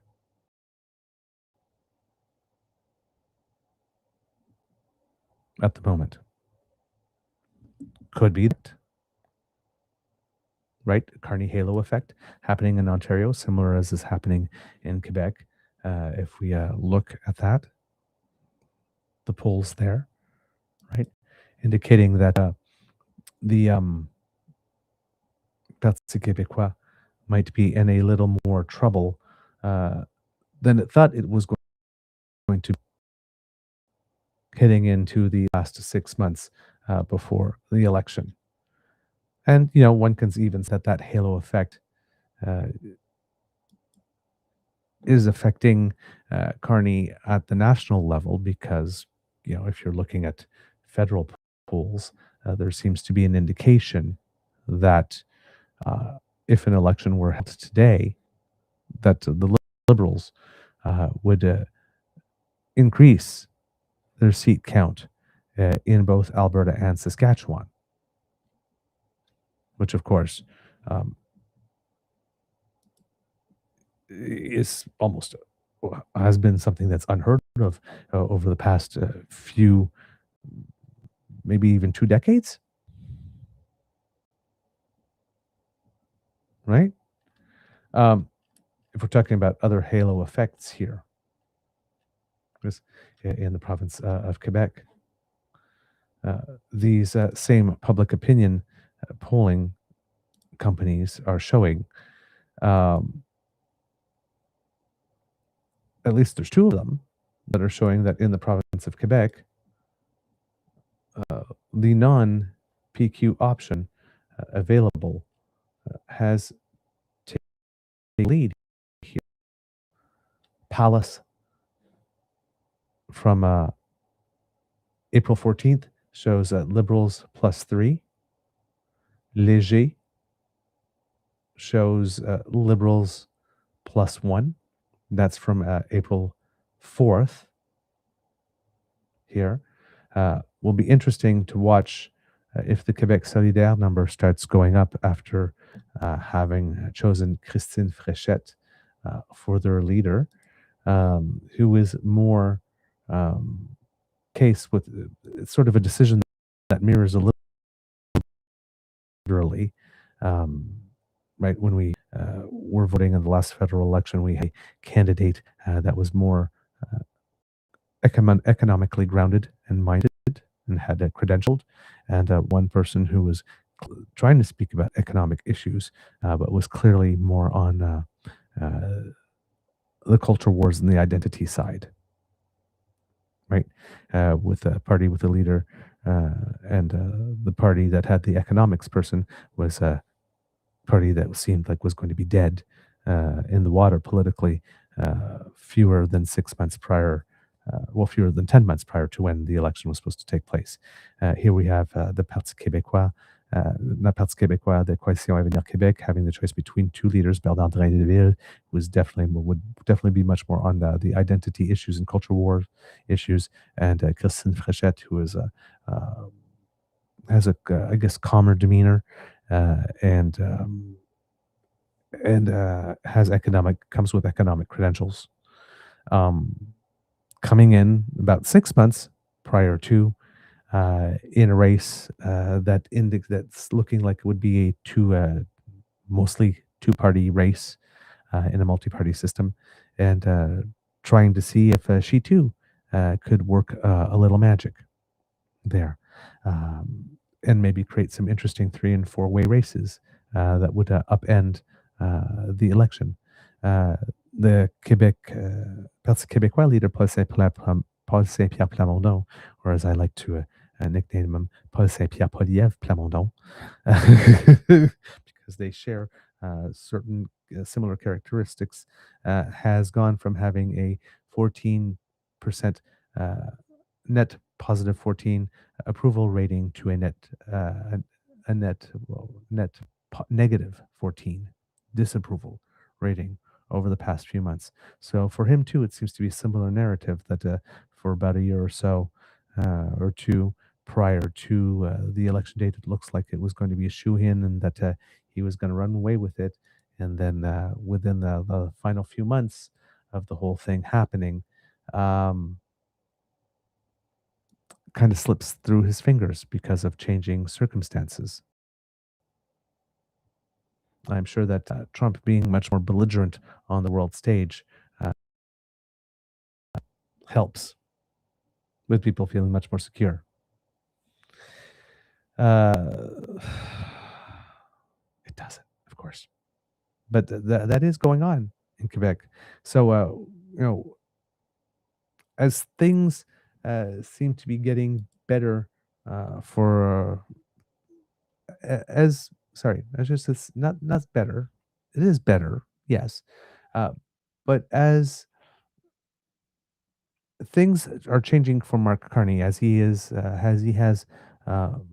S2: At the moment. Could be that. Right? Carney Halo effect happening in Ontario, similar as is happening in Quebec. If we look at that, the polls there, right, indicating that the Parti Québécois might be in a little more trouble than it thought it was going to be heading into the last 6 months before the election. And, you know, one can even say that halo effect is affecting Carney at the national level because, you know, if you're looking at federal polls, there seems to be an indication that if an election were held today, that the Liberals would increase their seat count in both Alberta and Saskatchewan, which of course is almost has been something that's unheard of over the past few, maybe even 2 decades, right? If we're talking about other halo effects here, because in the province of Quebec, these same public opinion polling companies are showing, at least there's 2 of them that are showing that in the province of Quebec, the non-PQ option available has taken the lead here. Palace from April 14th shows Liberals +3. Léger shows Liberals +1. That's from April 4th here. Will be interesting to watch if the Quebec Solidaire number starts going up after having chosen Christine Fréchette for their leader, who is more case with sort of a decision that mirrors a little literally, right? When we were voting in the last federal election, we had a candidate that was more economically grounded and minded and had credentialed, and one person who was trying to speak about economic issues, but was clearly more on the culture wars and the identity side, right? With a party with a leader, and the party that had the economics person was a party that seemed like was going to be dead in the water politically, fewer than 6 months prior, fewer than 10 months prior to when the election was supposed to take place. Here we have the Parti québécois, not Parti québécois, the Coalition Avenir Québec, having the choice between 2 leaders. Bernard Drinville would definitely be much more on the identity issues and culture war issues, and Christine Fréchette, who is has a I guess calmer demeanor, and comes with economic credentials. Coming in about 6 months prior to, in a race that's looking like it would be a mostly 2-party race in a multi-party system, and trying to see if she too could work a little magic there, and maybe create some interesting 3- and 4-way races that would upend the election. The Quebec Parti québécois leader Paul Saint-Pierre Plamondon, or as I like to nickname him, Paul Saint-Pierre Poilievre Plamondon, because they share certain similar characteristics, has gone from having a 14% net positive 14 approval rating to a net negative 14 disapproval rating over the past few months. So for him too, it seems to be a similar narrative that for about a year or so or 2 prior to the election date, it looks like it was going to be a shoe-in, and that he was going to run away with it. And then within the final few months of the whole thing happening, kind of slips through his fingers because of changing circumstances. I'm sure that Trump being much more belligerent on the world stage helps with people feeling much more secure. It doesn't, of course, but that is going on in Quebec. So, as things seem to be getting better it's not better. It is better, yes, but as things are changing for Mark Carney, as he has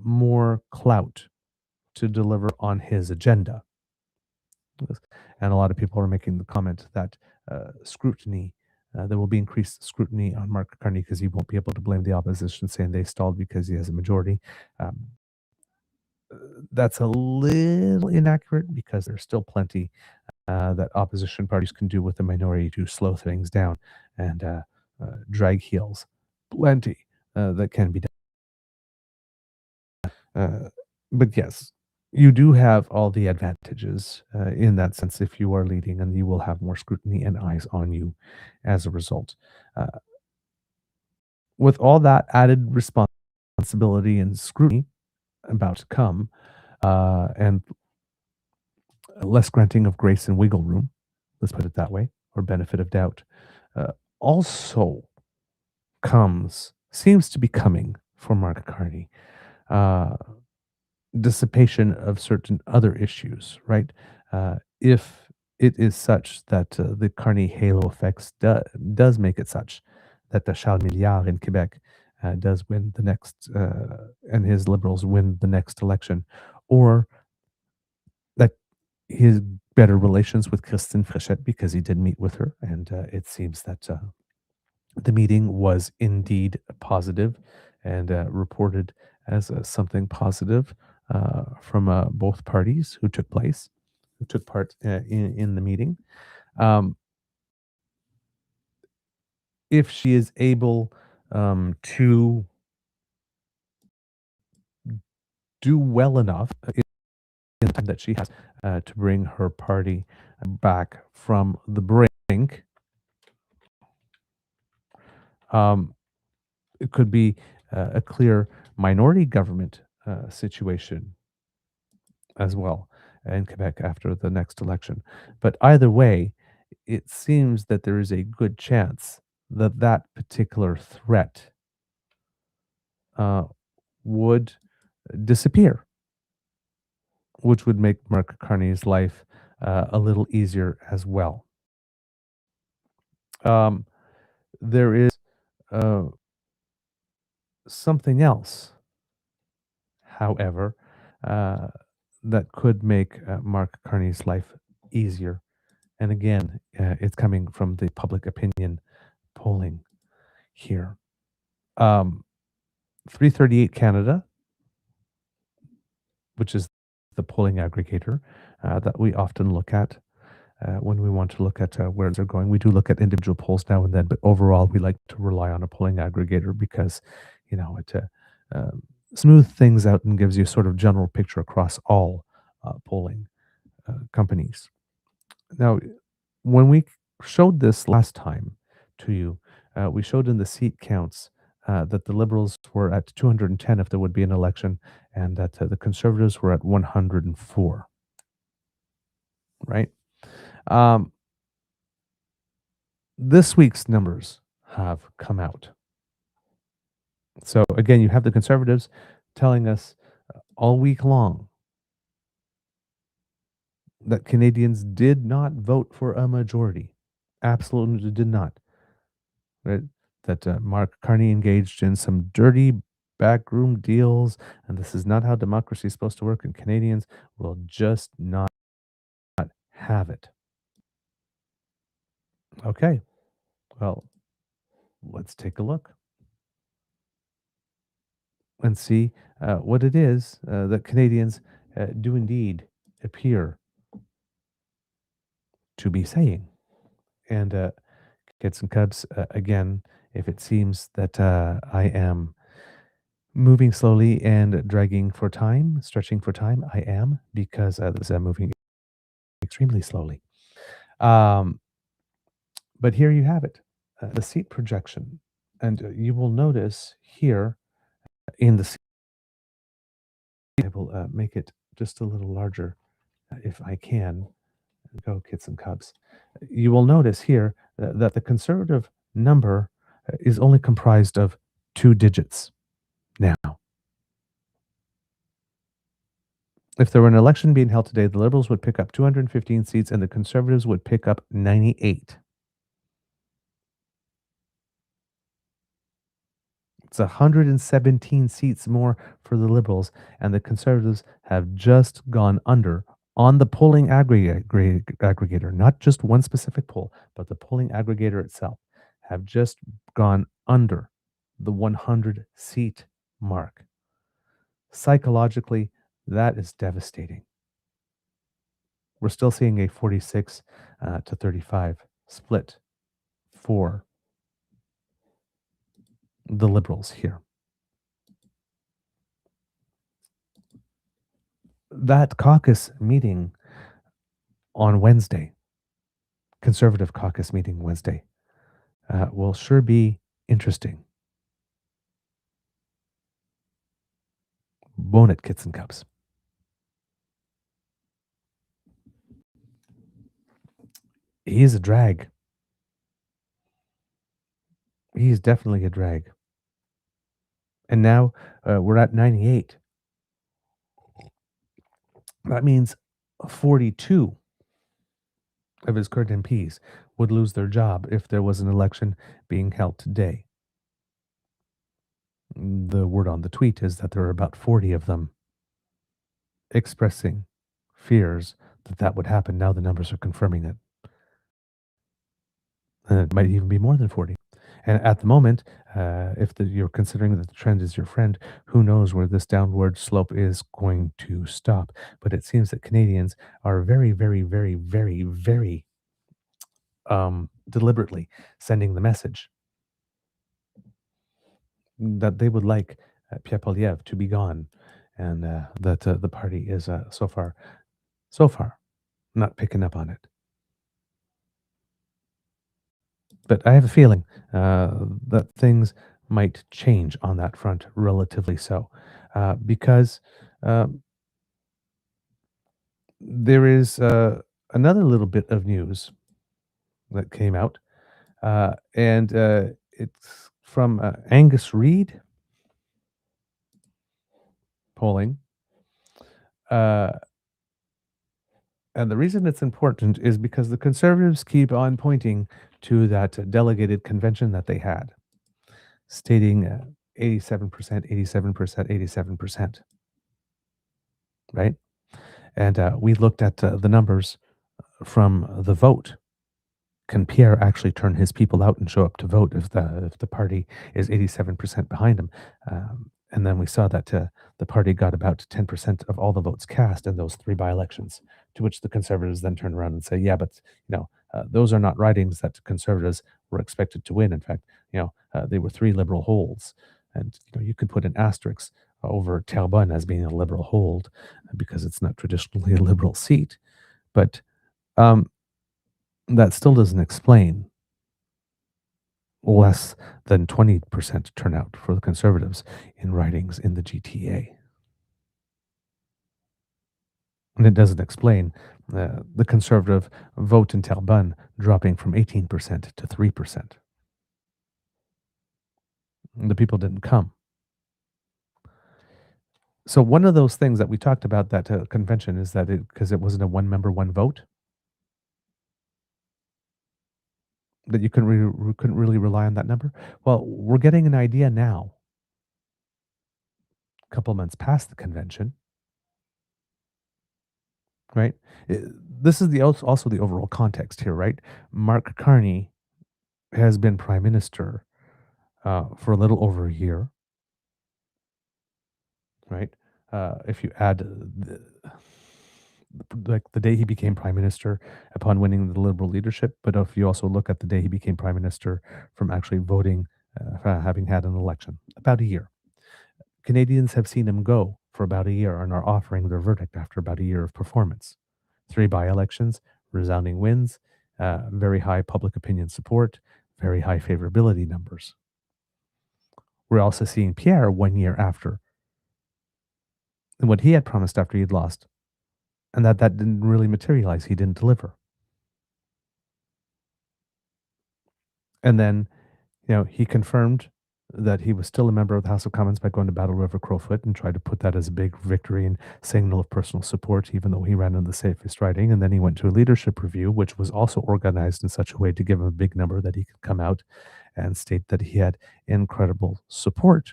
S2: more clout to deliver on his agenda, and a lot of people are making the comment that scrutiny There will be increased scrutiny on Mark Carney because he won't be able to blame the opposition, saying they stalled because he has a majority. That's a little inaccurate because there's still plenty that opposition parties can do with the minority to slow things down and drag heels. Plenty that can be done. But yes, you do have all the advantages in that sense if you are leading, and you will have more scrutiny and eyes on you as a result. With all that added responsibility and scrutiny about to come, and less granting of grace and wiggle room, let's put it that way, or benefit of doubt, also seems to be coming for Mark Carney. Dissipation of certain other issues, right? If it is such that the Carney halo effects does make it such that the Charles Milliard in Quebec does win the next, and his Liberals win the next election, or that his better relations with Christine Fréchette, because he did meet with her, and it seems that the meeting was indeed positive and reported as something positive from both parties who took part in the meeting. If she is able to do well enough in the time that she has to bring her party back from the brink, it could be a clear minority government situation as well in Quebec after the next election. But either way, it seems that there is a good chance that that particular threat would disappear, which would make Mark Carney's life a little easier as well. There is something else, however, that could make Mark Carney's life easier. And again, it's coming from the public opinion polling here. 338 Canada, which is the polling aggregator that we often look at when we want to look at where they're going. We do look at individual polls now and then, but overall, we like to rely on a polling aggregator because, it smooths things out and gives you a sort of general picture across all polling companies. Now, when we showed this last time to you, we showed in the seat counts that the Liberals were at 210 if there would be an election, and that the Conservatives were at 104. Right? This week's numbers have come out. So again, you have the Conservatives telling us all week long that Canadians did not vote for a majority. Absolutely did not. Right? That Mark Carney engaged in some dirty backroom deals, and this is not how democracy is supposed to work, and Canadians will just not have it. Okay, well, let's take a look and see what it is that Canadians do indeed appear to be saying. And Kids and Cubs, again, if it seems that I am moving slowly and dragging for time, stretching for time, I am, because this is moving extremely slowly. But here you have it, the seat projection. And you will notice here in the seat, I will make it just a little larger if I can. Go Kids and Cubs. You will notice here that the Conservative number is only comprised of 2 digits now. If there were an election being held today, the Liberals would pick up 215 seats and the Conservatives would pick up 98. It's 117 seats more for the Liberals, and the Conservatives have just gone under on the polling aggregator, not just one specific poll, but the polling aggregator itself. have just gone under the 100 seat mark. Psychologically, that is devastating. We're still seeing a 46 to 35 split for the Liberals here. That caucus meeting on Wednesday, Conservative caucus meeting Wednesday, will sure be interesting. Won't it, kits and cups? He is a drag. He's definitely a drag. And now we're at 98. That means 42 of his current MPs would lose their job if there was an election being held today. The word on the tweet is that there are about 40 of them expressing fears that that would happen. Now the numbers are confirming it. And it might even be more than 40. And at the moment, if you're considering that the trend is your friend, who knows where this downward slope is going to stop. But it seems that Canadians are very, very, very, very, very deliberately sending the message that they would like Pierre Poilievre to be gone, and that the party is so far not picking up on it. But I have a feeling that things might change on that front relatively so, because there is another little bit of news that came out, and it's from Angus Reid polling. And the reason it's important is because the Conservatives keep on pointing to that delegated convention that they had, stating 87%, 87%, 87%. Right? And we looked at the numbers from the vote. Can Pierre actually turn his people out and show up to vote if the party is 87% behind him? And then we saw that the party got about 10% of all the votes cast in those 3 by-elections, to which the Conservatives then turned around and say, yeah, but those are not ridings that Conservatives were expected to win. In fact, they were 3 Liberal holds. And you could put an asterisk over Terrebonne as being a Liberal hold because it's not traditionally a Liberal seat. But that still doesn't explain less than 20% turnout for the Conservatives in ridings in the GTA. And it doesn't explain the Conservative vote in Terrebonne dropping from 18% to 3%. The people didn't come. So one of those things that we talked about that convention is that because it wasn't a one member, one vote, that you couldn't really rely on that number. Well, we're getting an idea now, a couple months past the convention, right? This is also the overall context here, right? Mark Carney has been prime minister for a little over a year, right? If you add the day he became prime minister upon winning the Liberal leadership, but if you also look at the day he became prime minister from actually voting, having had an election, about a year. Canadians have seen him go for about a year and are offering their verdict after about a year of performance. 3 by-elections, resounding wins, very high public opinion support, very high favorability numbers. We're also seeing Pierre 1 year after, and what he had promised after he'd lost, and that didn't really materialize. He didn't deliver. And then, he confirmed that he was still a member of the House of Commons by going to Battle River Crowfoot and tried to put that as a big victory and signal of personal support, even though he ran in the safest riding. And then he went to a leadership review, which was also organized in such a way to give him a big number that he could come out and state that he had incredible support.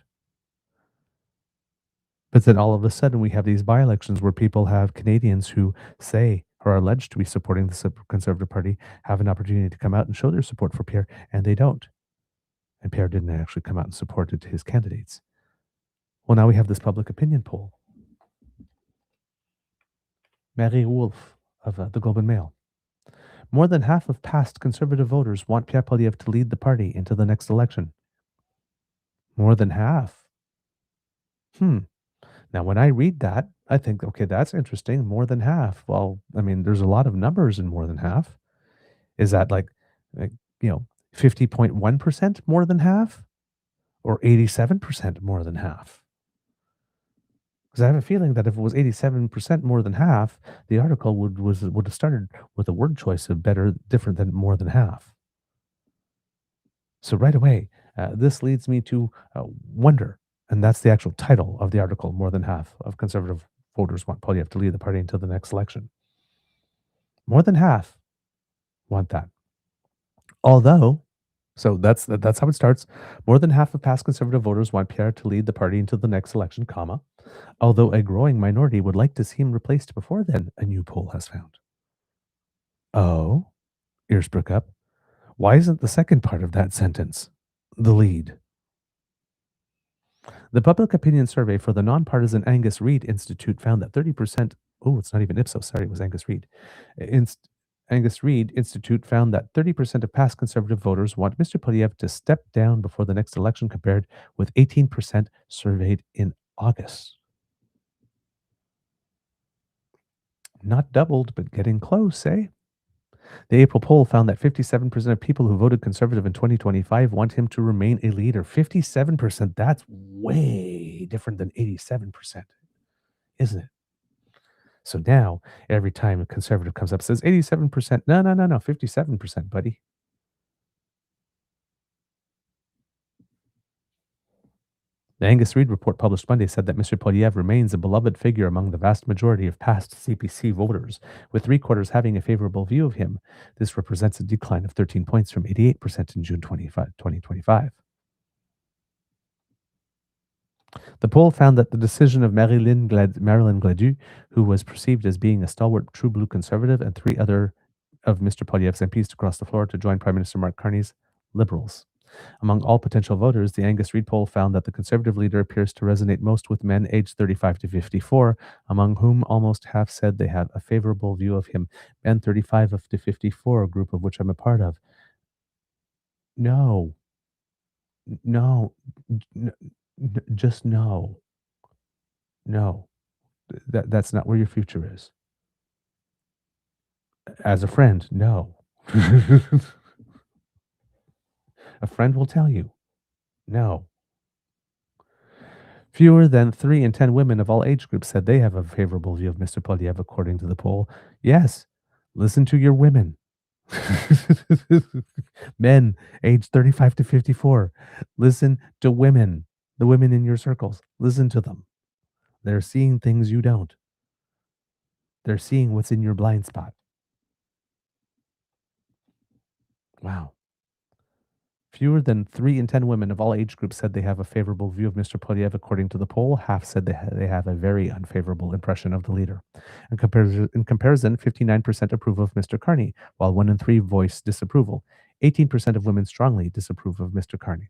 S2: But then all of a sudden we have these by-elections where people have Canadians who say or are alleged to be supporting the Conservative Party have an opportunity to come out and show their support for Pierre, and they don't. and Pierre didn't actually come out and supported his candidates. Well, now we have this public opinion poll. Mary Wolf of the Globe and Mail. More than half of past Conservative voters want Pierre Poilievre to lead the party into the next election. More than half. Now, when I read that, I think, okay, that's interesting. More than half. Well, I mean, there's a lot of numbers in more than half. Is that like 50.1% more than half? Or 87% more than half? Because I have a feeling that if it was 87% more than half, the article would have started with a word choice of different than more than half. So right away, this leads me to wonder, and that's the actual title of the article, more than half of Conservative voters want Poilievre to lead the party until the next election. More than half want that. Although, so that's how it starts. More than half of past Conservative voters want Pierre to lead the party until the next election, comma. Although a growing minority would like to see him replaced before then, a new poll has found. Oh, ears prick up. Why isn't the second part of that sentence the lead? The public opinion survey for the nonpartisan Angus Reid Institute found that 30%, it's not even Ipsos, sorry, it was Angus Reid. Angus Reid Institute found that 30% of past Conservative voters want Mr. Poilievre to step down before the next election, compared with 18% surveyed in August. Not doubled, but getting close, eh? The April poll found that 57% of people who voted Conservative in 2025 want him to remain a leader. 57%, that's way different than 87%, isn't it? So now, every time a Conservative comes up, says 87%. No, 57%, buddy. The Angus Reid report published Monday said that Mr. Poilievre remains a beloved figure among the vast majority of past CPC voters, with 3/4 having a favorable view of him. This represents a decline of 13 points from 88% in June 2025. The poll found that the decision of Marilyn Gladu, who was perceived as being a stalwart true blue Conservative, and 3 other of Mr. Poilievre's MPs to cross the floor to join Prime Minister Mark Carney's Liberals. Among all potential voters, the Angus Reid poll found that the Conservative leader appears to resonate most with men aged 35 to 54, among whom almost half said they have a favorable view of him. Men 35 to 54, a group of which I'm a part of. No. Just no. No. That's not where your future is. As a friend, no. A friend will tell you, no. Fewer than 3 in 10 women of all age groups said they have a favorable view of Mr. Poilievre, according to the poll. Yes, listen to your women. Men aged 35 to 54, listen to women, the women in your circles. Listen to them. They're seeing things you don't. They're seeing what's in your blind spot. Wow. Fewer than 3 in 10 women of all age groups said they have a favorable view of Mr. Poilievre, according to the poll. Half said they have a very unfavorable impression of the leader. In comparison, 59% approve of Mr. Carney, while 1 in 3 voice disapproval. 18% of women strongly disapprove of Mr. Carney.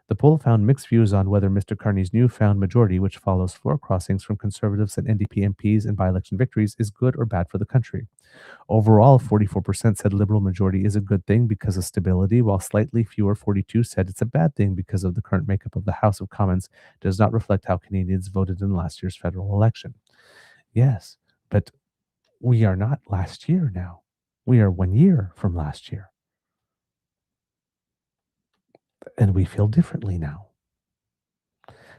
S2: The poll found mixed views on whether Mr. Carney's newfound majority, which follows floor crossings from Conservatives and NDP MPs and by-election victories, is good or bad for the country. Overall, 44% said Liberal majority is a good thing because of stability, while slightly fewer, 42, said it's a bad thing because of the current makeup of the House of Commons does not reflect how Canadians voted in last year's federal election. Yes, but we are not last year now. We are 1 year from last year. And we feel differently now.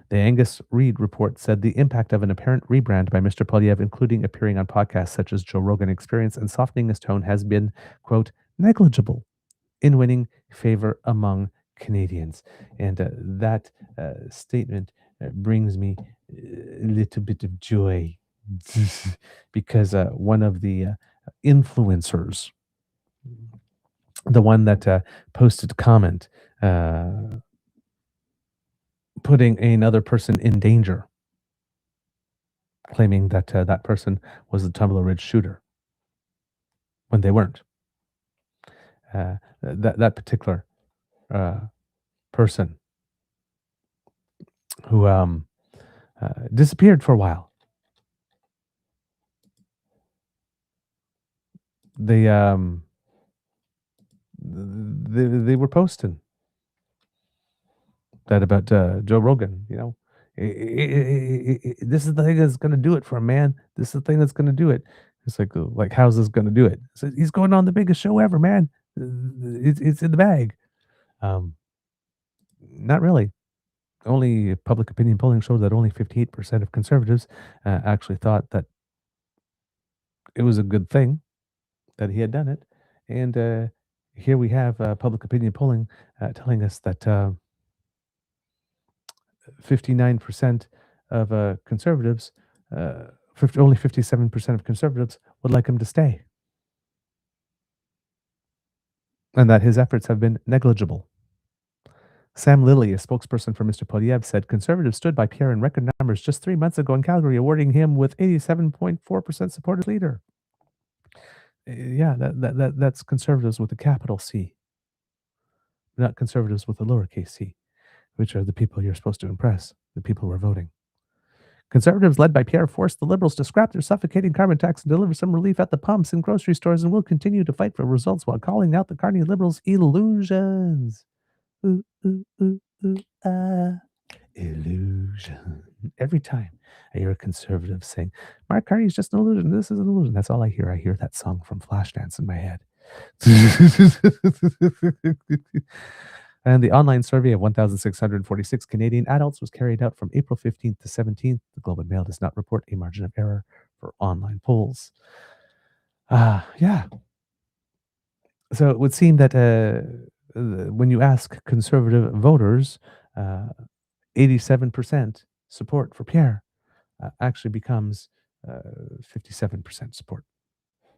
S2: The Angus Reid report said the impact of an apparent rebrand by Mr. Poilievre, including appearing on podcasts such as Joe Rogan Experience and softening his tone, has been, quote, negligible in winning favor among Canadians. And that statement brings me a little bit of joy because one of the influencers, the one that posted a comment putting another person in danger, claiming that that person was the Tumbler Ridge shooter when they weren't. That particular person who disappeared for a while. They were posting that about Joe Rogan. You know, this is the thing that's going to do it for a man. This is the thing that's going to do it. It's like how's this going to do it? So he's going on the biggest show ever, man. It's in the bag. Not really. Only public opinion polling showed that only 58% of conservatives actually thought that it was a good thing that he had done it. And here we have public opinion polling telling us that 59% of conservatives, only 57% of conservatives would like him to stay. And that his efforts have been negligible. Sam Lilly, a spokesperson for Mr. Poilievre, said conservatives stood by Pierre in record numbers just 3 months ago in Calgary, awarding him with 87.4% support as leader. Yeah, that's conservatives with a capital C, not conservatives with a lowercase c, which are the people you're supposed to impress, the people who are voting. Conservatives led by Pierre forced the Liberals to scrap their suffocating carbon tax and deliver some relief at the pumps and grocery stores, and will continue to fight for results while calling out the Carney Liberals' illusions. Ooh, ooh, ooh, ooh, illusion. Every time I hear a conservative saying, Mark Carney's just an illusion, this is an illusion, that's all I hear. I hear that song from Flashdance in my head. And the online survey of 1,646 Canadian adults was carried out from April 15th to 17th. The Globe and Mail does not report a margin of error for online polls. Yeah. So it would seem that when you ask conservative voters, 87% support for Pierre actually becomes 57% support.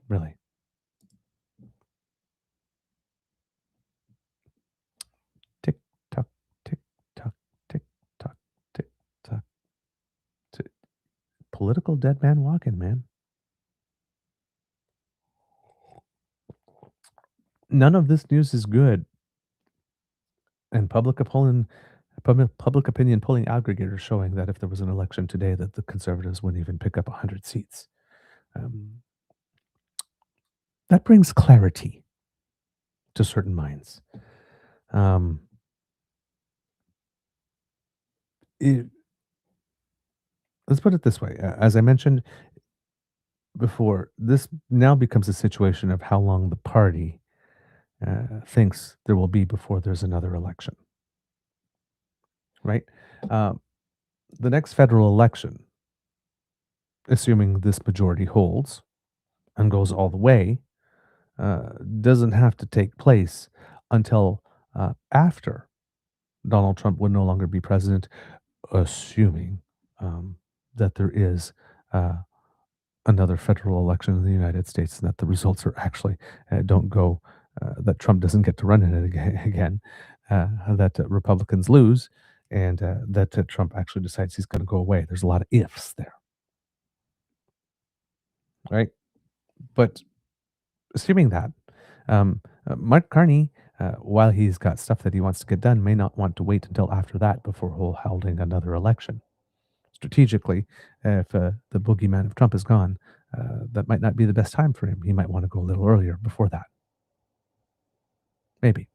S2: Really. Tick tock, tick tock, tick tock, tick tock. Political dead man walking, man. None of this news is good. And public opinion polling aggregators showing that if there was an election today, that the conservatives wouldn't even pick up 100 seats. That brings clarity to certain minds. Let's put it this way. As I mentioned before, this now becomes a situation of how long the party thinks there will be before there's another election. Right? The next federal election, assuming this majority holds and goes all the way, doesn't have to take place until after Donald Trump would no longer be president, assuming that there is another federal election in the United States and that the results are actually don't go, that Trump doesn't get to run in it again, that Republicans lose, and that Trump actually decides he's going to go away. There's a lot of ifs there. Right? But assuming that, Mark Carney, while he's got stuff that he wants to get done, may not want to wait until after that before holding another election. Strategically, if the boogeyman of Trump is gone, that might not be the best time for him. He might want to go a little earlier before that. Maybe.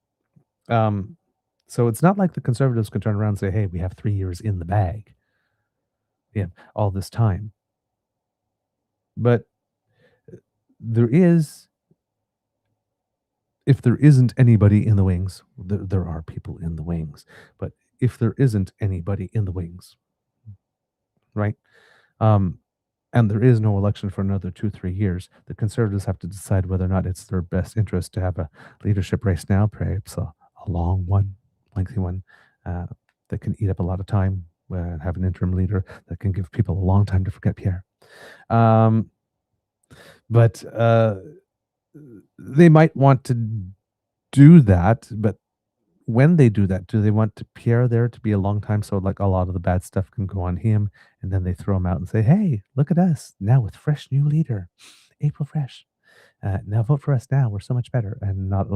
S2: So it's not like the conservatives can turn around and say, hey, we have 3 years in the bag. Yeah, all this time. But there is, if there isn't anybody in the wings, there are people in the wings. But if there isn't anybody in the wings, right? And there is no election for another 2-3 years, the conservatives have to decide whether or not it's their best interest to have a leadership race now, perhaps a long one, lengthy one, that can eat up a lot of time, have an interim leader that can give people a long time to forget Pierre. But they might want to do that, but when they do that, do they want Pierre there to be a long time so like a lot of the bad stuff can go on him, and then they throw him out and say, hey, look at us now with fresh new leader, April fresh. Now vote for us now. We're so much better. And not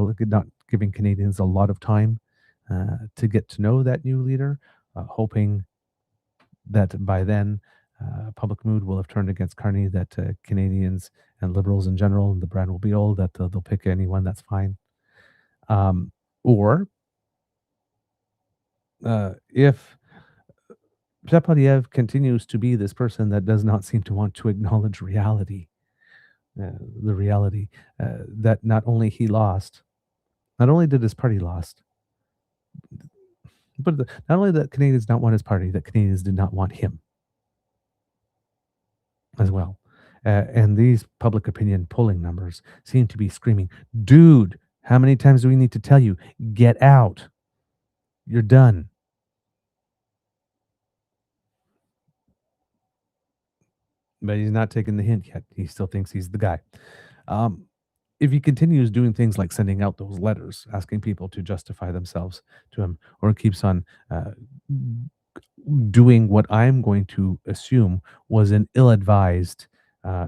S2: giving Canadians a lot of time to get to know that new leader, hoping that by then public mood will have turned against Carney, that Canadians and Liberals in general, and the brand will be old, that they'll pick anyone, that's fine. Or if Pierre Poilievre continues to be this person that does not seem to want to acknowledge reality, the reality that not only he lost, not only did his party lost, but not only that Canadians did not want his party, that Canadians did not want him as well. And these public opinion polling numbers seem to be screaming, dude, how many times do we need to tell you, get out? You're done. But he's not taking the hint yet. He still thinks he's the guy. If he continues doing things like sending out those letters, asking people to justify themselves to him, or keeps on doing what I'm going to assume was an ill-advised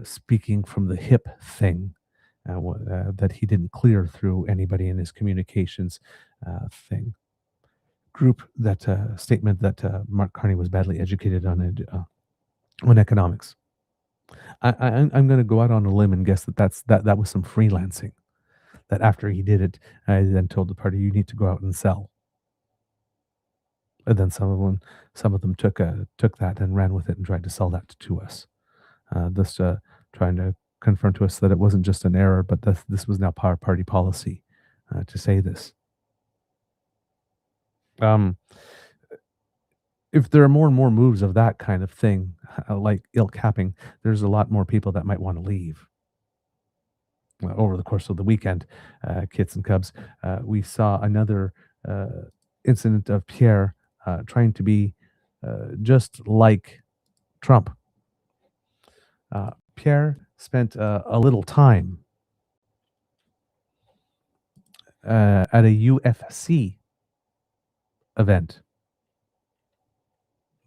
S2: speaking from the hip thing that he didn't clear through anybody in his communications thing. Group that statement that Mark Carney was badly educated on economics. I'm going to go out on a limb and guess that was some freelancing. That after he did it, I then told the party, "You need to go out and sell." And then some of them took that and ran with it and tried to sell that to us. This trying to confirm to us that it wasn't just an error, but this was now party policy to say this. If there are more and more moves of that kind of thing, like ilk capping, there's a lot more people that might want to leave. Over the course of the weekend, Kits and Cubs, we saw another incident of Pierre trying to be just like Trump. Pierre spent a little time at a UFC event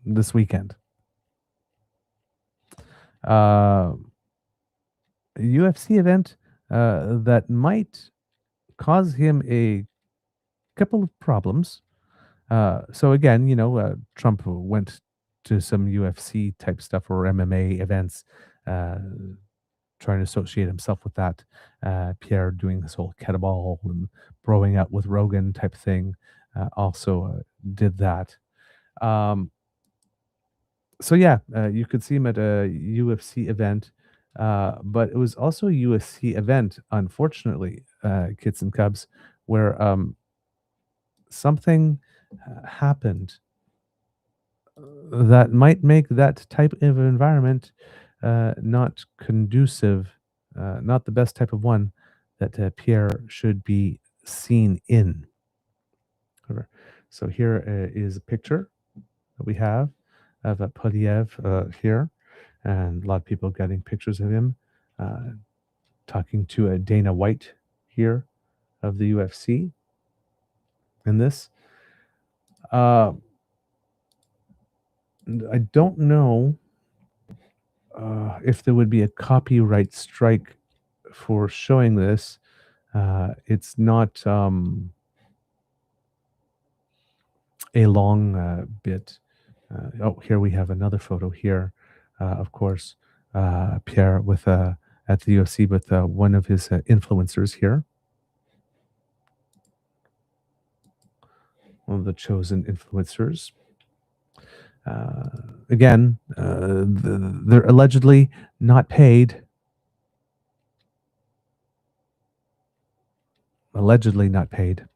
S2: this weekend. A UFC event that might cause him a couple of problems. So again, Trump went to some UFC type stuff or MMA events, trying to associate himself with that. Pierre doing this whole kettlebell and throwing out with Rogan type thing also did that. So yeah, you could see him at a UFC event, but it was also a UFC event, unfortunately, Kits and Cubs, where something happened that might make that type of environment not conducive, not the best type of one that Pierre should be seen in. So here is a picture that we have of Poilievre here, and a lot of people getting pictures of him talking to Dana White here of the UFC in this. I don't know if there would be a copyright strike for showing this. It's not a long bit. Here we have another photo here, of course, Pierre with at the UFC with one of his influencers here. One of the chosen influencers. Again, they're allegedly not paid. Allegedly not paid.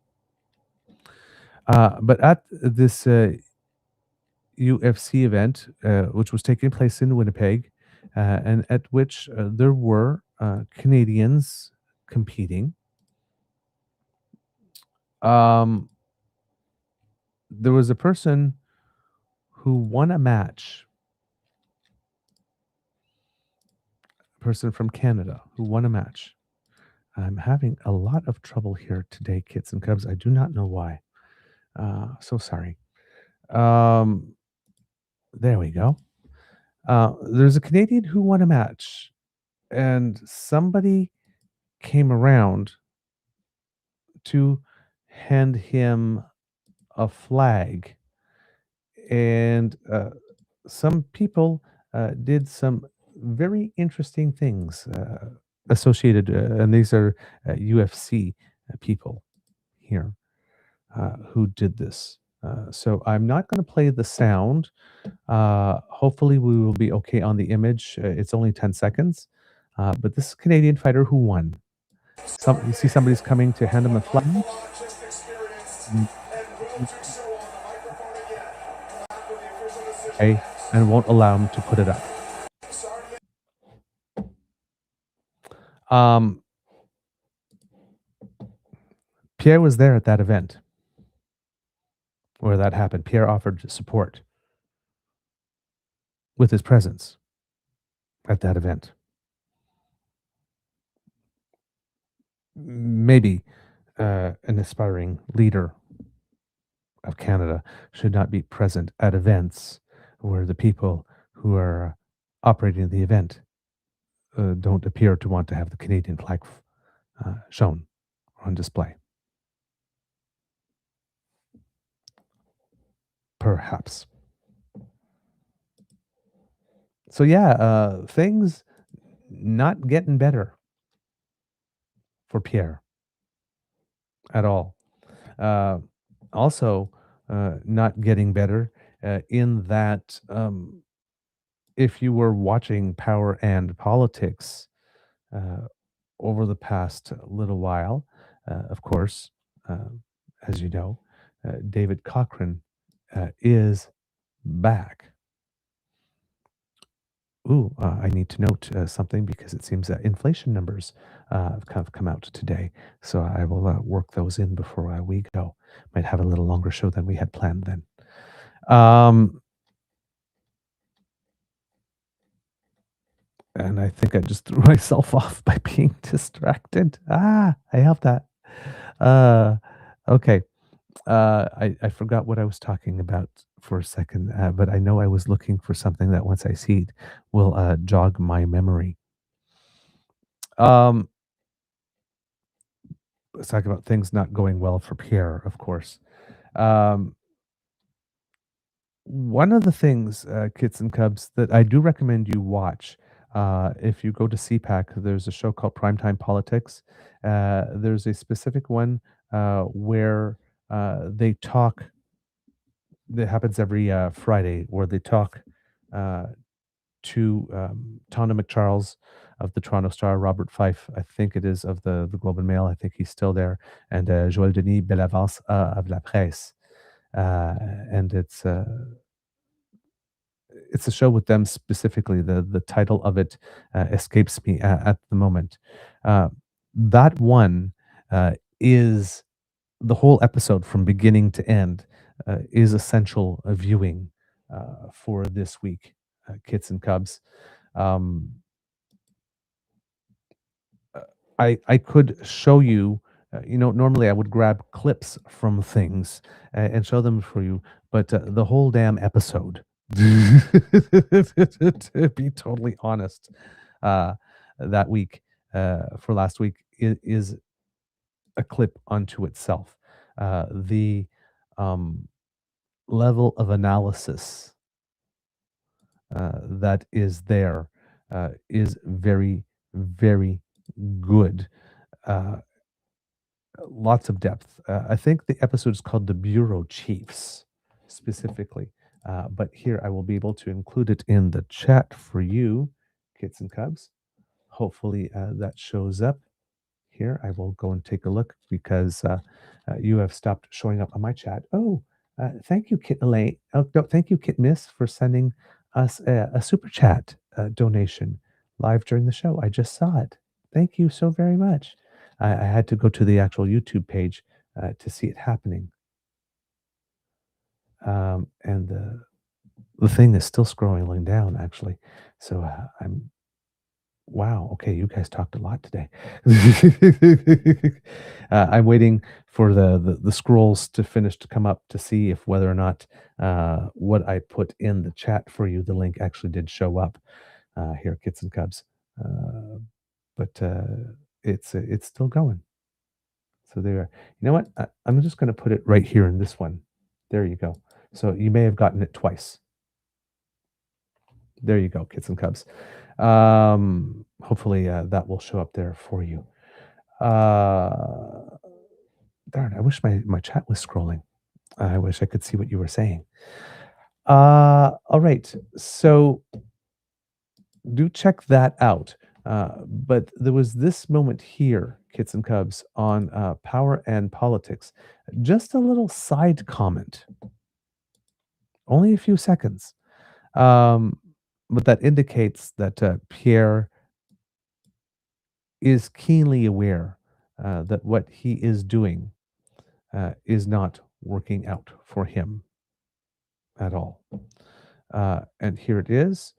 S2: But at this UFC event, which was taking place in Winnipeg, and at which there were Canadians competing. There was a person who won a match. A person from Canada who won a match. I'm having a lot of trouble here today, Kits and Cubs. I do not know why. So sorry. There we go. There's a Canadian who won a match, and somebody came around to hand him a flag, and some people did some very interesting things associated, and these are UFC people here who did this. So I'm not going to play the sound. Hopefully, we will be okay on the image. It's only 10 seconds. But this Canadian fighter who won. You see somebody's coming to hand him a flag. Okay, and won't allow him to put it up. Pierre was there at that event where that happened. Pierre offered support with his presence at that event. Maybe an aspiring leader of Canada should not be present at events where the people who are operating the event don't appear to want to have the Canadian flag shown on display. Perhaps. So yeah, things not getting better for Pierre at all. Also, not getting better in that if you were watching Power and Politics over the past little while, of course, as you know, David Cochrane is back. I need to note something because it seems that inflation numbers have kind of come out today. So I will work those in before we go. Might have a little longer show than we had planned then. And I think I just threw myself off by being distracted. I have that. Okay. I forgot what I was talking about for a second, but I know I was looking for something that once I see it will jog my memory. Let's talk about things not going well for Pierre, of course. One of the things, Kits and Cubs, that I do recommend you watch, if you go to CPAC, there's a show called Primetime Politics. There's a specific one where they talk, that happens every Friday, where they talk to Tonda McCharles of the Toronto Star, Robert Fife, I think it is, of the Globe and Mail, I think he's still there, and Joël Denis Bellavance of La Presse. And it's a show with them specifically. The title of it escapes me at the moment. That one is the whole episode from beginning to end is essential viewing for this week, Kits and Cubs. I could show you, normally I would grab clips from things and show them for you, but the whole damn episode, to be totally honest, that week, for last week, is a clip unto itself. The level of analysis that is there is very, very good. Lots of depth. I think the episode is called The Bureau Chiefs, specifically. But here I will be able to include it in the chat for you, Kits and Cubs. Hopefully that shows up here. I will go and take a look because you have stopped showing up on my chat. Thank you, Kit Elaine. No, thank you, Kit Miss, for sending us a super chat donation live during the show. I just saw it. Thank you so very much. I had to go to the actual YouTube page to see it happening. And the thing is still scrolling down, actually. So wow, okay, you guys talked a lot today. I'm waiting for the scrolls to finish to come up to see if whether or not what I put in the chat for you, the link actually did show up here, Kits and Cubs. But it's still going. So there. You know what? I'm just going to put it right here in this one. There you go. So you may have gotten it twice. There you go, kits and cubs. Hopefully that will show up there for you. Darn, I wish my chat was scrolling. I wish I could see what you were saying. All right. So do check that out. But there was this moment here, kits and cubs, on power and politics. Just a little side comment. Only a few seconds. But that indicates that Pierre is keenly aware that what he is doing is not working out for him at all. And here it is.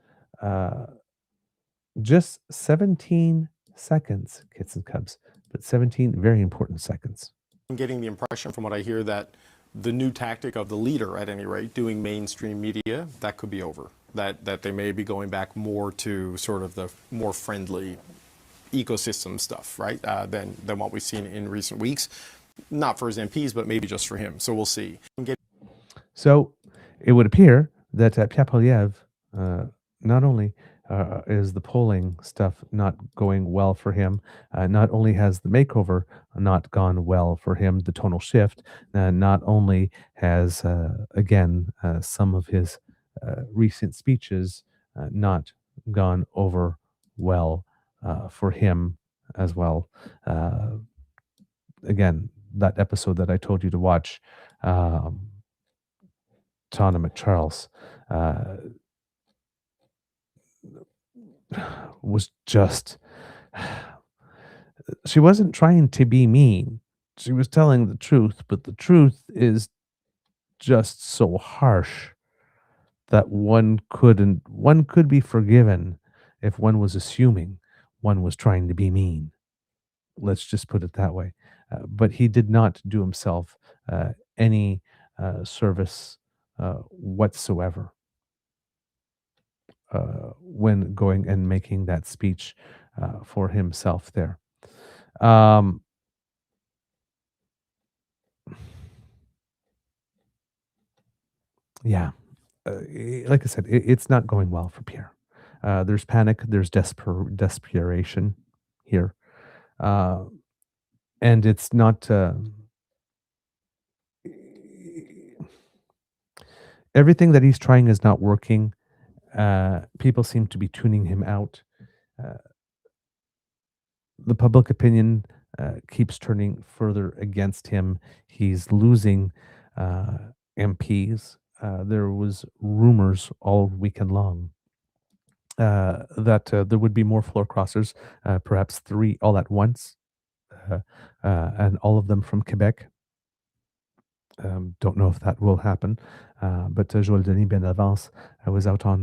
S2: Just 17 seconds, kits and cubs, but 17 very important seconds.
S9: I'm getting the impression from what I hear that the new tactic of the leader, at any rate, doing mainstream media, that could be over. That they may be going back more to sort of the more friendly ecosystem stuff, right, than what we've seen in recent weeks. Not for his MPs, but maybe just for him. So we'll see.
S2: So it would appear that Pierre Poilievre, not only is the polling stuff not going well for him, not only has the makeover not gone well for him, the tonal shift, not only has, again, some of his recent speeches not gone over well for him as well. Again, that episode that I told you to watch, Tana McCharles, was just, she wasn't trying to be mean. She was telling the truth, but the truth is just so harsh that one could be forgiven if one was assuming one was trying to be mean. Let's just put it that way. But he did not do himself any service whatsoever when going and making that speech for himself there. Yeah, like I said, it's not going well for Pierre. There's panic, there's desperation here. And it's not... everything that he's trying is not working. People seem to be tuning him out. The public opinion keeps turning further against him. He's losing MPs. There was rumors all weekend long that there would be more floor crossers, perhaps 3 all at once, and all of them from Quebec. Don't know if that will happen, but Joël Denis Benavance was out on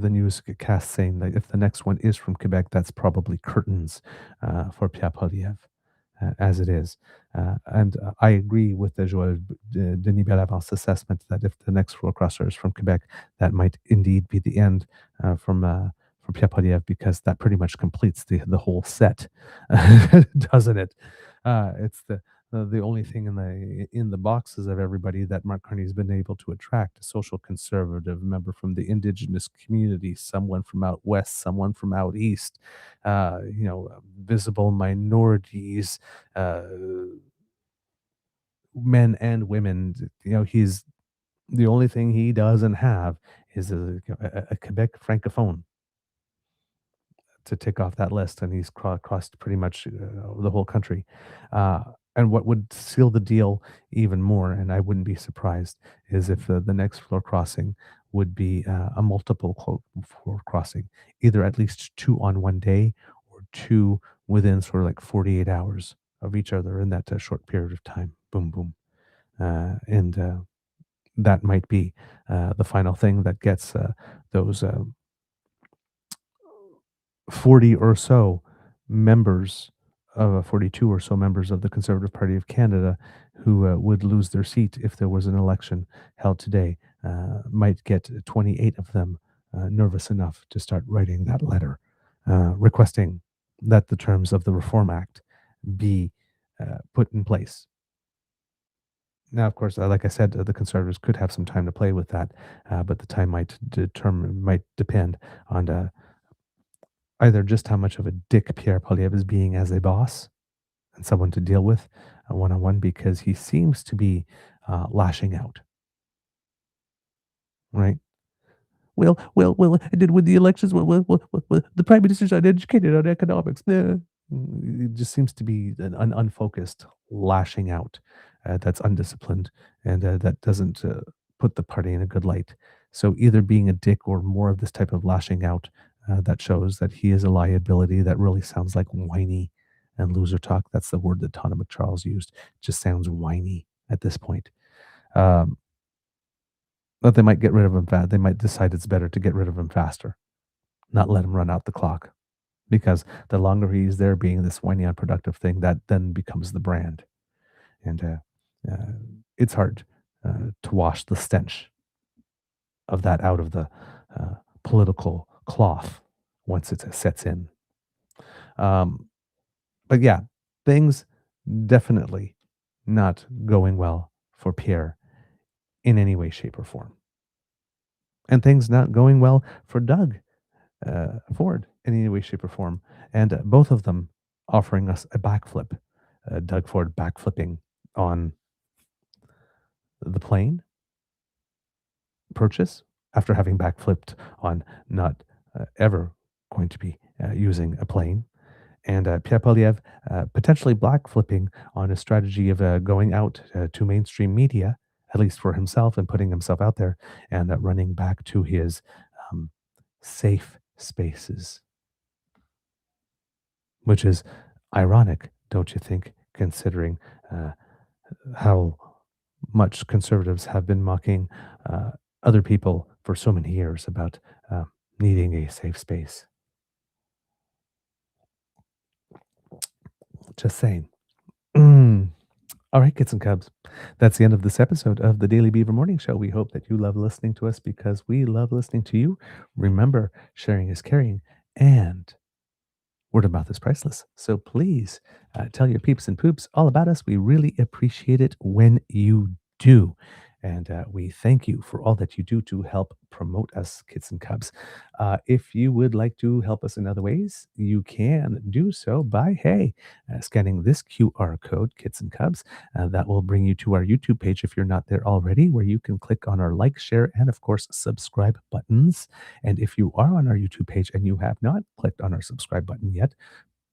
S2: the newscast saying that if the next one is from Quebec, that's probably curtains for Pierre Poilievre, as it is. And I agree with the Joël Denis Benavance assessment that if the next floor crosser is from Quebec, that might indeed be the end from Pierre Poilievre, because that pretty much completes the whole set, doesn't it? It's the only thing in the boxes of everybody that Mark Carney's been able to attract: a social conservative member from the indigenous community, someone from out west, someone from out east, visible minorities, men and women. He's the only thing he doesn't have is a Quebec francophone to tick off that list, and he's crossed pretty much the whole country. And what would seal the deal even more, and I wouldn't be surprised, is if the next floor crossing would be a multiple floor crossing, either at least 2 on one day or 2 within sort of like 48 hours of each other in that short period of time. Boom, boom. And that might be the final thing that gets those 40 or so members of 42 or so members of the Conservative Party of Canada who would lose their seat if there was an election held today, might get 28 of them nervous enough to start writing that letter requesting that the terms of the Reform Act be put in place. Now, of course, like I said, the Conservatives could have some time to play with that, but the time might depend on either just how much of a dick Pierre Poilievre is being as a boss and someone to deal with one-on-one, because he seems to be lashing out, right? I did win the elections. The prime minister's uneducated on economics. It just seems to be an unfocused lashing out that's undisciplined, and that doesn't put the party in a good light. So either being a dick or more of this type of lashing out that shows that he is a liability that really sounds like whiny and loser talk. That's the word that Tana McCharles used. It just sounds whiny at this point. But they might get rid of him fast. They might decide it's better to get rid of him faster, not let him run out the clock. Because the longer he's there being this whiny, unproductive thing, that then becomes the brand. And it's hard to wash the stench of that out of the political cloth once it sets in. But yeah, things definitely not going well for Pierre in any way, shape, or form. And things not going well for Doug Ford in any way, shape, or form. And both of them offering us a backflip. Doug Ford backflipping on the plane purchase after having backflipped on not ever going to be using a plane. And Pierre Poilievre potentially backflipping on a strategy of going out to mainstream media, at least for himself, and putting himself out there, and running back to his safe spaces. Which is ironic, don't you think, considering how much Conservatives have been mocking other people for so many years about needing a safe space. Just saying. All right, kids and cubs. That's the end of this episode of the Daily Beaver Morning Show. We hope that you love listening to us because we love listening to you. Remember, sharing is caring, and word of mouth is priceless. So please tell your peeps and poops all about us. We really appreciate it when you do. And we thank you for all that you do to help promote us, kids and cubs. If you would like to help us in other ways, you can do so by, scanning this QR code, kids and cubs. That will bring you to our YouTube page if you're not there already, where you can click on our like, share, and of course, subscribe buttons. And if you are on our YouTube page and you have not clicked on our subscribe button yet,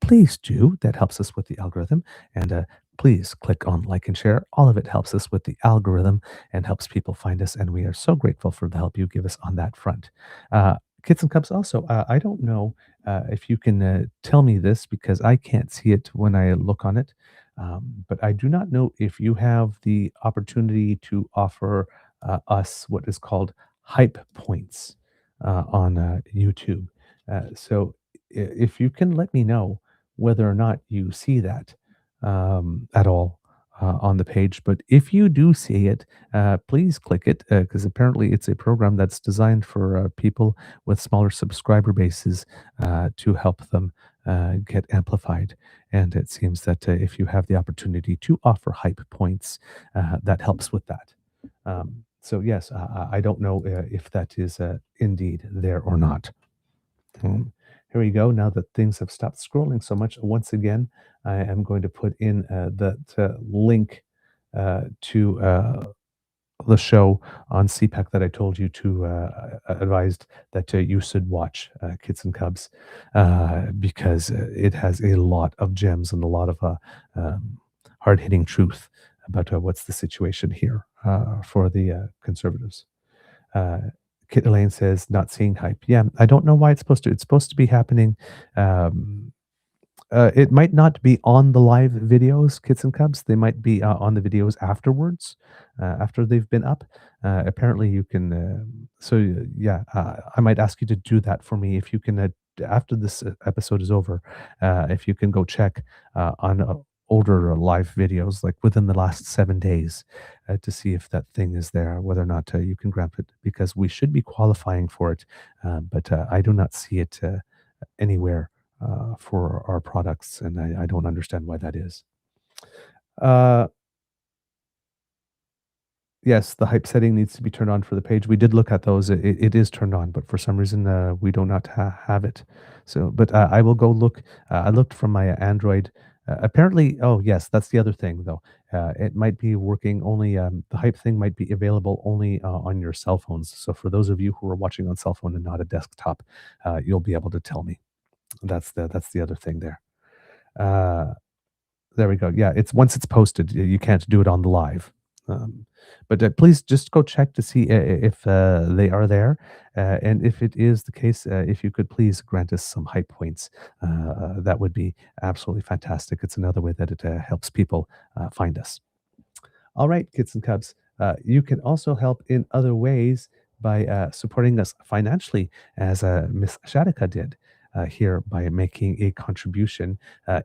S2: please do. That helps us with the algorithm. And please click on like and share. All of it helps us with the algorithm and helps people find us. And we are so grateful for the help you give us on that front. Kids and cubs also, I don't know if you can tell me this because I can't see it when I look on it. But I do not know if you have the opportunity to offer us what is called hype points on YouTube. So if you can let me know whether or not you see that at all on the page. But if you do see it, please click it because apparently it's a program that's designed for people with smaller subscriber bases to help them get amplified. And it seems that if you have the opportunity to offer hype points, that helps with that. So yes, I don't know if that is indeed there or not. Here we go. Now that things have stopped scrolling so much, once again, I am going to put in that link to the show on CPAC that I told you to advised that you should watch, Kids and Cubs, because it has a lot of gems and a lot of hard-hitting truth about what's the situation here for the Conservatives. Kit Elaine says, not seeing hype. Yeah, I don't know why it's supposed to be happening. It might not be on the live videos, Kids and Cubs. They might be on the videos afterwards, after they've been up. Apparently you can, I might ask you to do that for me. If you can, after this episode is over, if you can go check on older live videos, like within the last 7 days, to see if that thing is there, whether or not you can grab it, because we should be qualifying for it, but I do not see it anywhere for our products, and I don't understand why that is. Yes, the hype setting needs to be turned on for the page. We did look at those. It is turned on, but for some reason we do not have it. So, but I will go look. I looked from my Android. Apparently, oh yes, that's the other thing though. It might be working only. The hype thing might be available only on your cell phones. So for those of you who are watching on cell phone and not a desktop, you'll be able to tell me. That's the other thing there. Uh, there we go. Yeah, it's once it's posted, you can't do it on the live. But please just go check to see if they are there, and if it is the case, if you could please grant us some hype points, that would be absolutely fantastic. It's another way that it helps people find us. All right, kids and cubs, you can also help in other ways by supporting us financially, as Miss Shadika did here by making a contribution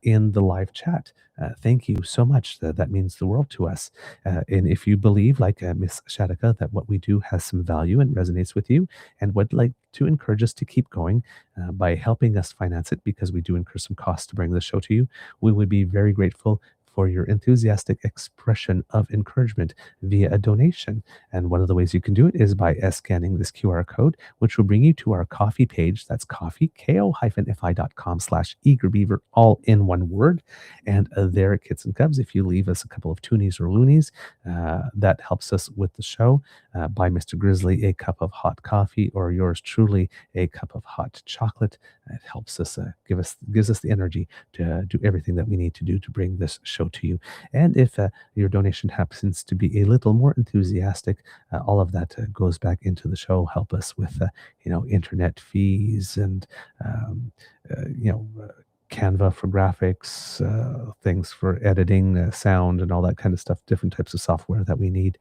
S2: in the live chat. Thank you so much. That means the world to us. And if you believe, like Miss Shadika, that what we do has some value and resonates with you, and would like to encourage us to keep going by helping us finance it, because we do incur some costs to bring the show to you, we would be very grateful for your enthusiastic expression of encouragement via a donation. And one of the ways you can do it is by scanning this QR code, which will bring you to our coffee page. That's coffee, ko-fi.com/eagerbeaver, all in one word. And there at Kids and Cubs, if you leave us a couple of toonies or loonies, that helps us with the show. Buy Mr. Grizzly a cup of hot coffee, or yours truly a cup of hot chocolate. It helps us, gives us the energy to do everything that we need to do to bring this show to you. And if your donation happens to be a little more enthusiastic, all of that goes back into the show. Help us with internet fees and Canva for graphics, things for editing, sound, and all that kind of stuff, different types of software that we need,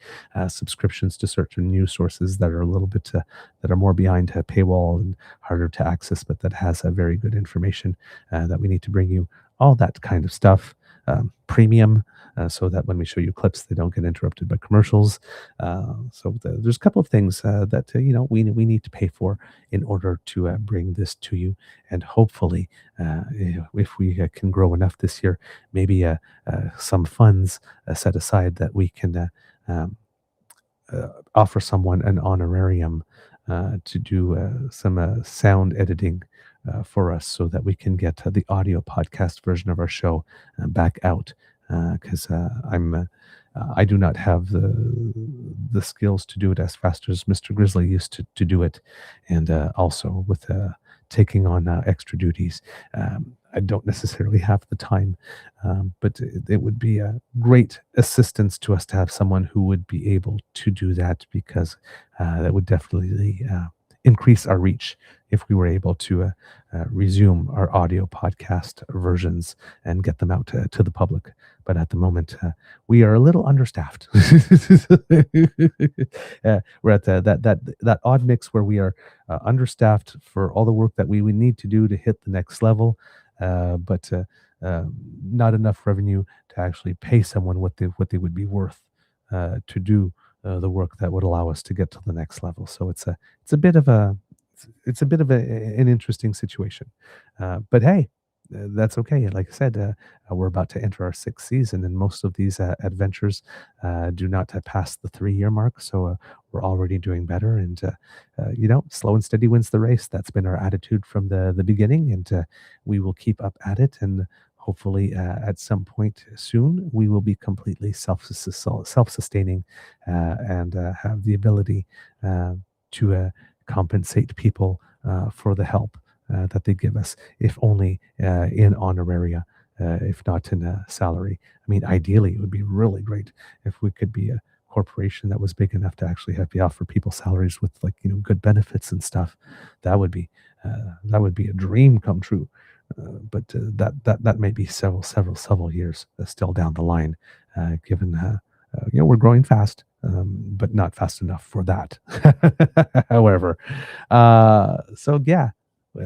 S2: subscriptions to certain news sources that are a little bit, that are more behind a paywall and harder to access, but that has very good information that we need to bring you, all that kind of stuff. Premium, so that when we show you clips, they don't get interrupted by commercials. There's a couple of things that we need to pay for in order to bring this to you. And hopefully, if we can grow enough this year, maybe some funds set aside that we can offer someone an honorarium to do some sound editing for us, so that we can get the audio podcast version of our show back out, because I do not have the skills to do it as fast as Mr. Grizzly used to do it, and also with taking on extra duties. I don't necessarily have the time, but it would be a great assistance to us to have someone who would be able to do that, because that would definitely increase our reach if we were able to resume our audio podcast versions and get them out to the public. But at the moment, we are a little understaffed. We're at that odd mix where we are understaffed for all the work that we would need to do to hit the next level, but not enough revenue to actually pay someone what they would be worth to do the work that would allow us to get to the next level. So it's a bit of an interesting situation, but hey, that's okay. Like I said, we're about to enter our 6th season, and most of these adventures do not pass the 3-year mark. So we're already doing better, and slow and steady wins the race. That's been our attitude from the beginning, and we will keep up at it. And hopefully, at some point soon, we will be completely self-sustaining and have the ability to compensate people for the help that they give us, if only in honoraria, if not in a salary. I mean, ideally, it would be really great if we could be a corporation that was big enough to actually have to offer people salaries with good benefits and stuff. That would be a dream come true. But that may be several years still down the line, given we're growing fast, but not fast enough for that. However,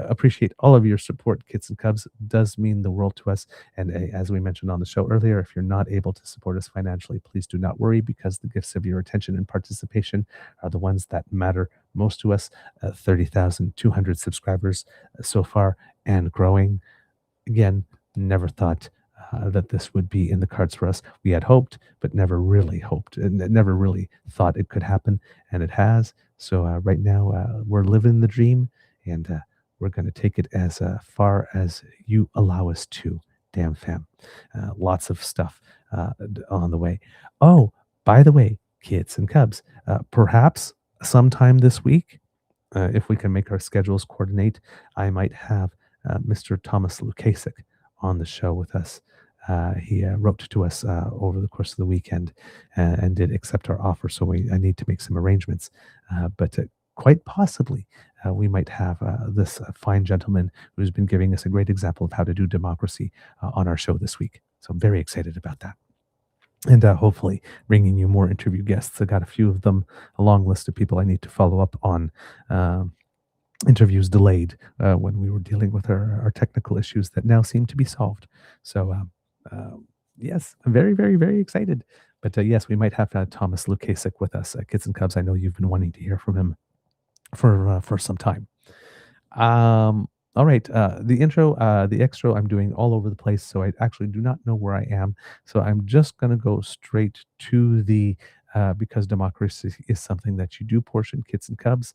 S2: appreciate all of your support, Kids and Cubs. It does mean the world to us. And as we mentioned on the show earlier, if you're not able to support us financially, please do not worry, because the gifts of your attention and participation are the ones that matter most to us. 30,200 subscribers so far and growing. Again, never thought that this would be in the cards for us. We had hoped, but never really hoped, and never really thought it could happen, and it has. So right now, we're living the dream, and we're going to take it as far as you allow us to. Damn fam. Lots of stuff on the way. Oh, by the way, kids and cubs, perhaps sometime this week, if we can make our schedules coordinate, I might have Mr. Thomas Lukasik on the show with us. He wrote to us over the course of the weekend and did accept our offer, so I need to make some arrangements. But quite possibly, we might have this fine gentleman who's been giving us a great example of how to do democracy on our show this week. So I'm very excited about that. And hopefully bringing you more interview guests. I got a few of them, a long list of people I need to follow up on. Interviews delayed when we were dealing with our technical issues that now seem to be solved. So yes, I'm very, very, very excited. But yes, we might have Thomas Lukasik with us. Kids and Cubs, I know you've been wanting to hear from him for some time. All right, the intro, the extra, I'm doing all over the place, so I actually do not know where I am. So I'm just going to go straight to the because democracy is something that you do portion, kids and cubs.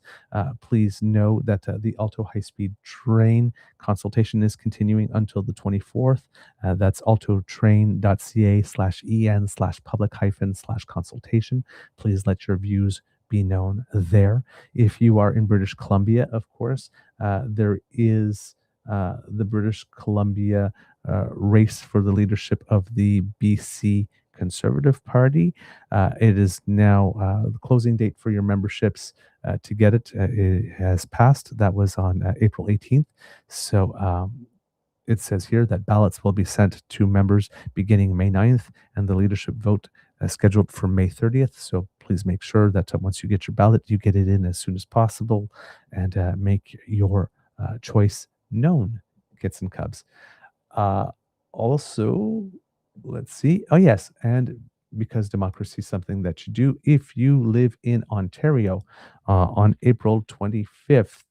S2: Please know that the Alto high-speed train consultation is continuing until the 24th. That's altotrain.ca/en/public-/consultation. Please let your views be known there. If you are in British Columbia, of course, there is the British Columbia race for the leadership of the BC Conservative Party. It is now the closing date for your memberships to get it. It has passed. That was on April 18th. So it says here that ballots will be sent to members beginning May 9th, and the leadership vote scheduled for May 30th. So please make sure that once you get your ballot, you get it in as soon as possible and make your choice known, kids and cubs. Also, let's see. Oh, yes. And because democracy is something that you do, if you live in Ontario on April 25th,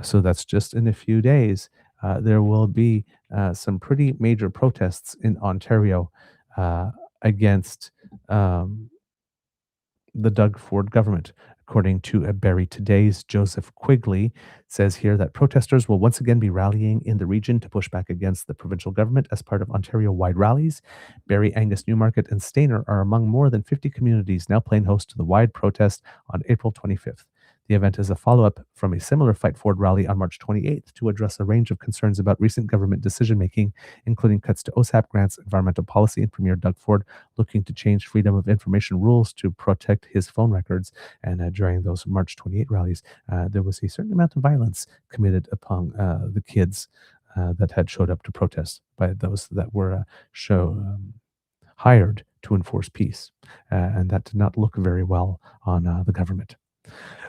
S2: so that's just in a few days, there will be some pretty major protests in Ontario against the Doug Ford government. According to Barrie Today's Joseph Quigley, says here that protesters will once again be rallying in the region to push back against the provincial government as part of Ontario-wide rallies. Barrie, Angus, Newmarket, and Stayner are among more than 50 communities now playing host to the wide protest on April 25th. The event is a follow-up from a similar Fight Forward rally on March 28th to address a range of concerns about recent government decision-making, including cuts to OSAP grants, environmental policy, and Premier Doug Ford looking to change freedom of information rules to protect his phone records. And during those March 28 rallies, there was a certain amount of violence committed upon the kids that had showed up to protest by those that were hired to enforce peace. And that did not look very well on the government.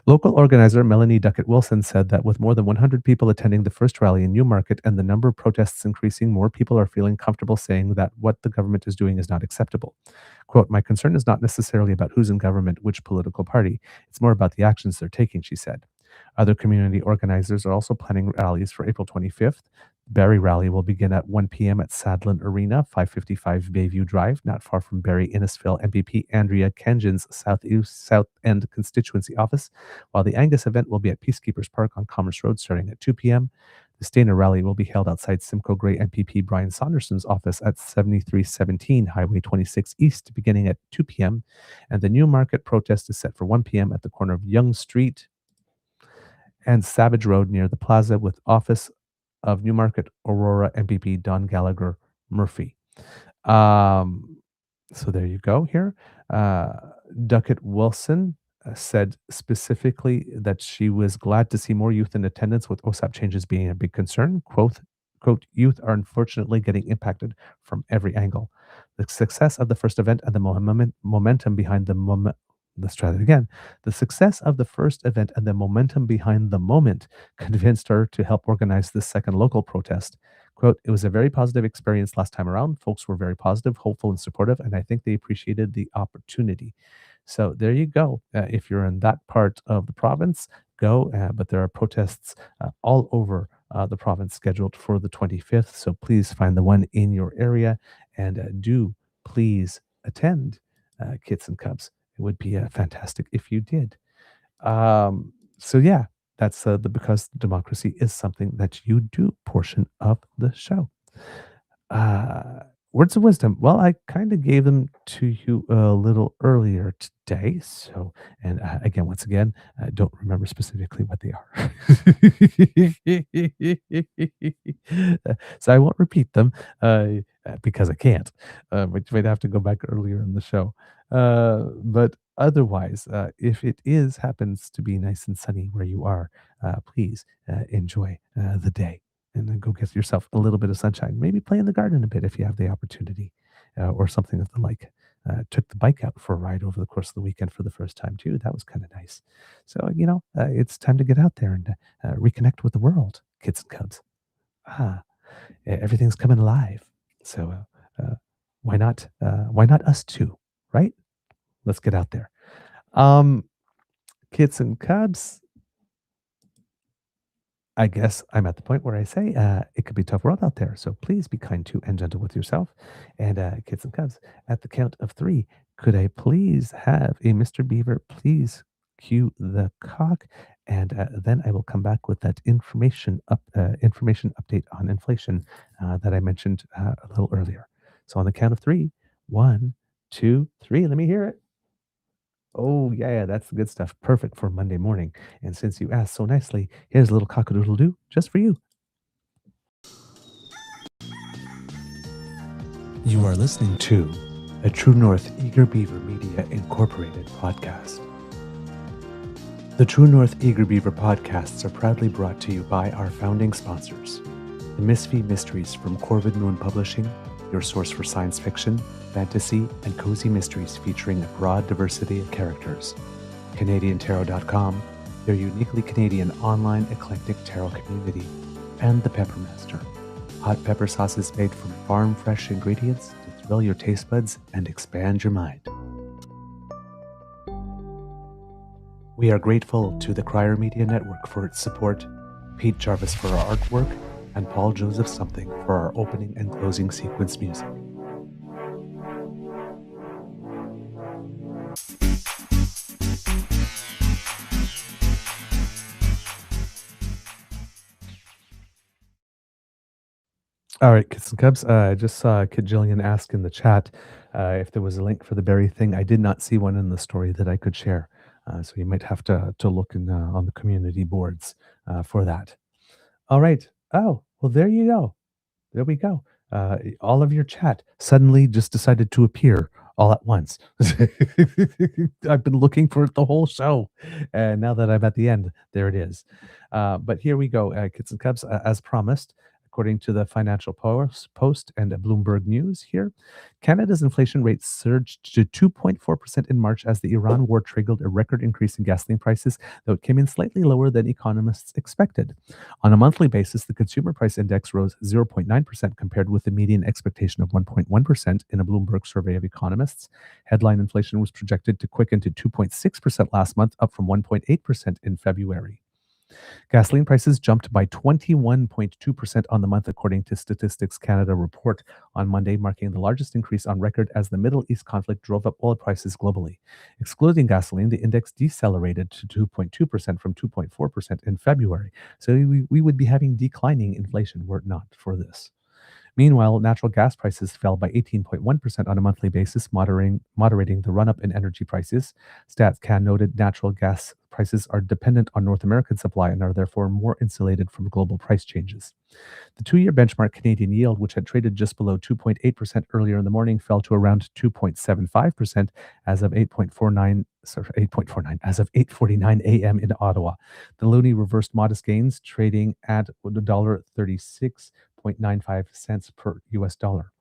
S2: Local organizer Melanie Duckett-Wilson said that with more than 100 people attending the first rally in Newmarket and the number of protests increasing, more people are feeling comfortable saying that what the government is doing is not acceptable. Quote, "My concern is not necessarily about who's in government, which political party. It's more about the actions they're taking," she said. Other community organizers are also planning rallies for April 25th. The Barrie rally will begin at 1 p.m. at Sadlin Arena, 555 Bayview Drive, not far from Barrie-Innisfil MPP Andrea Kenjan's South End constituency office, while the Angus event will be at Peacekeepers Park on Commerce Road starting at 2 p.m. The Stayner rally will be held outside Simcoe Grey MPP Brian Saunderson's office at 7317 Highway 26 East beginning at 2 p.m. And the Newmarket protest is set for 1 p.m. at the corner of Yonge Street and Savage Road near the plaza with office of Newmarket Aurora MPP Don Gallagher Murphy. So there you go here. Duckett-Wilson said specifically that she was glad to see more youth in attendance, with OSAP changes being a big concern. Quote, "Youth are unfortunately getting impacted from every angle. The success of the first event and the momentum behind the Let's try that again. The success of the first event and the momentum behind the moment convinced her to help organize this second local protest. Quote, "It was a very positive experience last time around. Folks were very positive, hopeful, and supportive, and I think they appreciated the opportunity." So there you go. If you're in that part of the province, go. But there are protests all over the province scheduled for the 25th. So please find the one in your area And do please attend, Kits and Cubs. It would be fantastic if you did. So yeah, that's the because democracy is something that you do portion of the show. Uh, Words of wisdom. Well, I kind of gave them to you a little earlier today. So, and again, once again, I don't remember specifically what they are. So I won't repeat them because I can't. But you might have to go back earlier in the show. But otherwise, if it is happens to be nice and sunny where you are, please enjoy the day and then go get yourself a little bit of sunshine. Maybe play in the garden a bit if you have the opportunity, or something of the like. Took the bike out for a ride over the course of the weekend for the first time too. That was kind of nice. So it's time to get out there and reconnect with the world, kids and cubs. Everything's coming alive. So why not? Why not us too? Right? Let's get out there. Kids and cubs. I guess I'm at the point where I say it could be a tough world out there. So please be kind to and gentle with yourself. And kids and cubs, at the count of 3, could I please have a Mr. Beaver please cue the cock? And then I will come back with that information update on inflation that I mentioned a little earlier. So on the count of 3, 1, 2, 3. Let me hear it. Oh, yeah, that's the good stuff. Perfect for Monday morning. And since you asked so nicely, here's a little cock-a-doodle-doo just for you. You are listening to a True North Eager Beaver Media Incorporated podcast. The True North Eager Beaver podcasts are proudly brought to you by our founding sponsors, the Misfit Mysteries from Corvid Moon Publishing, your source for science fiction, fantasy, and cozy mysteries featuring a broad diversity of characters. CanadianTarot.com, their uniquely Canadian online eclectic tarot community. And The Peppermaster, hot pepper sauces made from farm-fresh ingredients to thrill your taste buds and expand your mind. We are grateful to the Crier Media Network for its support, Pete Jarvis for our artwork, and Paul Joseph Something for our opening and closing sequence music. All right, kids and cubs. I just saw Kid Jillian ask in the chat if there was a link for the berry thing. I did not see one in the story that I could share, so you might have to look in on the community boards for that. All right. Oh, well, there you go. There we go. All of your chat suddenly just decided to appear all at once. I've been looking for it the whole show, and now that I'm at the end, there it is. But here we go, kids and cubs, as promised. According to the Financial Post and Bloomberg News here, Canada's inflation rate surged to 2.4% in March as the Iran war triggered a record increase in gasoline prices, though it came in slightly lower than economists expected. On a monthly basis, the consumer price index rose 0.9% compared with the median expectation of 1.1% in a Bloomberg survey of economists. Headline inflation was projected to quicken to 2.6% last month, up from 1.8% in February. Gasoline prices jumped by 21.2% on the month, according to Statistics Canada report on Monday, marking the largest increase on record as the Middle East conflict drove up oil prices globally. Excluding gasoline, the index decelerated to 2.2% from 2.4% in February. So we would be having declining inflation were it not for this. Meanwhile, natural gas prices fell by 18.1% on a monthly basis, moderating the run-up in energy prices. StatsCan noted natural gas prices are dependent on North American supply and are therefore more insulated from global price changes. The 2-year benchmark Canadian yield, which had traded just below 2.8% earlier in the morning, fell to around 2.75% as of 8:49 a.m. in Ottawa. The loonie reversed modest gains, trading at $1.36.95 per US dollar.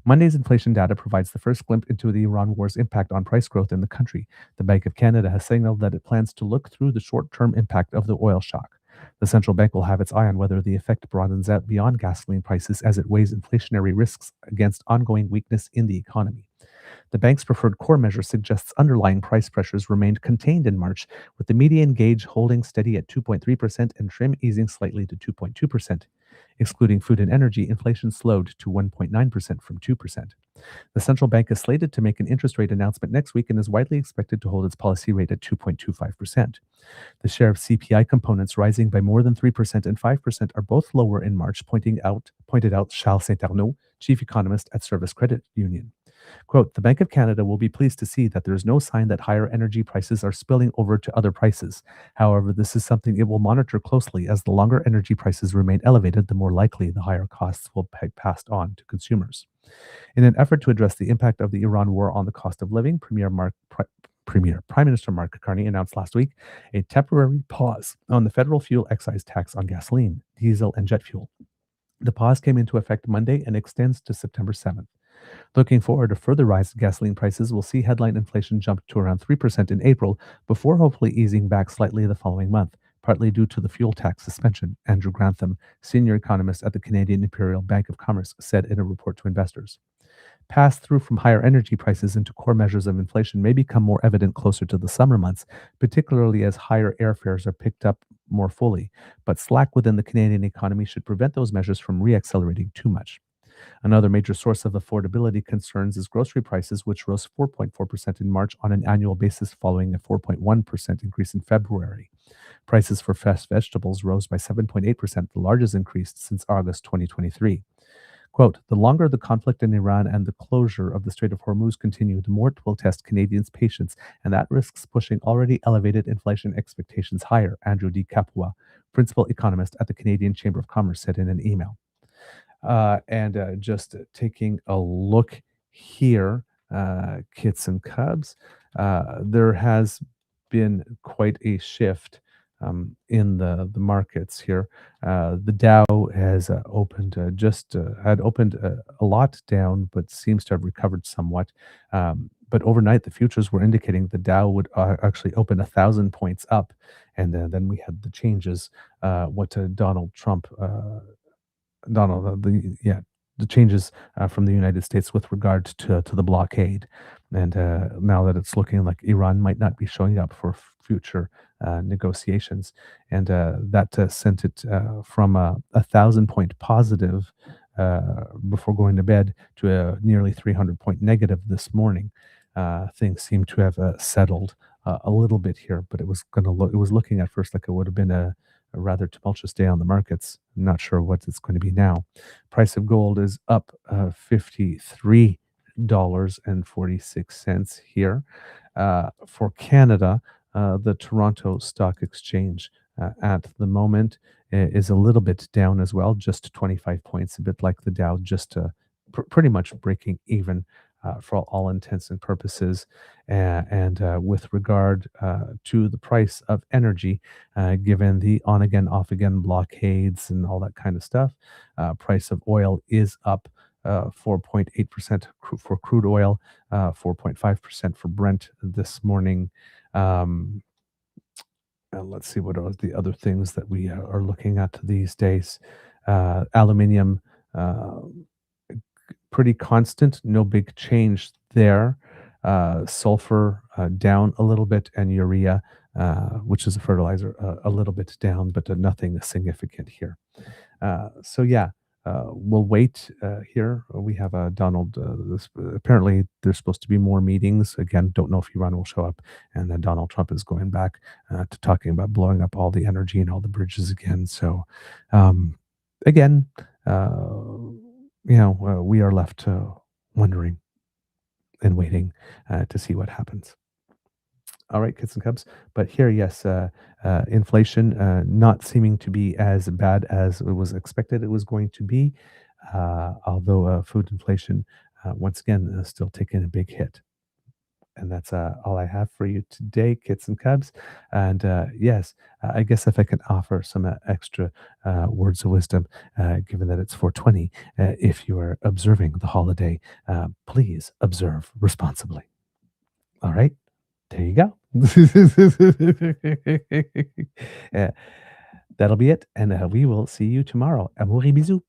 S2: Monday's inflation data provides the first glimpse into the Iran war's impact on price growth in the country. The Bank of Canada has signaled that it plans to look through the short-term impact of the oil shock. The central bank will have its eye on whether the effect broadens out beyond gasoline prices as it weighs inflationary risks against ongoing weakness in the economy. The bank's preferred core measure suggests underlying price pressures remained contained in March, with the median gauge holding steady at 2.3% and trim easing slightly to 2.2%. Excluding food and energy, inflation slowed to 1.9% from 2%. The central bank is slated to make an interest rate announcement next week and is widely expected to hold its policy rate at 2.25%. The share of CPI components rising by more than 3% and 5% are both lower in March, pointed out Charles Saint-Arnaud, chief economist at Service Credit Union. Quote, the Bank of Canada will be pleased to see that there is no sign that higher energy prices are spilling over to other prices. However, this is something it will monitor closely, as the longer energy prices remain elevated, the more likely the higher costs will be passed on to consumers. In an effort to address the impact of the Iran war on the cost of living, Prime Minister Mark Carney announced last week a temporary pause on the federal fuel excise tax on gasoline, diesel, and jet fuel. The pause came into effect Monday and extends to September 7th. Looking forward, a further rise in gasoline prices will see headline inflation jump to around 3% in April, before hopefully easing back slightly the following month, partly due to the fuel tax suspension, Andrew Grantham, senior economist at the Canadian Imperial Bank of Commerce, said in a report to investors. Pass-through from higher energy prices into core measures of inflation may become more evident closer to the summer months, particularly as higher airfares are picked up more fully, but slack within the Canadian economy should prevent those measures from re-accelerating too much. Another major source of affordability concerns is grocery prices, which rose 4.4% in March on an annual basis following a 4.1% increase in February. Prices for fresh vegetables rose by 7.8%, the largest increase since August 2023. Quote, the longer the conflict in Iran and the closure of the Strait of Hormuz continue, the more it will test Canadians' patience, and that risks pushing already elevated inflation expectations higher, Andrew D. Capua, principal economist at the Canadian Chamber of Commerce, said in an email. Just taking a look here, kits and cubs, there has been quite a shift in the markets here. The Dow has opened had opened a lot down, but seems to have recovered somewhat. But overnight, the futures were indicating the Dow would actually open 1,000 points up, and then we had the changes. Donald Trump. The changes from the United States with regard to the blockade. And now that it's looking like Iran might not be showing up for future negotiations. And that sent it from a 1,000-point positive before going to bed to a nearly 300-point negative this morning. Things seem to have settled a little bit here, but it was looking at first like it would have been a rather tumultuous day on the markets. I'm not sure what it's going to be now. Price of gold is up $53.46 here. For Canada, the Toronto Stock Exchange at the moment is a little bit down as well, just 25 points, a bit like the Dow, just pretty much breaking even for all intents and purposes. And with regard to the price of energy, given the on-again, off-again blockades and all that kind of stuff, price of oil is up 4.8% for crude oil, 4.5% for Brent this morning. Let's see what are the other things that we are looking at these days. Aluminium, pretty constant, no big change there. Sulfur down a little bit, and urea, which is a fertilizer, a little bit down, but nothing significant here. We'll wait here. We have Donald. Apparently, there's supposed to be more meetings. Again, don't know if Iran will show up. And then Donald Trump is going back to talking about blowing up all the energy and all the bridges again. So, again, we are left wondering and waiting to see what happens. All right, kids and cubs. But here, yes, inflation not seeming to be as bad as it was expected it was going to be, although food inflation, once again, still taking a big hit. And that's all I have for you today, kids and cubs. And yes, I guess if I can offer some extra words of wisdom, given that it's 420, if you are observing the holiday, please observe responsibly. All right, there you go. That'll be it. And we will see you tomorrow. Amour et bisous.